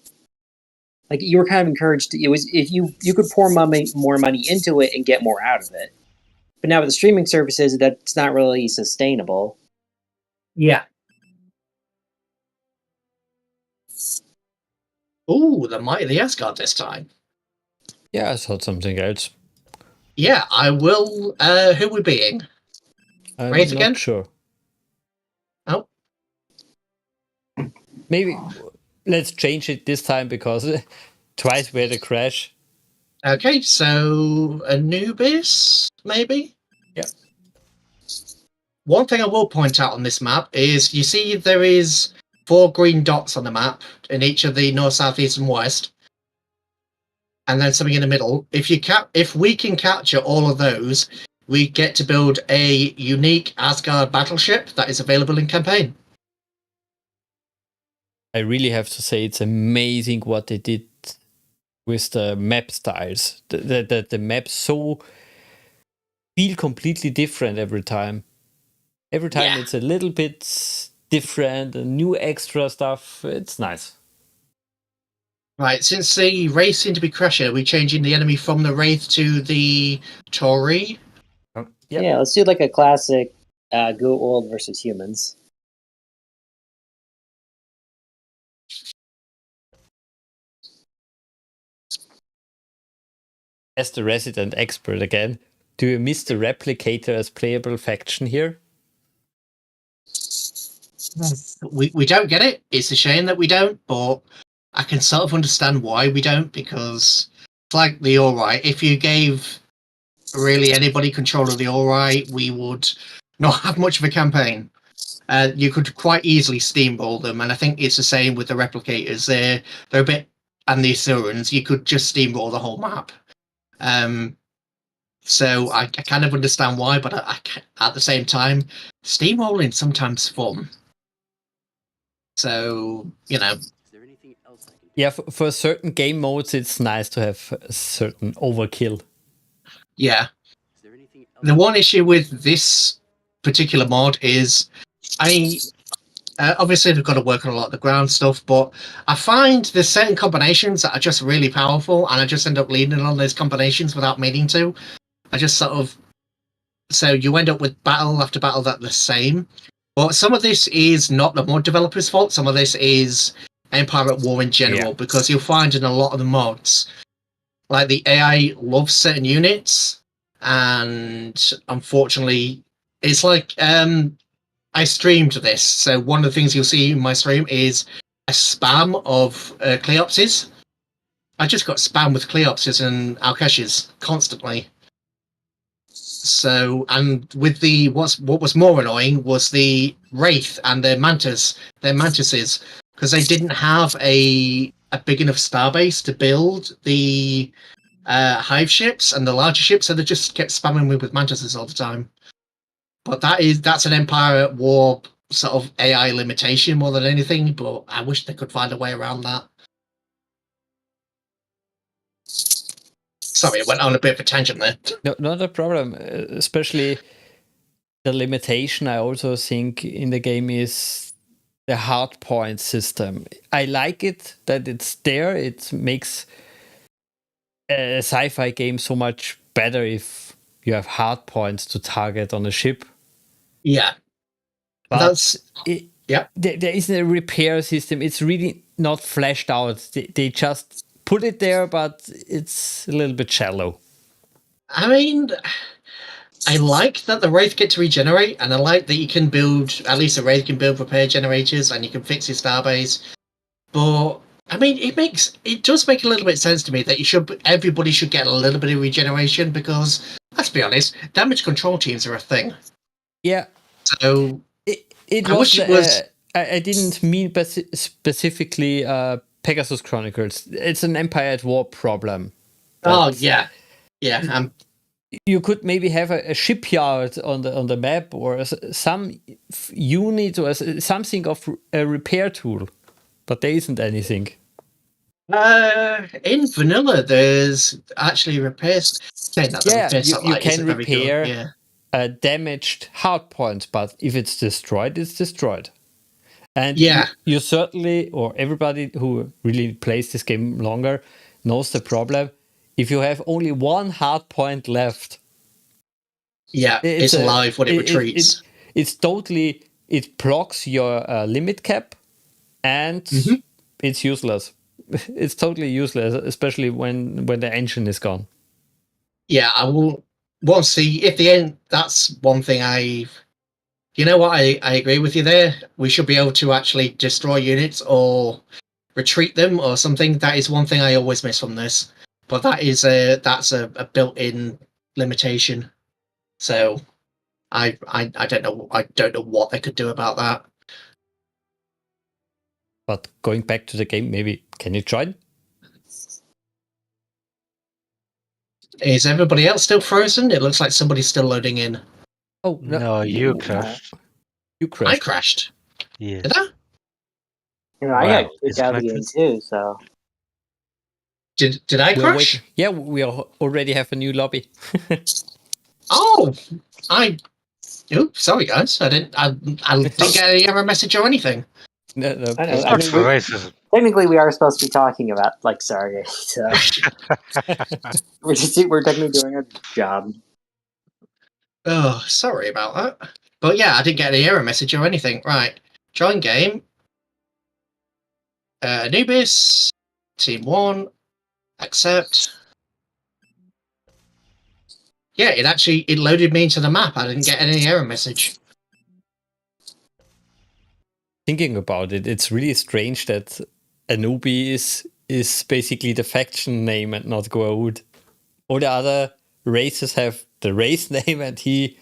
like you were kind of encouraged. It was if you could pour more money into it and get more out of it. But now with the streaming services, that's not really sustainable. Yeah. Oh, the Might of the Asgard this time. Yeah, I thought something else. Yeah, I will. Who we being? I'm Wraith not again? sure. Oh. Maybe let's change it this time because twice we had a crash. Okay, so Anubis, maybe? Yeah. One thing I will point out on this map is you see there is 4 green dots on the map in each of the north, south, east, and west. And then something in the middle. If we can capture all of those, we get to build a unique Asgard battleship that is available in campaign. I really have to say it's amazing what they did with the map styles. The maps so feel completely different every time. Every time it's a little bit different, new extra stuff. It's nice. Right, since the Wraith seem to be crashing, are we changing the enemy from the Wraith to the Tauri? Yeah, let's do like a classic Goa'uld versus humans. As the resident expert again, do you miss the replicator as playable faction here? We don't get it. It's a shame that we don't, but I can sort of understand why we don't, because it's like the All Right. If you gave really anybody control of the All Right, we would not have much of a campaign. You could quite easily steamroll them, and I think it's the same with the replicators. They're a bit, and the Asurans. You could just steamroll the whole map. So I kind of understand why, but at the same time, steamrolling sometimes fun. So, you know. Yeah, for certain game modes, it's nice to have a certain overkill. Yeah. The one issue with this particular mod is, obviously they've got to work on a lot of the ground stuff, but I find there's certain combinations that are just really powerful, and I just end up leaning on those combinations without meaning to. I just sort of... So you end up with battle after battle that are the same. But some of this is not the mod developer's fault. Some of this is Empire at War in general, because you'll find in a lot of the mods, like the AI loves certain units, and unfortunately, it's like I streamed this, so one of the things you'll see in my stream is a spam of Cleopses. I just got spam with Cleopses and Alkeshes constantly. So, and with the what was more annoying was the Wraith and their mantises, because they didn't have a big enough starbase to build the hive ships and the larger ships, so they just kept spamming me with mantises all the time. But that's an Empire at War sort of AI limitation more than anything, but I wish they could find a way around that. Sorry, I went on a bit of a tangent there. No, not a problem. Especially the limitation I also think in the game is the hard point system. I like it that it's there. It makes a sci-fi game so much better if you have hard points to target on a ship. Yeah. But there isn't a repair system. It's really not fleshed out. They just put it there, but it's a little bit shallow. I mean, I like that the Wraith get to regenerate, and I like that you can build, at least the Wraith can build repair generators, and you can fix your starbase. But I mean, it does make a little bit sense to me that everybody should get a little bit of regeneration, because let's be honest, damage control teams are a thing. Yeah. So I didn't mean specifically Pegasus Chronicles. It's an Empire at War problem. Oh yeah. You could maybe have a shipyard on the map, or some unit, or something of a repair tool, but there isn't anything. In vanilla, there's actually repairs. You can repair a damaged hard point, but if it's destroyed, it's destroyed. And you certainly, or everybody who really plays this game longer, knows the problem. If you have only one hard point left, it's alive when it retreats. It blocks your limit cap, and it's useless. It's totally useless, especially when the engine is gone. Yeah, I will. We'll see if the end. That's one thing You know what? I agree with you there. We should be able to actually destroy units or retreat them or something. That is one thing I always miss from this. But that's a built-in limitation. So I don't know. I don't know what they could do about that. But going back to the game, maybe can you join? Is everybody else still frozen? It looks like somebody's still loading in. Oh no, you crashed. You crashed. I crashed. Yeah. Did I? I got kicked out of the game too. So. Did I crash? Yeah, we already have a new lobby. Oops, sorry guys. I didn't get any error message or anything. No. I mean, technically, we are supposed to be talking about like Stargate. So we're technically doing our job. Oh, sorry about that. But yeah, I didn't get any error message or anything. Right, join game. Anubis, team 1, accept. Yeah, it loaded me into the map. I didn't get any error message. Thinking about it, it's really strange that Anubis is basically the faction name and not Goa'uld. All the other races have the race name, and he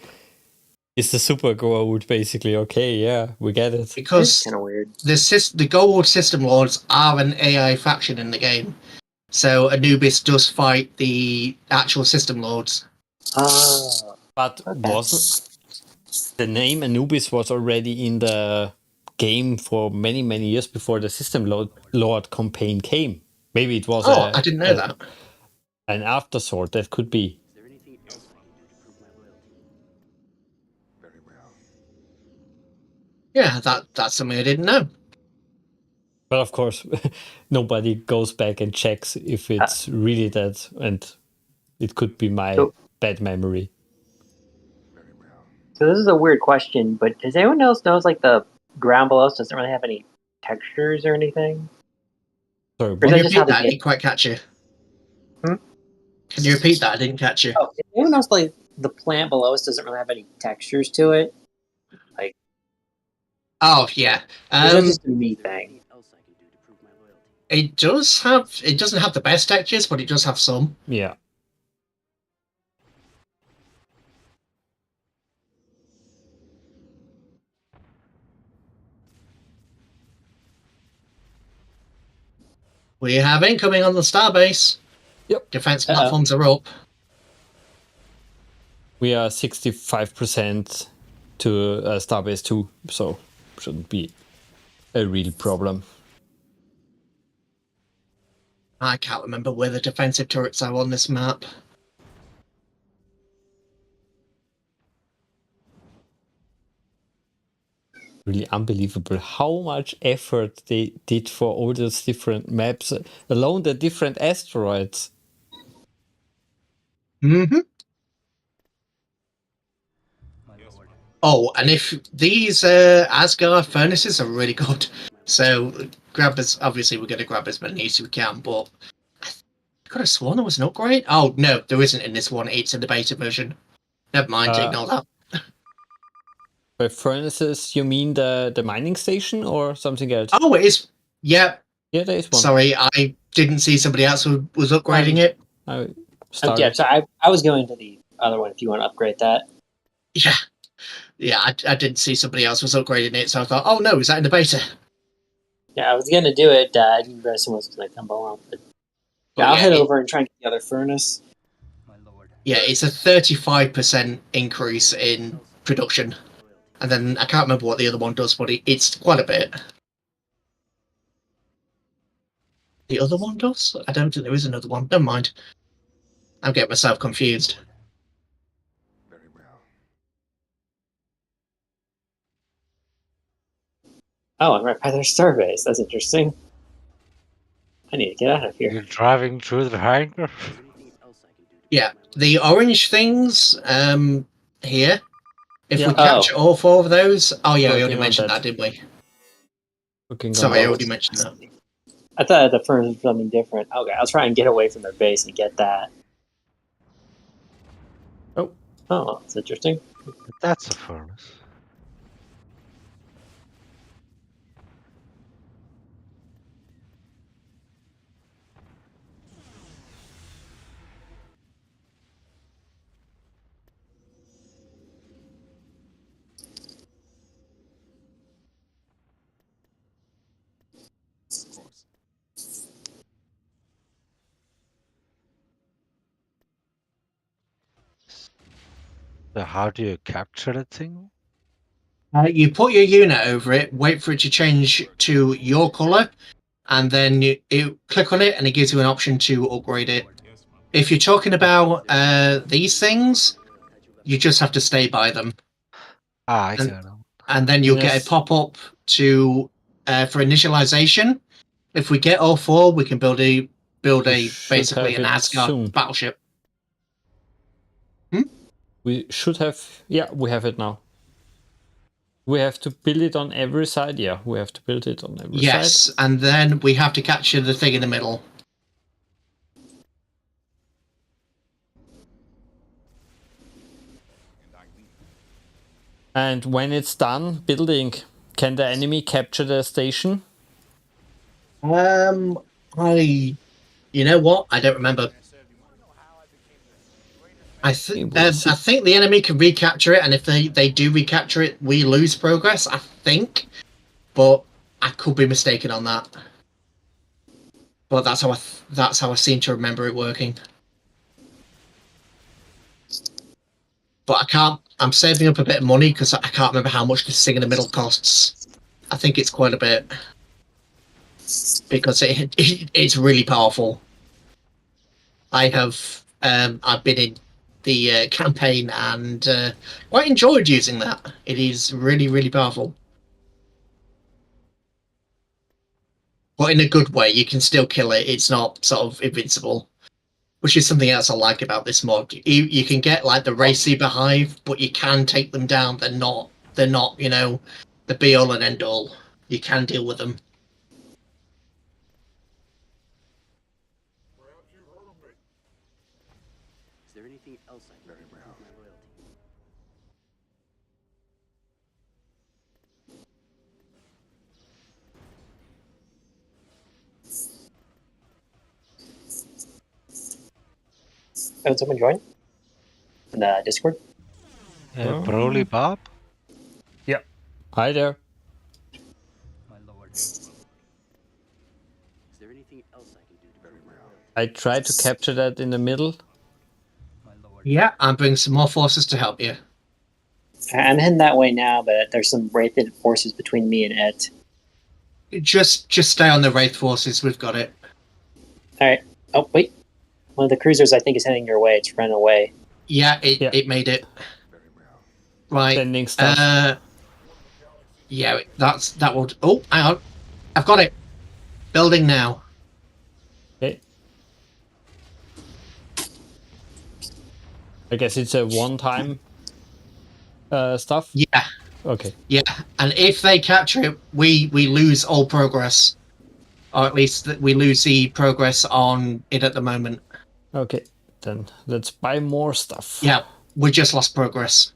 is the super Goa'uld, basically. Okay, yeah, we get it. Because it's kind of weird. The Goa'uld system lords are an AI faction in the game, so Anubis does fight the actual system lords. But wasn't the name Anubis was already in the game for many years before the system lord campaign came? Maybe it was. I didn't know that. An aftersort, that could be. Is there anything else I can do to prove my loyalty? Very well. Yeah, that's something I didn't know. But of course, nobody goes back and checks if it's really that, and it could be my bad memory. Very well. So this is a weird question, but does anyone else knows like the ground below us doesn't really have any textures or anything? Sorry, Can that you just how repeat they that? I get- didn't quite catch you. Hmm? Can you repeat that? I didn't catch you. Oh, anyone else like the plant below us doesn't really have any textures to it? Oh yeah. Or is that just a me thing? It does have. It doesn't have the best textures, but it does have some. yeah. We have incoming on the starbase. Yep. Defense platforms are up. We are 65% to Starbase 2, so shouldn't be a real problem. I can't remember where the defensive turrets are on this map. Really unbelievable how much effort they did for all those different maps, alone the different asteroids. Mm-hmm. Oh, and if these Asgard furnaces are really good, so grab as obviously we're going to grab as many as we can. But I could have sworn there was an upgrade. Oh no, there isn't in this one. It's in the beta version. Never mind, ignore that. By furnaces, you mean the mining station or something else? Oh, it is. Yeah. Yeah, there is one. Sorry, I didn't see somebody else who was upgrading it. Yeah, so I was going to the other one if you want to upgrade that. Yeah. Yeah, I didn't see somebody else was upgrading it, so I thought, oh no, is that in the beta? Yeah, I was going to do it. I didn't realize someone was going to come along. But yeah, I'll head over and try and get the other furnace. Yeah, it's a 35% increase in production. And then I can't remember what the other one does, but it's quite a bit. The other one does? I don't think there is another one. Never mind. I'm getting myself confused. Very well. Oh, I'm right by their starbase. That's interesting. I need to get out of here. You're driving through the hangar? Yeah, the orange things here. If Yeah. we capture all 4 of those... Oh yeah, we Working already on mentioned that. that, didn't we? Looking Sorry, I on already mentioned that. I thought the furnace was something different. Okay, I'll try and get away from their base and get that. Oh, that's interesting. That's a furnace. So how do you capture that thing? You put your unit over it, wait for it to change to your colour, and then you click on it and it gives you an option to upgrade it. If you're talking about these things, you just have to stay by them. I got them. And then you'll get Yes. a pop-up to for initialization. If we get all 4, we can build a should basically have an it Asgard soon. battleship. We should have... Yeah, we have it now. We have to build it on every side. Yeah, we have to build it on every side. Yes, and then we have to capture the thing in the middle. And when it's done building, can the enemy capture the station? You know what? I don't remember. I think the enemy can recapture it, and if they do recapture it, we lose progress. I think, but I could be mistaken on that. But that's how I seem to remember it working. But I can't. I'm saving up a bit of money because I can't remember how much this thing in the middle costs. I think it's quite a bit because it's really powerful. I've been in the campaign and quite enjoyed using that. It is really, really powerful. But in a good way, you can still kill it. It's not sort of invincible, which is something else I like about this mod. You can get like the racy behive, but you can take them down. They're not, you know, the be all and end all. You can deal with them. Oh, someone join? In the Discord? Broly Bob? Yeah. Hi there. My lord. Is there anything else I can do to prove my loyalty? I tried to capture that in the middle. My lord. Yeah, I'm bringing some more forces to help you. I'm heading that way now, but there's some Wraith forces between me and it. Just stay on the Wraith forces. We've got it. Alright. Oh, wait. One of the cruisers, I think, is heading your way. It's running away. Yeah, it made it. Right. Sending stuff. Yeah, that will. Oh, hang on. I've got it. Building now. Okay. I guess it's a one-time stuff. Yeah, Okay. yeah. And if they capture it, we lose all progress, or at least we lose the progress on it at the moment. Okay. Then let's buy more stuff. Yeah, we just lost progress.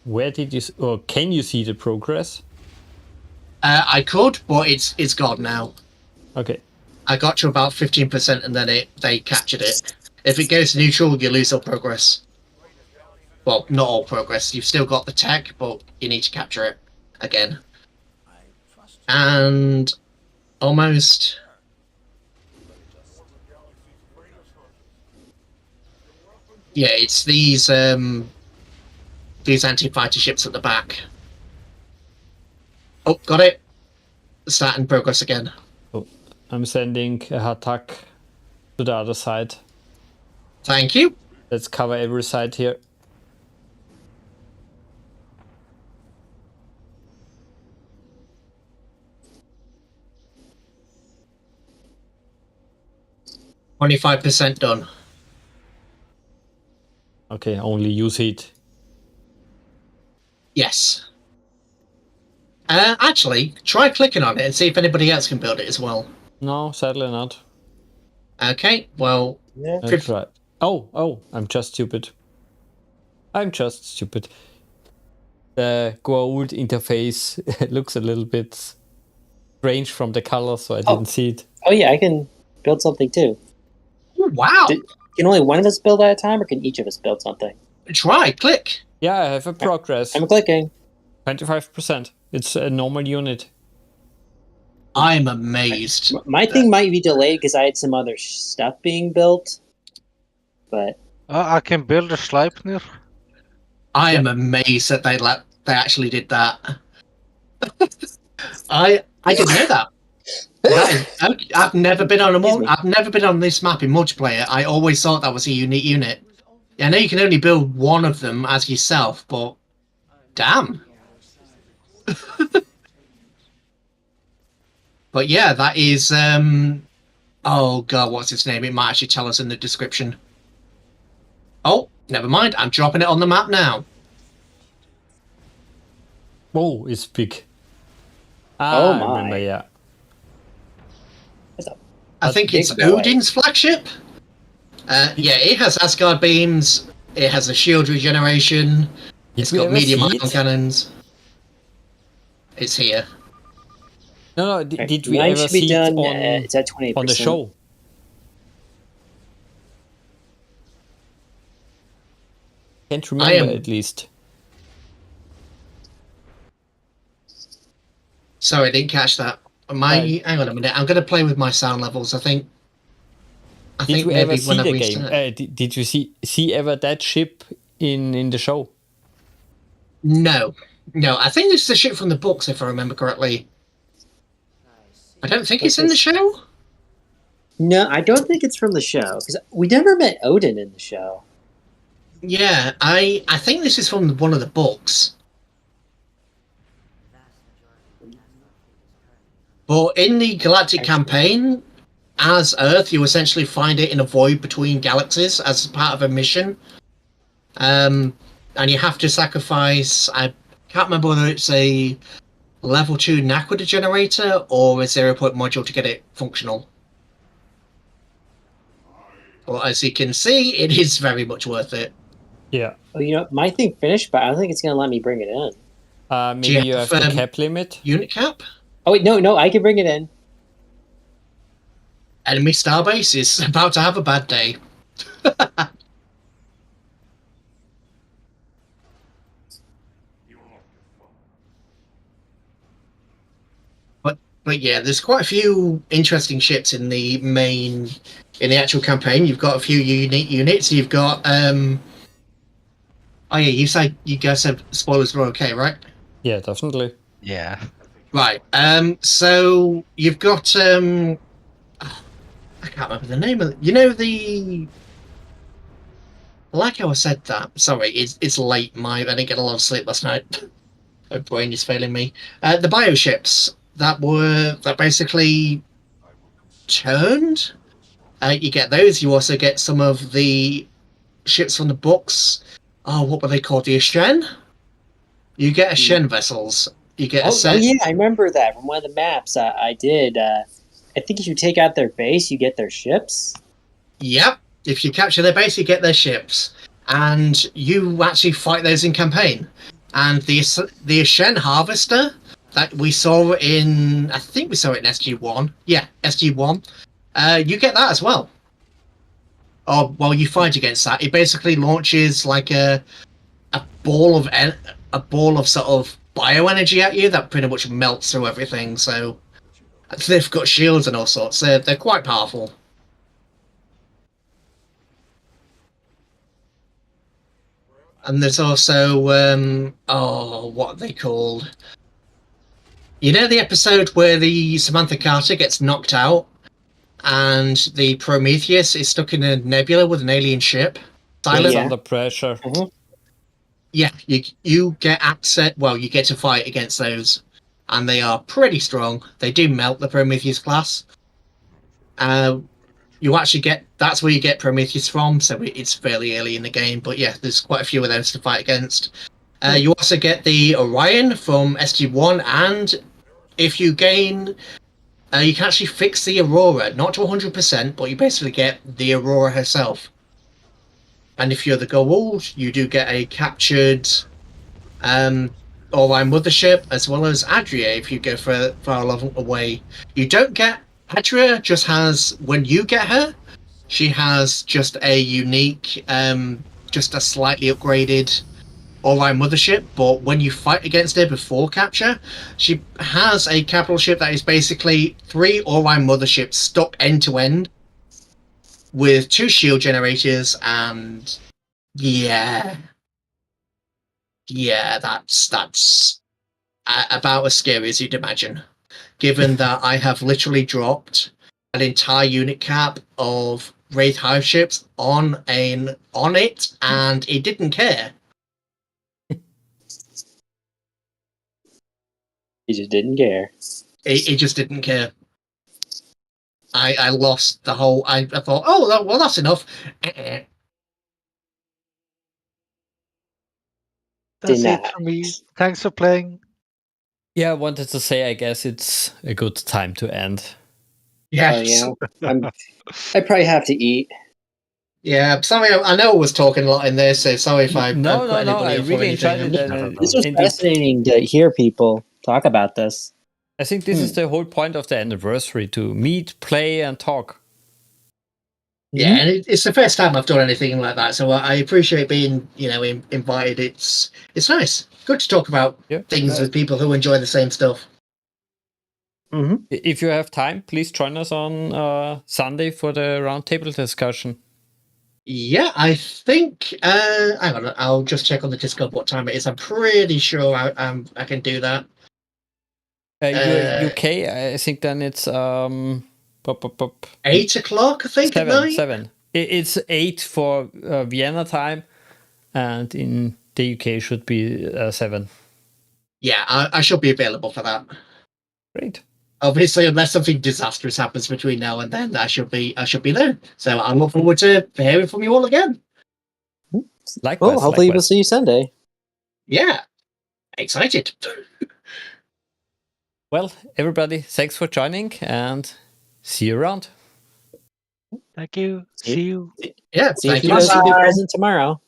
Where did you? Or can you see the progress? I could, but it's gone now. Okay. I got to about 15%, and then they captured it. If it goes neutral, you lose all progress. Well, not all progress. You've still got the tech, but you need to capture it again. And almost. Yeah, it's these anti-fighter ships at the back. Oh, got it. Starting progress again. Oh, I'm sending a attack to the other side. Thank you. Let's cover every side here. %25 done. Okay, only use heat. Yes. Actually, try clicking on it and see if anybody else can build it as well. No, sadly not. Okay, well... Yeah. That's right. Oh, I'm just stupid. The gold interface looks a little bit strange from the color, so I didn't see it. Oh, yeah, I can build something too. Oh, wow! Can only one of us build at a time, or can each of us build something? Try, click! Yeah, I have a progress. I'm clicking. 25%. It's a normal unit. I'm amazed. My thing might be delayed because I had some other stuff being built. But I can build a Sleipnir. I am amazed that they actually did that. I didn't know that. I've never been on I've never been on this map in multiplayer. I always thought that was a unique unit. I know you can only build one of them as yourself, but damn. But yeah, that is oh god, what's its name? It might actually tell us in the description. Oh, never mind. I'm dropping it on the map now. Oh, it's big. Oh I my. remember, yeah. I think it's big boy. Odin's flagship. Yeah, it has Asgard beams. It has a shield regeneration. It's we got ever medium see ion it? cannons. It's here. No, did we mine ever should be see done. it It's at 28%. on the show? Can't remember at least. Sorry, I didn't catch that. Hang on a minute. I'm going to play with my sound levels. I think Did we ever maybe see whenever the we game? start. Did you see ever that ship in the show? No. I think this is the ship from the books, if I remember correctly. I don't think it's in the show. No, I don't think it's from the show because we never met Odin in the show. Yeah, I think this is from one of the books. But in the Galactic campaign, as Earth, you essentially find it in a void between galaxies as part of a mission. And you have to sacrifice, I can't remember whether it's a level 2 Naquita generator or a 0-point module to get it functional. Well, as you can see, it is very much worth it. Yeah. Oh, my thing finished, but I don't think it's going to let me bring it in. Maybe you have the cap limit. Unit cap? Oh, wait, no, I can bring it in. enemy starbase is about to have a bad day. But yeah, there's quite a few interesting ships in the actual campaign. You've got a few unique units. You've got oh yeah, you said you guys said spoilers were okay, right? Yeah, definitely. Yeah. Right. So you've got I can't remember the name of it. You know the. I like how I said that. Sorry, it's late. I didn't get a lot of sleep last night. My brain is failing me. The bioships that basically turned. You get those. You also get some of the ships from the books. Oh, what were they called? The Ashen? You get Ashen vessels. You get a set. Oh, yeah, I remember that from one of the maps I did. I think if you take out their base, you get their ships. Yep. If you capture their base, you get their ships. And you actually fight those in campaign. And the Ashen Harvester that we saw in... I think we saw it in SG1. Yeah, SG1. You get that as well. Or, well, you fight against that. It basically launches like a ball of sort of bioenergy at you that pretty much melts through everything. So they've got shields and all sorts. They're quite powerful. And there's also what are they called? You know the episode where the Samantha Carter gets knocked out and the Prometheus is stuck in a nebula with an alien ship? Silent under pressure. Mm-hmm. Yeah, you get access. Well, you get to fight against those, and they are pretty strong. They do melt the Prometheus class. You actually get that's where you get Prometheus from, so it's fairly early in the game. But yeah, there's quite a few of those to fight against. You also get the Orion from SG1, and if you gain, you can actually fix the Aurora, not to 100%, but you basically get the Aurora herself. And if you're the Goa'uld, you do get a captured Orion mothership, as well as Adria if you go far away. You don't get Adria, just has, when you get her, she has just a unique, just a slightly upgraded Orion mothership, but when you fight against her before capture, she has a capital ship that is basically 3 Orion motherships stuck end to end with 2 shield generators, and yeah, that's about as scary as you'd imagine. Given that I have literally dropped an entire unit cap of Wraith hive ships on it, and it didn't care. He just didn't care. It just didn't care. I lost the whole. I thought, oh well, that's enough. That's it from me. Thanks for playing. Yeah, I wanted to say, I guess it's a good time to end. Yes. I probably have to eat. Yeah, sorry, I know I was talking a lot in there, so sorry if I... No, I really enjoyed it. This was fascinating to hear people talk about this. I think this is the whole point of the anniversary, to meet, play, and talk. Yeah, and it's the first time I've done anything like that, so I appreciate being, invited. It's nice. Good to talk about things with people who enjoy the same stuff. Mm-hmm. If you have time, please join us on Sunday for the roundtable discussion. Yeah, I think hang on, I'll just check on the Discord what time it is. I'm pretty sure I can do that. UK, I think then it's 8 o'clock, I think. 7. It's 8 for Vienna time, and in the UK should be 7. Yeah, I should be available for that. Great. Obviously, unless something disastrous happens between now and then, I should be there. So I look forward to hearing from you all again. Likewise. Well, hopefully we'll see you Sunday. Yeah, excited. Well, everybody, thanks for joining, and see you around. Thank you. See you. Yeah, see if you guys will be present tomorrow.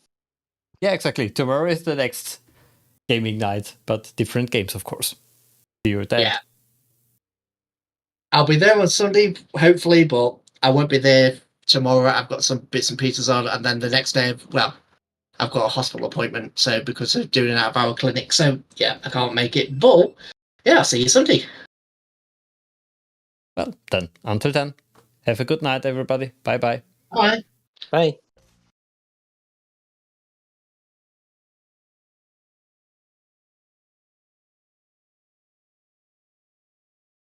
Yeah, exactly. Tomorrow is the next gaming night, but different games, of course. See you then. Yeah. I'll be there on Sunday, hopefully, but I won't be there tomorrow. I've got some bits and pieces on, and then the next day, well, I've got a hospital appointment, so because of doing an out-of-hour clinic, so yeah, I can't make it. But yeah, I'll see you Sunday. Well, then, until then, have a good night, everybody. Bye-bye. Bye. Bye.